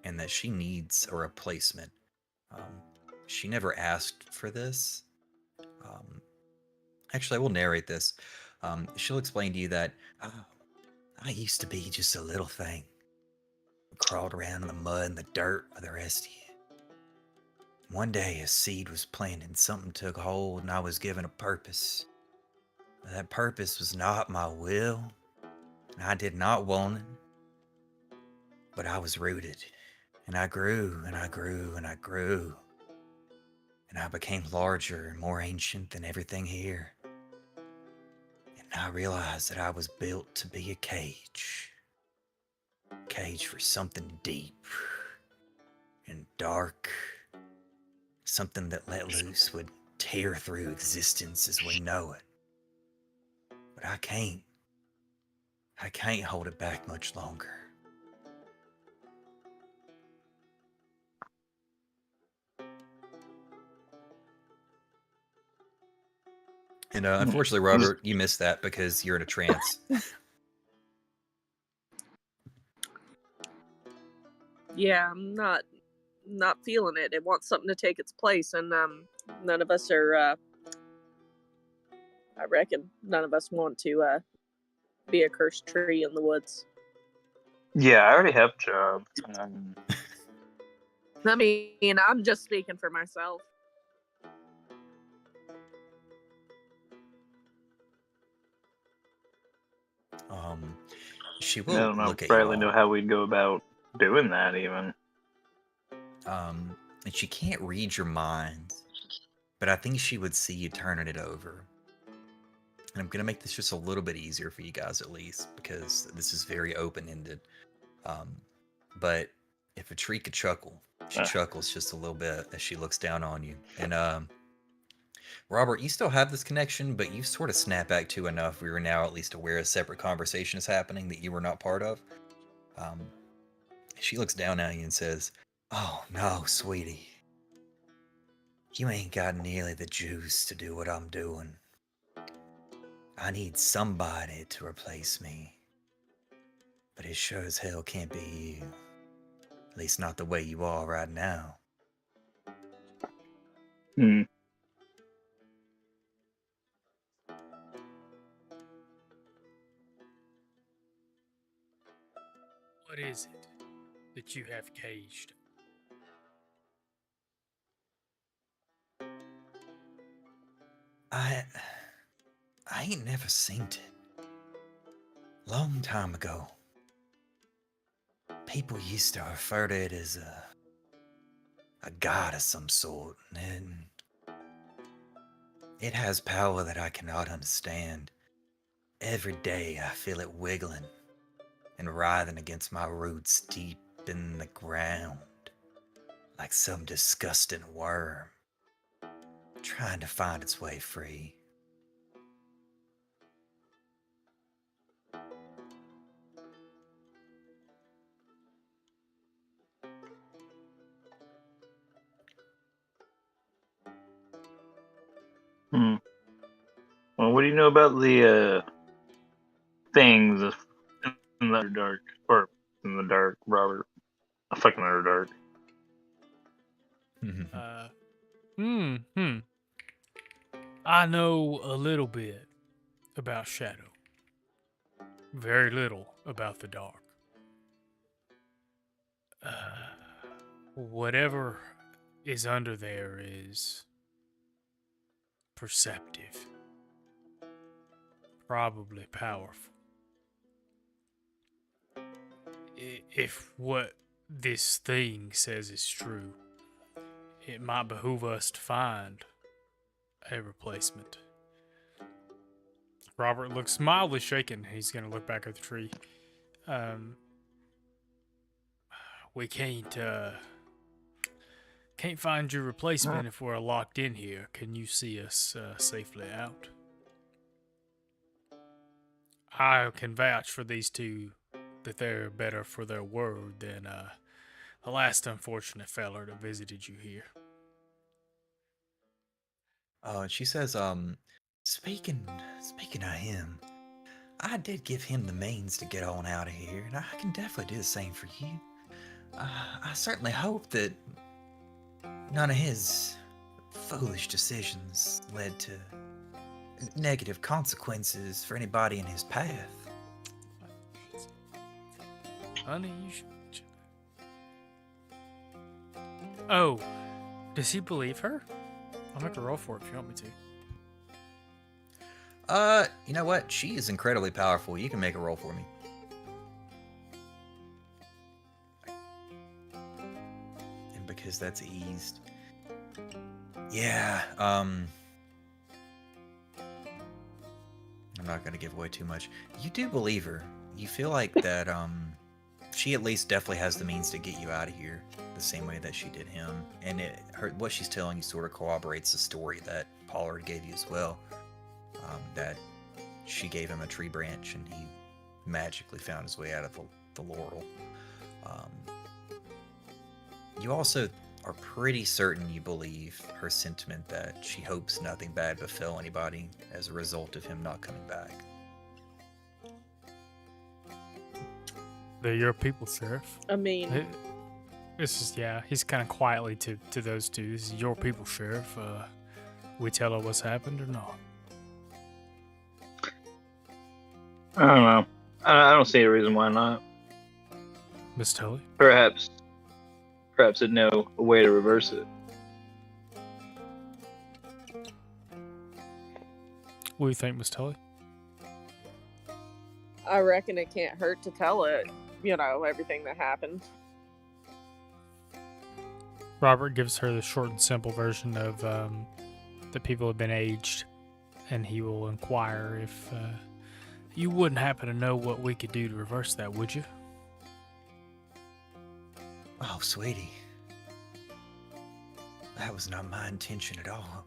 and that she needs a replacement. She never asked for this. Actually, I will narrate this. She'll explain to you that I used to be just a little thing. Crawled around in the mud and the dirt with the rest of you. One day a seed was planted, something took hold, and I was given a purpose. That purpose was not my will, and I did not want it. But I was rooted, and I grew, and I grew, and I grew. And I became larger and more ancient than everything here. And I realized that I was built to be a cage. Cage for something deep and dark. Something that let loose would tear through existence as we know it. But I can't. I can't hold it back much longer. And unfortunately, Robert, you missed that because you're in a trance. Yeah, I'm not feeling it. It wants something to take its place, and none of us are. I reckon none of us want to be a cursed tree in the woods. Yeah, I already have a job. I mean, I'm just speaking for myself. She I will don't know, look at you barely all. know how we'd go about doing that even. And she can't read your mind, but I think she would see you turning it over. And I'm going to make this just a little bit easier for you guys at least, because this is very open-ended. But if a tree could chuckle, she chuckles just a little bit as she looks down on you. And Robert, you still have this connection, but you sort of snap back to enough. We were now at least aware a separate conversation is happening that you were not part of. She looks down at you and says, "Oh, no, sweetie. You ain't got nearly the juice to do what I'm doing. I need somebody to replace me. But it sure as hell can't be you. At least not the way you are right now." What is it that you have caged? I ain't never seen it. Long time ago, people used to refer to it as a god of some sort, and it has power that I cannot understand. Every day I feel it wiggling and writhing against my roots deep in the ground, like some disgusting worm, trying to find its way free. Well, what do you know about the things in the dark, or in the dark, Robert? I fucking Underdark. I know a little bit about shadow. Very little about the dark. Whatever is under there is perceptive, probably powerful. If what this thing says is true, it might behoove us to find a replacement. Robert looks mildly shaken. He's going to look back at the tree. We can't find your replacement if we're locked in here. Can you see us safely out? I can vouch for these two that they're better for their word than the last unfortunate feller that visited you here. And she says, speaking of him, I did give him the means to get on out of here, and I can definitely do the same for you. I certainly hope that none of his foolish decisions led to negative consequences for anybody in his path. Honey, you should. Oh, does he believe her? I'll make a roll for it if you want me to. You know what? She is incredibly powerful. You can make a roll for me. And because that's eased. Yeah, I'm not gonna give away too much. You do believe her. You feel like that, she at least definitely has the means to get you out of here the same way that she did him. And what she's telling you sort of corroborates the story that Pollard gave you as well. That she gave him a tree branch and he magically found his way out of the laurel. You also are pretty certain you believe her sentiment that she hopes nothing bad befell anybody as a result of him not coming back. They're your people, Sheriff. I mean, This is, yeah, he's kind of quietly to those two. This is your people, Sheriff. We tell her what's happened or not? I don't know. I don't see a reason why not. Miss Tully? Perhaps it'd know a way to reverse it. What do you think, Miss Tully? I reckon it can't hurt to tell it, everything that happened. Robert gives her the short and simple version of the people have been aged, and he will inquire if you wouldn't happen to know what we could do to reverse that, would you? Oh, sweetie. That was not my intention at all.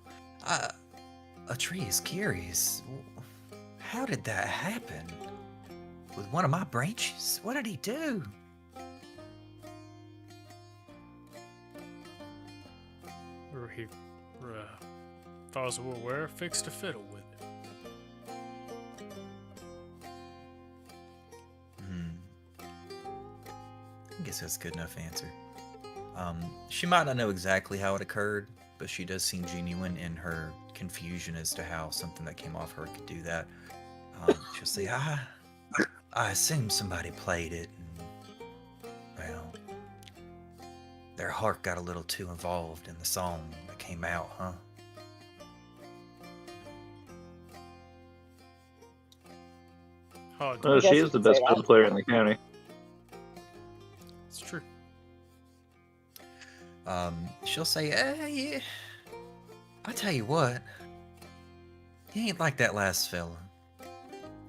A tree is curious. How did that happen? With one of my branches? What did he do? Or he, far as we're aware, fixed a fiddle with it. I guess that's a good enough answer. She might not know exactly how it occurred, but she does seem genuine in her confusion as to how something that came off her could do that. She'll say, I assume somebody played it, and, well, their heart got a little too involved in the song that came out, huh? Hard. Well, guess she you is the could say best that. fiddle player in the county. It's true. She'll say, yeah, I tell you what, he ain't like that last fella.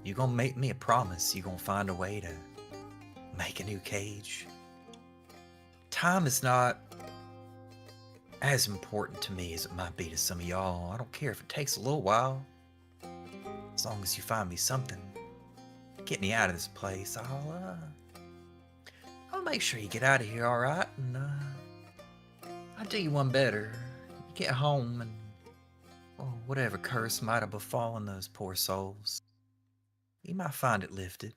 You gonna make me a promise you gonna find a way to make a new cage. Time is not as important to me as it might be to some of y'all. I don't care if it takes a little while. As long as you find me something to get me out of this place, I'll make sure you get out of here all right, and I'll do you one better. You get home and whatever curse might have befallen those poor souls, you might find it lifted.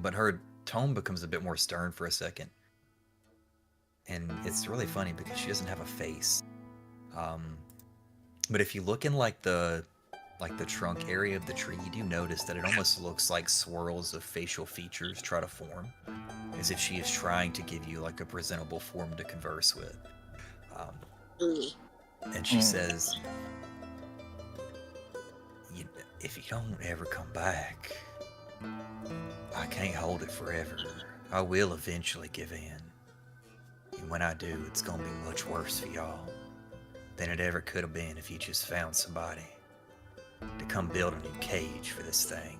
But her tone becomes a bit more stern for a second. and it's really funny because she doesn't have a face. But if you look in like the trunk area of the tree, you do notice that it almost looks like swirls of facial features try to form, as if she is trying to give you like a presentable form to converse with. And she says, if you don't ever come back, I can't hold it forever. I will eventually give in. And when I do, it's gonna be much worse for y'all than it ever could have been if you just found somebody to come build a new cage for this thing.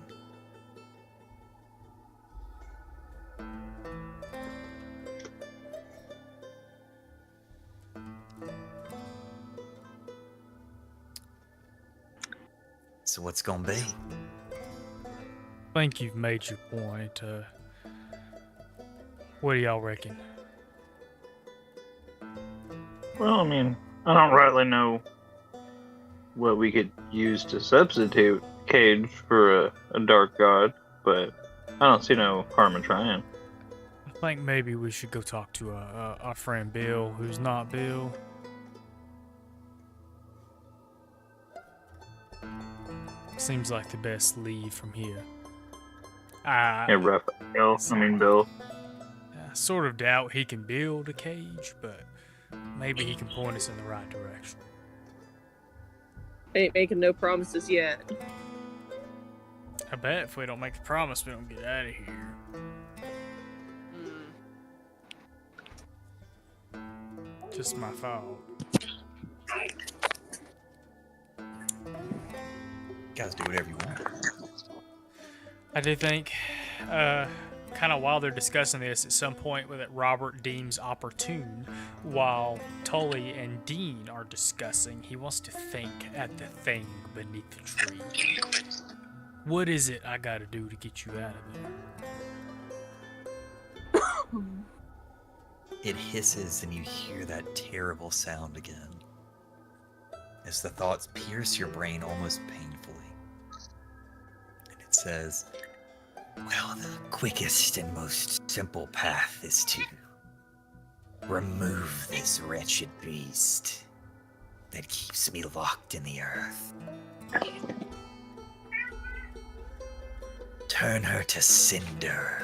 So what's gonna be? I think you've made your point. What do y'all reckon? Well, I mean, I don't rightly know what we could use to substitute Cage for a dark god, but I don't see no harm in trying. I think maybe we should go talk to our friend Bill, who's not Bill. Seems like the best lead from here. Yeah, Raphael. I mean, Bill. I sort of doubt he can build a cage, but maybe he can point us in the right direction. Ain't making no promises yet. I bet if we don't make the promise, we don't get out of here. Just my fault. Guys, do whatever you want. I do think, kind of while they're discussing this, at some point that Robert deems opportune, while Tully and Dean are discussing, he wants to think at the thing beneath the tree. What is it I gotta do to get you out of there? It hisses and you hear that terrible sound again, as the thoughts pierce your brain almost painfully. And it says, well, the quickest and most simple path is to remove this wretched beast that keeps me locked in the earth. Turn her to cinder,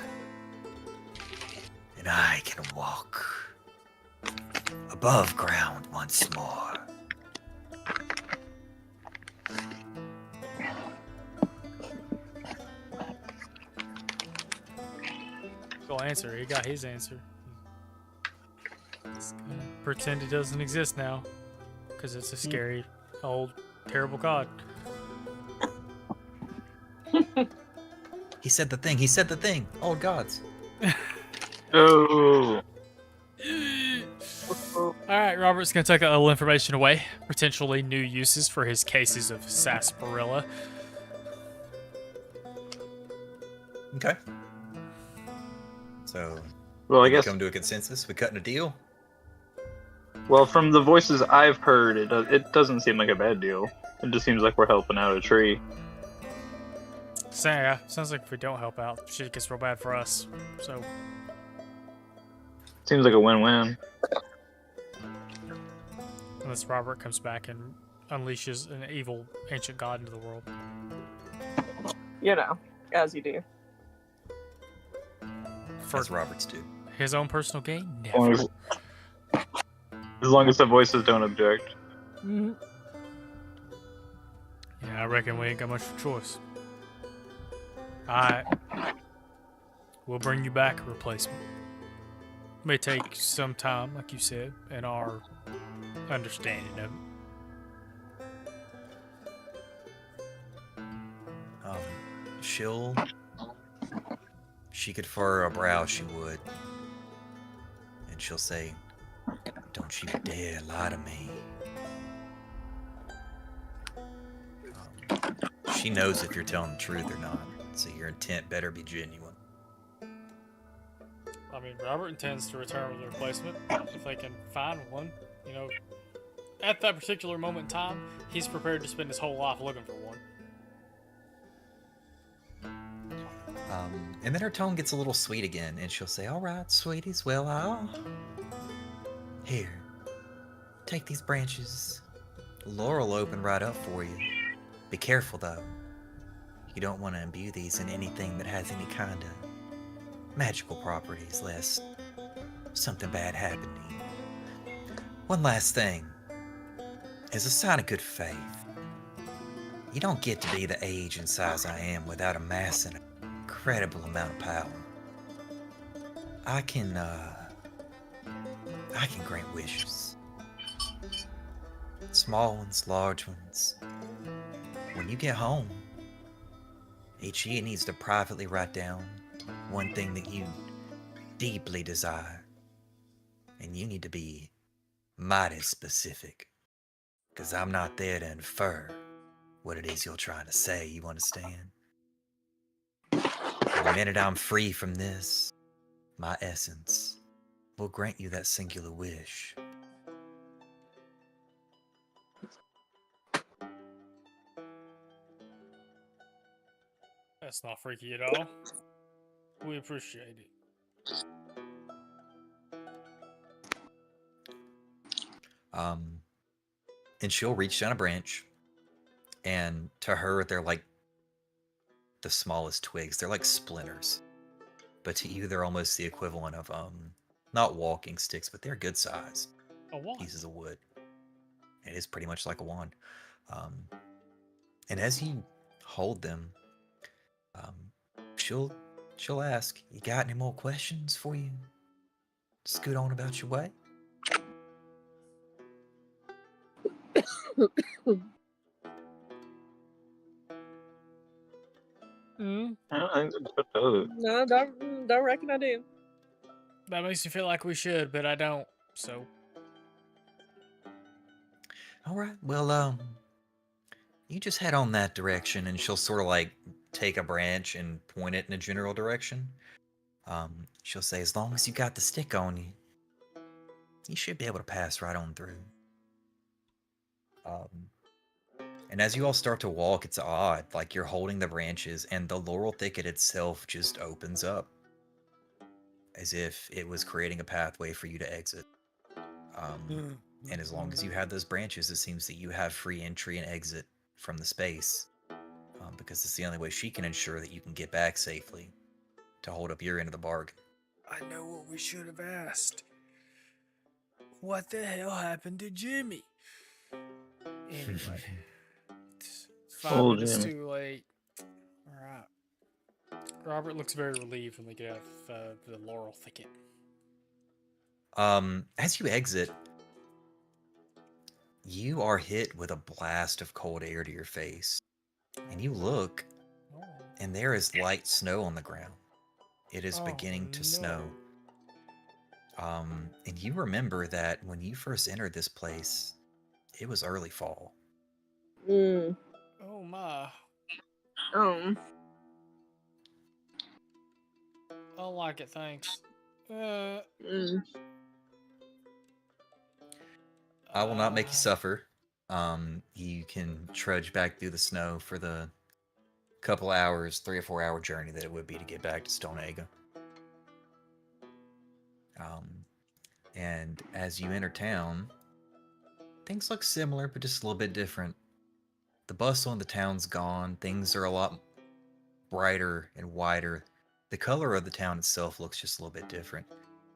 and I can walk above ground once more. Go answer. He got his answer. He's gonna pretend it doesn't exist now, because it's a scary, old, terrible god. He said the thing. He said the thing. Old gods. Oh. Alright, Robert's gonna take a little information away. Potentially new uses for his cases of sarsaparilla. Okay. So, Well, I did we guess. come to a consensus? We cutting a deal? Well, from the voices I've heard, it doesn't seem like a bad deal. It just seems like we're helping out a tree. So, yeah, sounds like if we don't help out, shit gets real bad for us. So, Seems like a win-win. unless Robert comes back and unleashes an evil ancient god into the world. You know, as you do. For As Roberts do. his own personal gain? As long Never. as long as the voices don't object. Mm-hmm. Yeah, I reckon we ain't got much of a choice. Alright. We'll bring you back a replacement. May take some time, like you said, in our understanding of it. She could furrow a brow, she would. And she'll say, don't you dare lie to me. She knows if you're telling the truth or not, so your intent better be genuine. I mean, Robert intends to return with a replacement if they can find one. You know, at that particular moment in time, he's prepared to spend his whole life looking for one. And then her tone gets a little sweet again, and she'll say, all right, sweeties, well, Here, take these branches. The laurel will open right up for you. Be careful, though. You don't want to imbue these in anything that has any kind of magical properties, lest something bad happen to you. One last thing. As a sign of good faith, you don't get to be the age and size I am without amassing an incredible amount of power. I can grant wishes. Small ones, large ones. When you get home, each year needs to privately write down one thing that you deeply desire. And you need to be mighty specific. Because I'm not there to infer what it is you're trying to say, you understand? The minute I'm free from this, my essence will grant you that singular wish. That's not freaky at all. We appreciate it. And she'll reach down a branch, and to her, they're like the smallest twigs. They're like splinters. But to you, they're almost the equivalent of, not walking sticks, but they're good size A wand. pieces of wood. It is pretty much like a wand. And as you hold them, she'll ask, "You got any more questions before you scoot on about your way?" Mm, I don't think that's what does. No, don't reckon I do. that makes me feel like we should, but I don't. So All right. Well, you just head on that direction, and she'll sort of like take a branch and point it in a general direction. She'll say, "As long as you got the stick on you, you should be able to pass right on through." And as you all start to walk, it's odd. Like you're holding the branches, and the laurel thicket itself just opens up, as if it was creating a pathway for you to exit. And as long as you have those branches, it seems that you have free entry and exit from the space, because it's the only way she can ensure that you can get back safely to hold up your end of the bargain. I know what we should have asked. What the hell happened to Jimmy? Anyway, it's 5 minutes Jimmy. too late. All right. Robert looks very relieved when they get out of the laurel thicket. As you exit, you are hit with a blast of cold air to your face, and you look, Oh, and there is light snow on the ground. It is Oh, beginning to no. snow. And you remember that when you first entered this place, it was early fall. Mm. oh my. Um. I don't like it, thanks. Mm. I will not make you suffer. You can trudge back through the snow for the couple hours, 3 or 4 hour journey that it would be to get back to Stonega. And as you enter town, things look similar, but just a little bit different. The bustle in the town's gone. Things are a lot brighter and wider. The color of the town itself looks just a little bit different.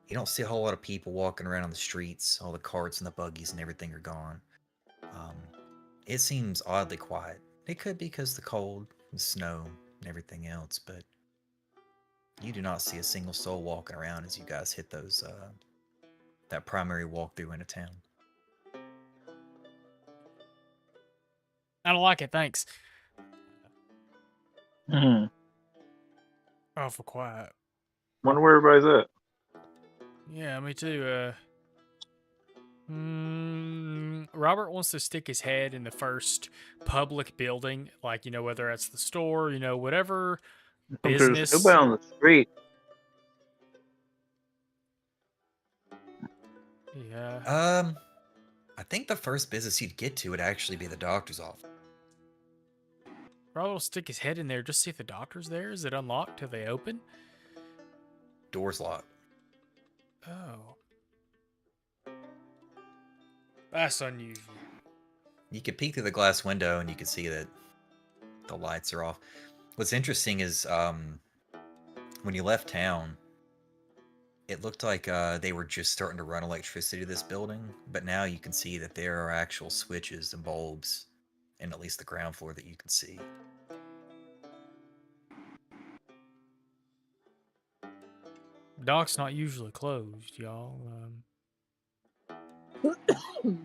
You don't see a whole lot of people walking around on the streets. All the carts and the buggies and everything are gone. It seems oddly quiet. It could be because the cold and snow and everything else, but you do not see a single soul walking around as you guys hit those that primary walkthrough into town. I don't like it, thanks. Hmm. Awful quiet. Wonder where everybody's at. Yeah, me too. Robert wants to stick his head in the first public building, like, whether that's the store, whatever There's business. nobody on the street. Yeah. I think the first business you'd get to would actually be the doctor's office. Robert will stick his head in there just see if the doctor's there. Is it unlocked till they open? Door's locked. Oh. That's unusual. You could peek through the glass window and you could see that the lights are off. What's interesting is when you left town, it looked like they were just starting to run electricity to this building, but now you can see that there are actual switches and bulbs in at least the ground floor that you can see. Dock's not usually closed, y'all.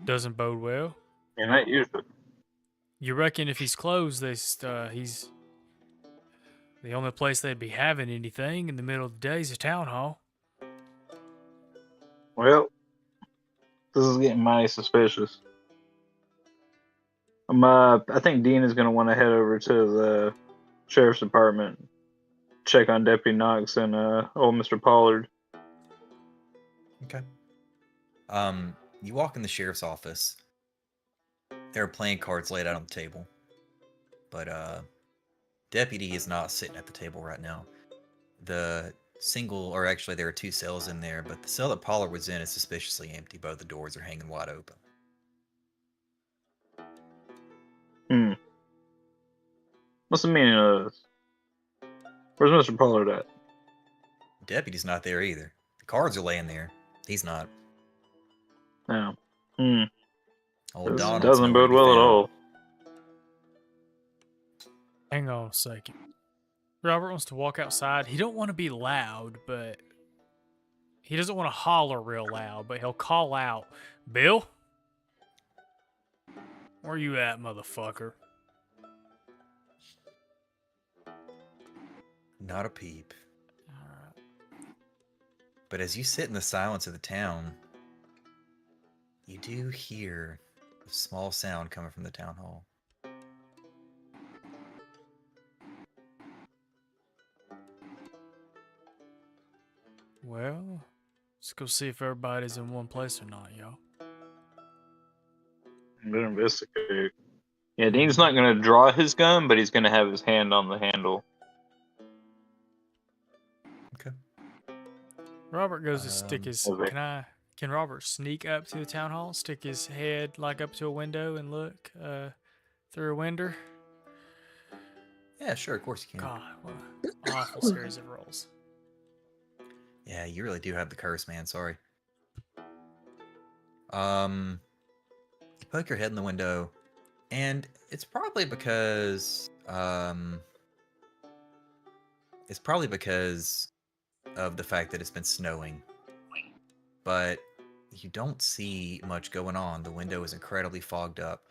Doesn't bode well. You're not usually. You reckon if he's closed, he's the only place they'd be having anything in the middle of the day is a town hall. Well, this is getting mighty suspicious. I think Dean is going to want to head over to the sheriff's department, check on Deputy Knox and old Mr. Pollard. Okay. You walk in the sheriff's office. There are playing cards laid out on the table, but Deputy is not sitting at the table right now. The or actually there are two cells in there, but the cell that Pollard was in is suspiciously empty. Both the doors are hanging wide open. What's the meaning of this? Where's Mr. Pollard at? Deputy's not there either. The cards are laying there. He's not. No. Old This Donald's doesn't nowhere to bode be well at found. all. Hang on a second. Robert wants to walk outside. He don't want to be loud, but he doesn't want to holler real loud, but he'll call out, "Bill? Where you at, motherfucker?" Not a peep. But as you sit in the silence of the town, you do hear a small sound coming from the town hall. Well, let's go see if everybody's in one place or not, y'all. I'm going to investigate. Yeah, Dean's not going to draw his gun, but he's going to have his hand on the handle. Okay. Robert goes to stick his. Okay. Can Robert sneak up to the town hall, stick his head like up to a window and look through a window? Yeah, sure, of course you can. God, what an awful series of rolls. Yeah, you really do have the curse, man. Sorry. You poke your head in the window, and it's probably because of the fact that it's been snowing. But you don't see much going on. The window is incredibly fogged up,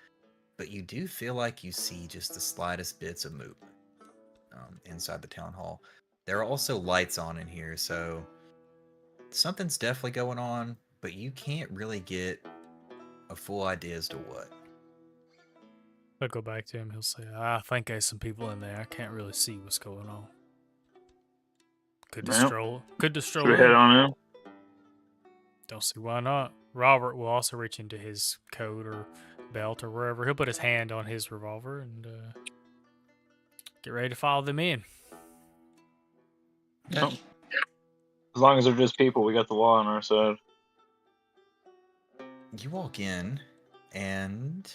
but you do feel like you see just the slightest bits of movement inside the town hall. There are also lights on in here, so something's definitely going on, but you can't really get a full idea as to what. I'll go back to him. He'll say, "I think there's some people in there. I can't really see what's going on." Could destroy. Should we head on in? Don't see why not. Robert will also reach into his coat or belt or wherever. He'll put his hand on his revolver and get ready to follow them in. Yep. As long as they're just people, we got the law on our side. You walk in, and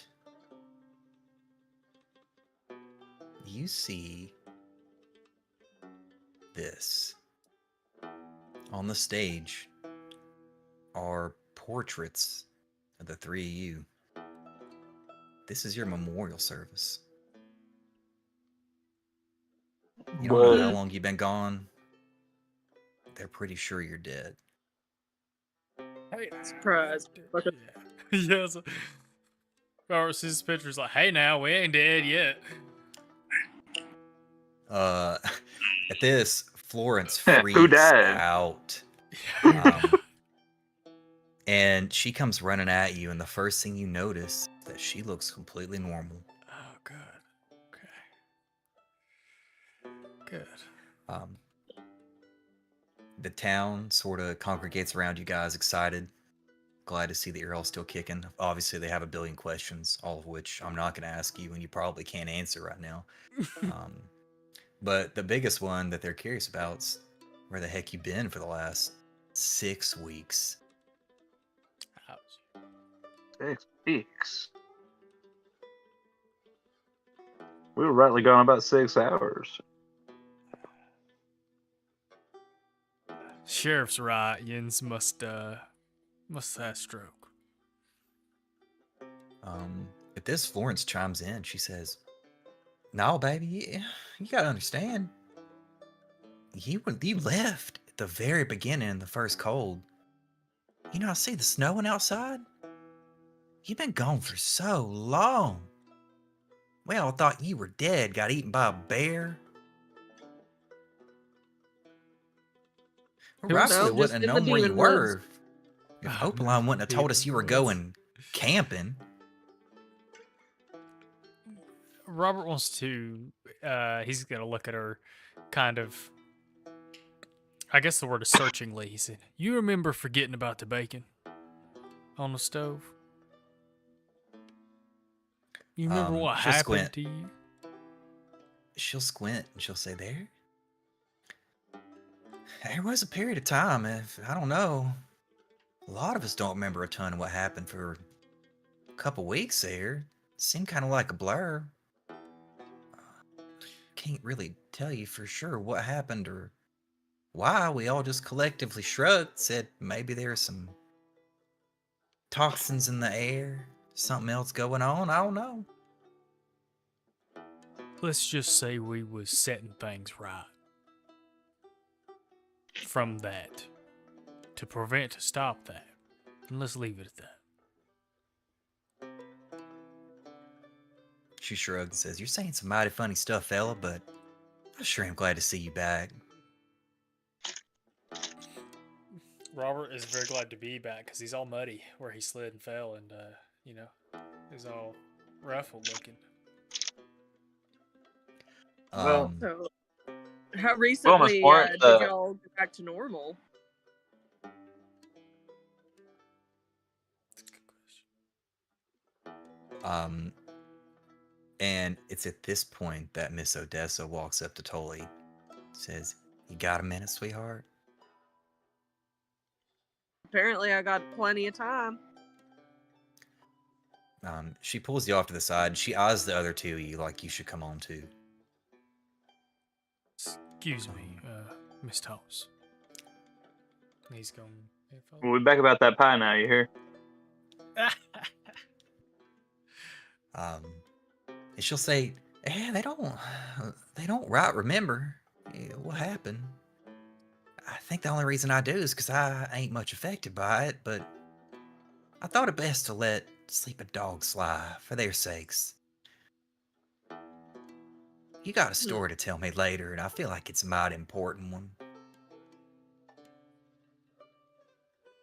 you see this. On the stage are portraits of the three of you. This is your memorial service. You don't know how long you've been gone. They're pretty sure you're dead. Hey, Surprise. Yes. Robert sees his pictures like, "Hey, now we ain't dead yet." At this, Florence freaks Who died? out. And she comes running at you, and the first thing you notice is that she looks completely normal. Oh, good. Okay. Good. The town sort of congregates around you guys, excited. Glad to see that you're all still kicking. Obviously, they have a billion questions, all of which I'm not going to ask you, and you probably can't answer right now. But the biggest one that they're curious about is where the heck you been for the last 6 weeks. Ouch. 6 weeks. We were rightly gone about 6 hours. Sheriff's right. Jens must have stroke. At this, Florence chimes in. She says, "No, baby, you gotta understand. You left at the very beginning in the first cold. You know, I see the snowing outside. You've been gone for so long. We all thought you were dead, got eaten by a bear. It was- Riley No, just wouldn't have in the known where you demon woods. were if Oh, Opaline no, wouldn't have told us you were demon woods. going camping." Robert wants to. He's gonna look at her, kind of. I guess the word is searchingly. He said, "You remember forgetting about the bacon on the stove? You remember what she'll happened squint. to you?" She'll squint and she'll say, There was a period of time, if I don't know. A lot of us don't remember a ton of what happened for a couple weeks there. It seemed kind of like a blur. Can't really tell you for sure what happened or why. We all just collectively shrugged, said maybe there's some toxins in the air, something else going on. I don't know. Let's just say we was setting things right. From that, to stop that, and let's leave it at that. She shrugged and says, "You're saying some mighty funny stuff, fella, but I sure am glad to see you back." Robert is very glad to be back because he's all muddy where he slid and fell, and he's all ruffled looking. Well, So, how recently Florence, did y'all get back to normal? That's a good question. And it's at this point that Miss Odessa walks up to Tully, says, "You got a minute, sweetheart?" Apparently, I got plenty of time. She pulls you off to the side. And she eyes the other two of you like you should come on too. Excuse me, Miss Thomas. He's going. we'll be back about that pie now, you hear? And she'll say, they don't right remember what happened. I think the only reason I do is because I ain't much affected by it, but I thought it best to let sleeping dogs lie for their sakes. You got a story to tell me later, and I feel like it's a mighty important one.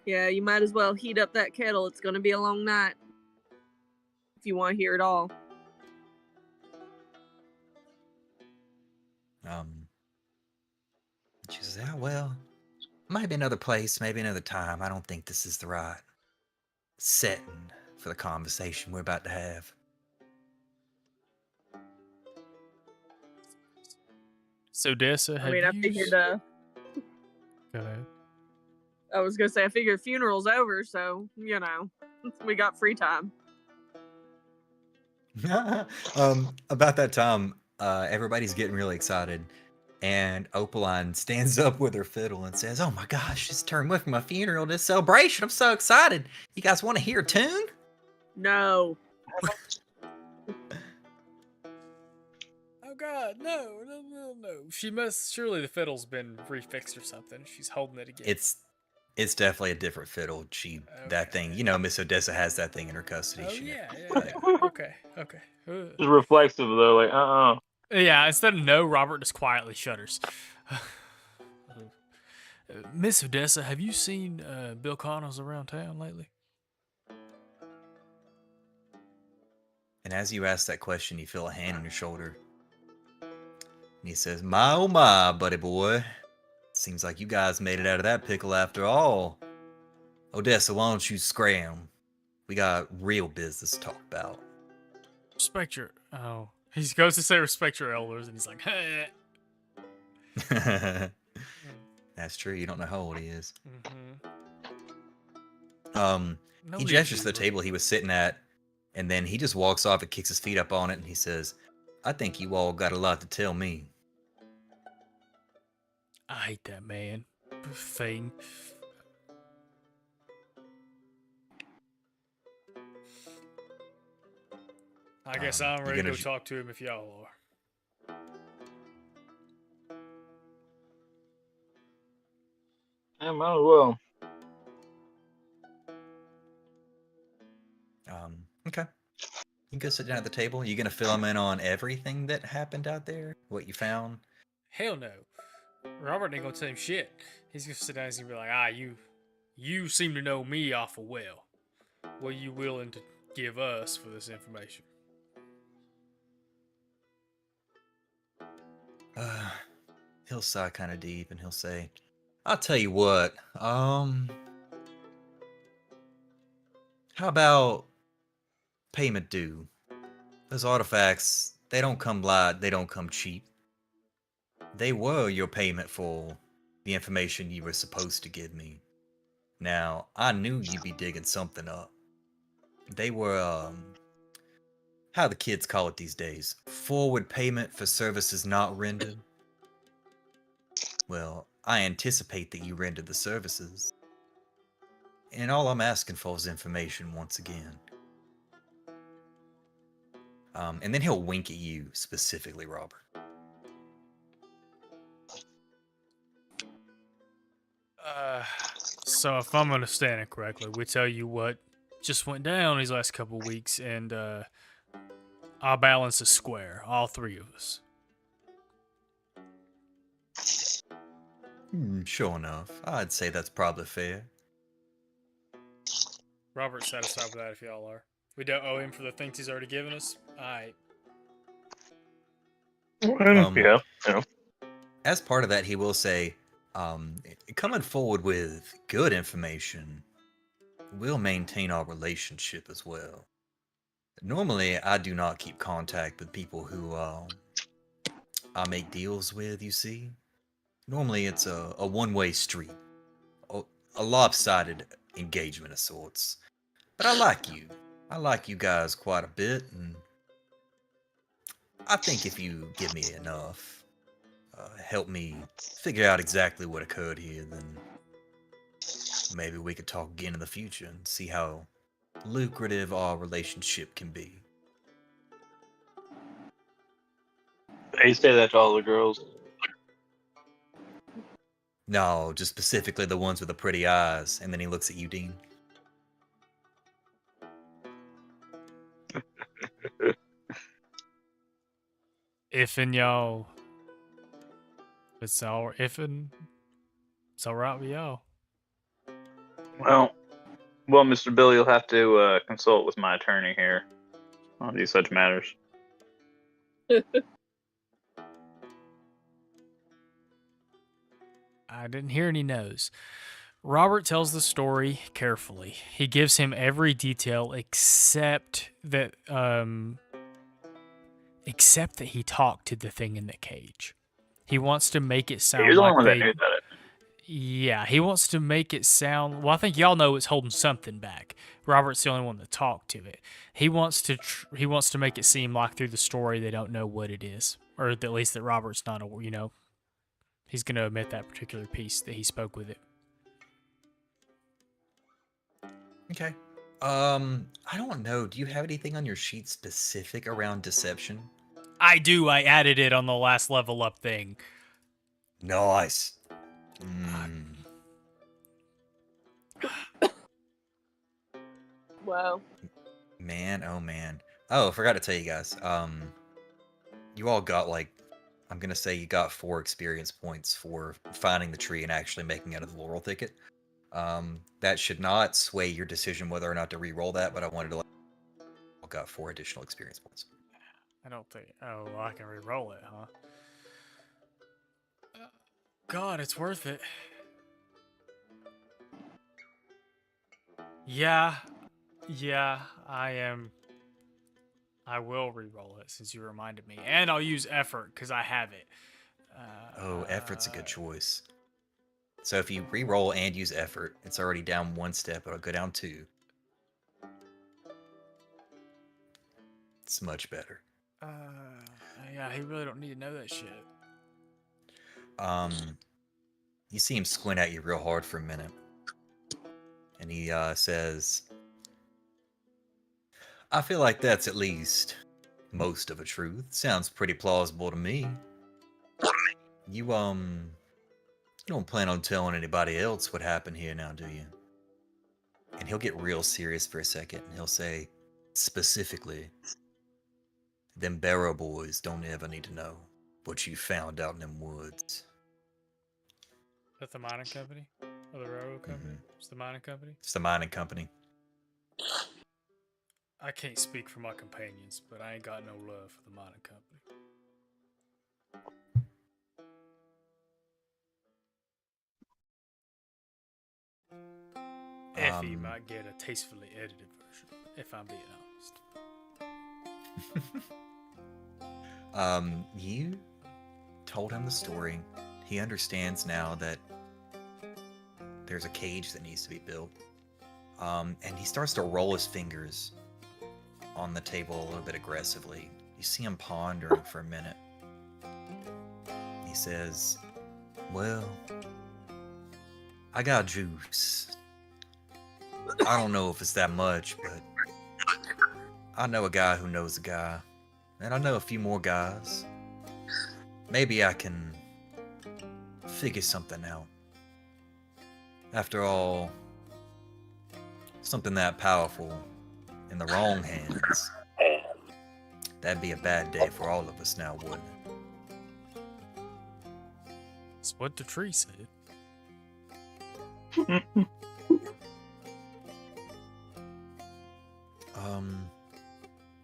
Yeah, you might as well heat up that kettle. It's going to be a long night. If you want to hear it all. She says, "Yeah, well, maybe another place, maybe another time. I don't think this is the right setting for the conversation we're about to have." So, Dessa, have I you... figured. Go ahead. I was gonna say I figured funeral's over, so we got free time. About that time, everybody's getting really excited, and Opaline stands up with her fiddle and says, "Oh my gosh, just turned with my funeral, this celebration. I'm so excited. You guys want to hear a tune?" No. Oh God, no. Surely the fiddle's been refixed or something. She's holding it again. It's definitely a different fiddle. That thing, Miss Odessa has that thing in her custody. Oh yeah. Okay. Just reflexive though, like Yeah, instead of no, Robert just quietly shudders. Miss Odessa, have you seen Bill Connors around town lately? And as you ask that question, you feel a hand on your shoulder. And he says, "My oh my, buddy boy. Seems like you guys made it out of that pickle after all. Odessa, why don't you scram? We got real business to talk about." Respect your... Oh. He goes to say respect your elders, and he's like, hey. That's true. You don't know how old he is. Mm-hmm. No He need gestures to the to. table he was sitting at, and then he just walks off and kicks his feet up on it, and he says, "I think you all got a lot to tell me." I hate that man thing. I guess I'm You ready to gonna go talk to him if y'all are. I might as well. Okay. You go sit down at the table. You gonna fill him in on everything that happened out there? What you found? Hell no. Robert ain't gonna tell him shit. He's gonna sit down and be like, you seem to know me awful well. What are you willing to give us for this information? He'll sigh kind of deep, and he'll say, "I'll tell you what. How about payment due? Those artifacts, they don't come light. They don't come cheap. They were your payment for the information you were supposed to give me. Now, I knew you'd be digging something up. They were, how the kids call it these days, forward payment for services not rendered. Well, I anticipate that you rendered the services. And all I'm asking for is information once again." And then he'll wink at you specifically, Robert. So if I'm understanding correctly, we tell you what just went down these last couple of weeks, and our balance is square, all three of us. Sure enough. I'd say that's probably fair. Robert's satisfied with that if y'all are. We don't owe him for the things he's already given us. Alright. Yeah. As part of that, he will say, coming forward with good information will maintain our relationship as well. Normally, I do not keep contact with people who I make deals with, you see. Normally, it's a one-way street, a lopsided engagement of sorts. But I like you. I like you guys quite a bit, and I think if you give me enough, help me figure out exactly what occurred here, then maybe we could talk again in the future and see how lucrative our relationship can be. They say that to all the girls. No, just specifically the ones with the pretty eyes. And then he looks at you, Dean. If'n y'all, it's alright with y'all. Well, Mr. Billy, you'll have to consult with my attorney here on these such matters. I didn't hear any no's. Robert tells the story carefully. He gives him every detail except that he talked to the thing in the cage. He wants to make it sound You're the only like one that they. knew that. Yeah, he wants to make it sound. Well, I think y'all know it's holding something back. Robert's the only one to talk to it. He wants to make it seem like through the story they don't know what it is, or at least that Robert's not. He's going to omit that particular piece that he spoke with it. Okay. I don't know. Do you have anything on your sheet specific around deception? I do. I added it on the last level up thing. Nice. Wow. Man, oh man. Oh, I forgot to tell you guys. You all got I'm gonna say you got 4 experience points for finding the tree and actually making out of the laurel thicket. That should not sway your decision whether or not to re-roll that, but I wanted to got 4 additional experience points. I don't think. Oh, well, I can re-roll it, huh? God, it's worth it. Yeah, I am. I will re-roll it since you reminded me, and I'll use effort because I have it. Effort's a good choice. So if you re-roll and use effort, it's already down 1 step. It'll go down 2. It's much better. Yeah, he really don't need to know that shit. You see him squint at you real hard for a minute. And he says, I feel like that's at least most of a truth. Sounds pretty plausible to me. You don't plan on telling anybody else what happened here now, do you? And he'll get real serious for a second, and he'll say, specifically, them Barrow boys don't ever need to know what you found out in them woods. Is that the mining company? Or the railroad company? It's the mining company? It's the mining company. I can't speak for my companions, but I ain't got no love for the mining company. Effie might get a tastefully edited version, if I'm being honest. You told him the story. He understands now that there's a cage that needs to be built. And he starts to roll his fingers on the table a little bit aggressively. You see him pondering for a minute. He says, well, I got juice. I don't know if it's that much, but I know a guy who knows a guy. And I know a few more guys. Maybe I can figure something out. After all, something that powerful in the wrong hands, that'd be a bad day for all of us now, wouldn't it? That's what the tree said.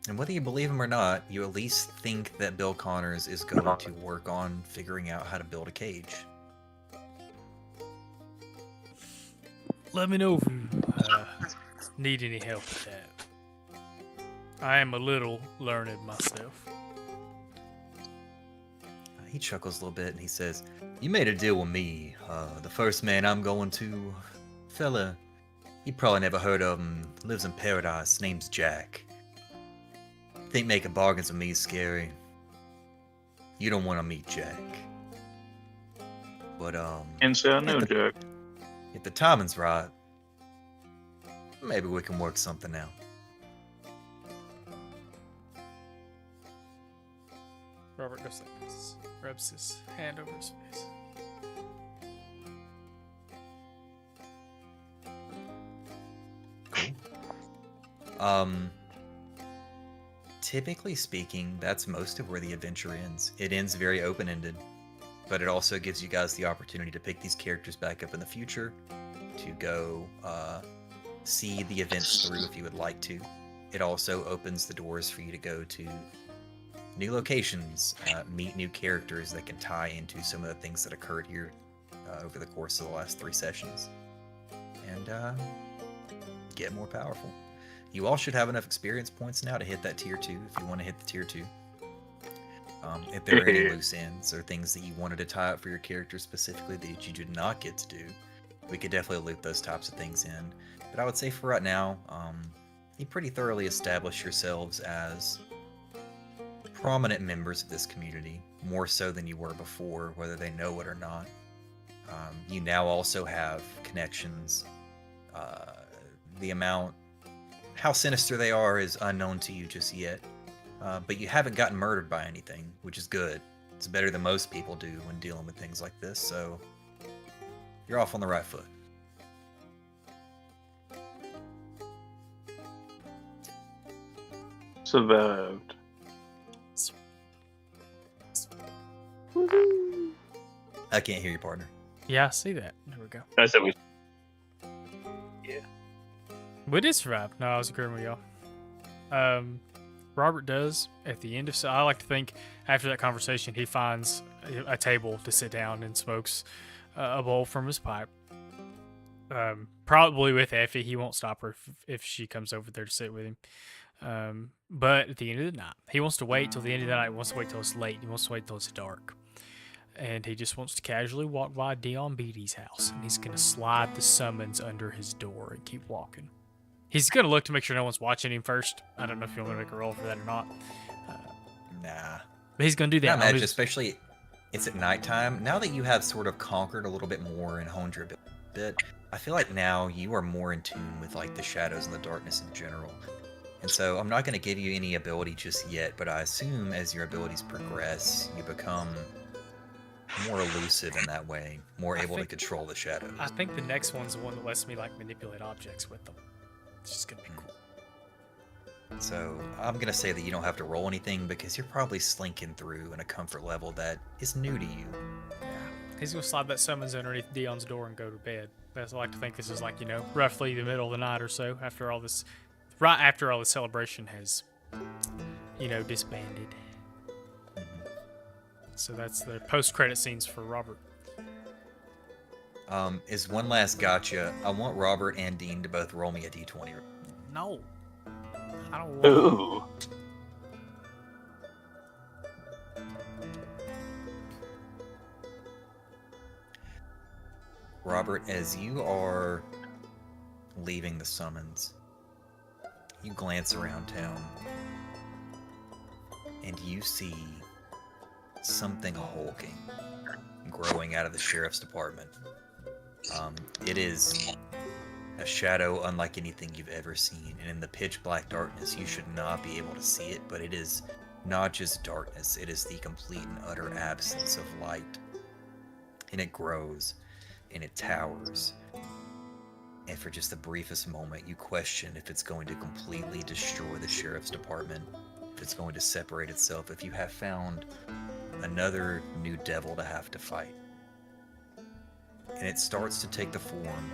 And whether you believe him or not, you at least think that Bill Connors is going to work on figuring out how to build a cage. Let me know if you need any help with that. I am a little learned myself. He chuckles a little bit and he says, you made a deal with me. The first man I'm going to, fella, you probably never heard of him, lives in paradise, name's Jack. Think making bargains with me is scary. You don't want to meet Jack. But, And so I know, Jack. if the timing's right, maybe we can work something out. Robert goes like this, rubs his hand over his face. Typically speaking, that's most of where the adventure ends. It ends very open-ended, but it also gives you guys the opportunity to pick these characters back up in the future, to go see the events through if you would like to. It also opens the doors for you to go to new locations, meet new characters that can tie into some of the things that occurred here over the course of the last 3 sessions, and get more powerful. You all should have enough experience points now to hit that tier 2 if you want to hit the tier 2. If there are any loose ends or things that you wanted to tie up for your character specifically that you did not get to do, we could definitely loop those types of things in. But I would say for right now, you pretty thoroughly establish yourselves as prominent members of this community, more so than you were before, whether they know it or not. You now also have connections. How sinister they are is unknown to you just yet, but you haven't gotten murdered by anything, which is good. It's better than most people do when dealing with things like this, so you're off on the right foot. Survived. I can't hear you, partner. Yeah, I see that. There we go. I said we. We did survive. No, I was agreeing with y'all. Robert does at the end of. So I like to think after that conversation, he finds a table to sit down and smokes a bowl from his pipe. Probably with Effie. He won't stop her if she comes over there to sit with him. But at the end of the night, he wants to wait till the end of the night. He wants to wait till it's late. He wants to wait till it's dark. And he just wants to casually walk by Dion Beatty's house. And he's going to slide the summons under his door and keep walking. He's gonna look to make sure no one's watching him first. I don't know if you want to make a roll for that or not. Nah. But he's gonna do I that. imagine, especially it's at nighttime. Now that you have sort of conquered a little bit more and honed your ability a bit, I feel like now you are more in tune with like the shadows and the darkness in general. And so I'm not going to give you any ability just yet, but I assume as your abilities progress, you become more elusive in that way, more able to control the shadows. I think the next one's the one that lets me like manipulate objects with them. It's just gonna be cool. So I'm going to say that you don't have to roll anything because you're probably slinking through in a comfort level that is new to you. Yeah. He's gonna slide that summons underneath Dion's door and go to bed. I like to think this is like, you know, roughly the middle of the night or so after all this, right after all the celebration has, you know, disbanded. So that's the post-credit scenes for Robert. Is one last gotcha. I want Robert and Dean to both roll me a d20. No. I don't want Ooh. Robert, as you are leaving the summons, you glance around town and you see something hulking growing out of the sheriff's department. It is a shadow unlike anything you've ever seen, and in the pitch black darkness you should not be able to see it, but it is not just darkness, it is the complete and utter absence of light. And it grows and it towers, and for just the briefest moment you question if it's going to completely destroy the sheriff's department, if it's going to separate itself, if you have found another new devil to have to fight. And it starts to take the form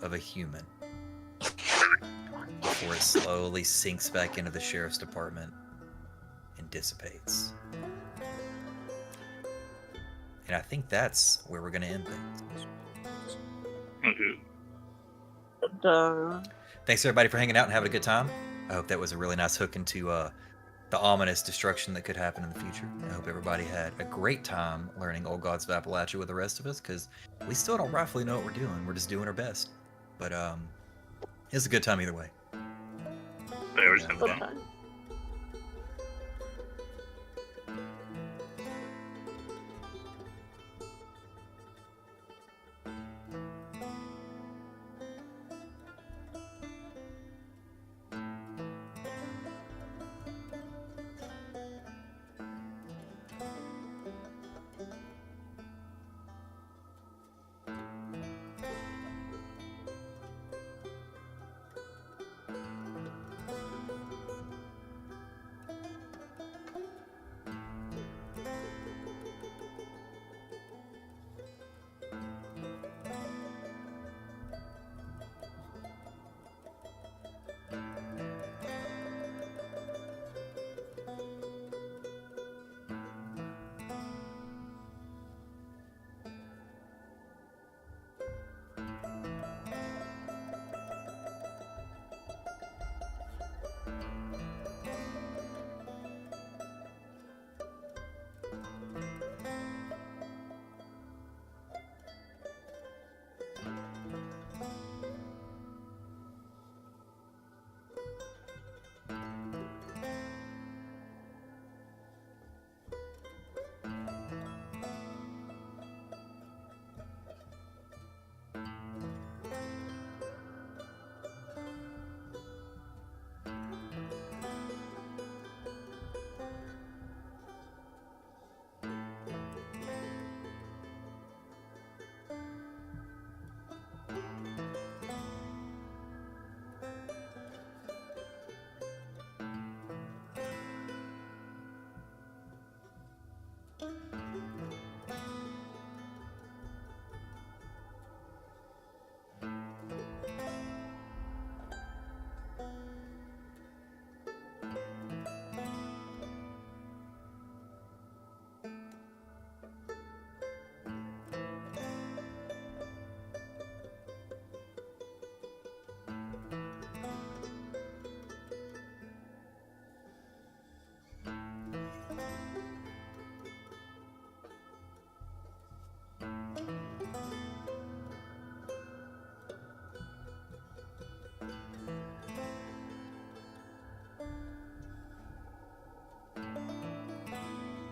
of a human before it slowly sinks back into the sheriff's department and dissipates. And I think that's where we're going to end things. Thanks everybody for hanging out and having a good time. I hope that was a really nice hook into the ominous destruction that could happen in the future. I hope everybody had a great time learning Old Gods of Appalachia with the rest of us, because we still don't roughly know what we're doing. We're just doing our best. But it's a good time either way. They always have Good fun. time.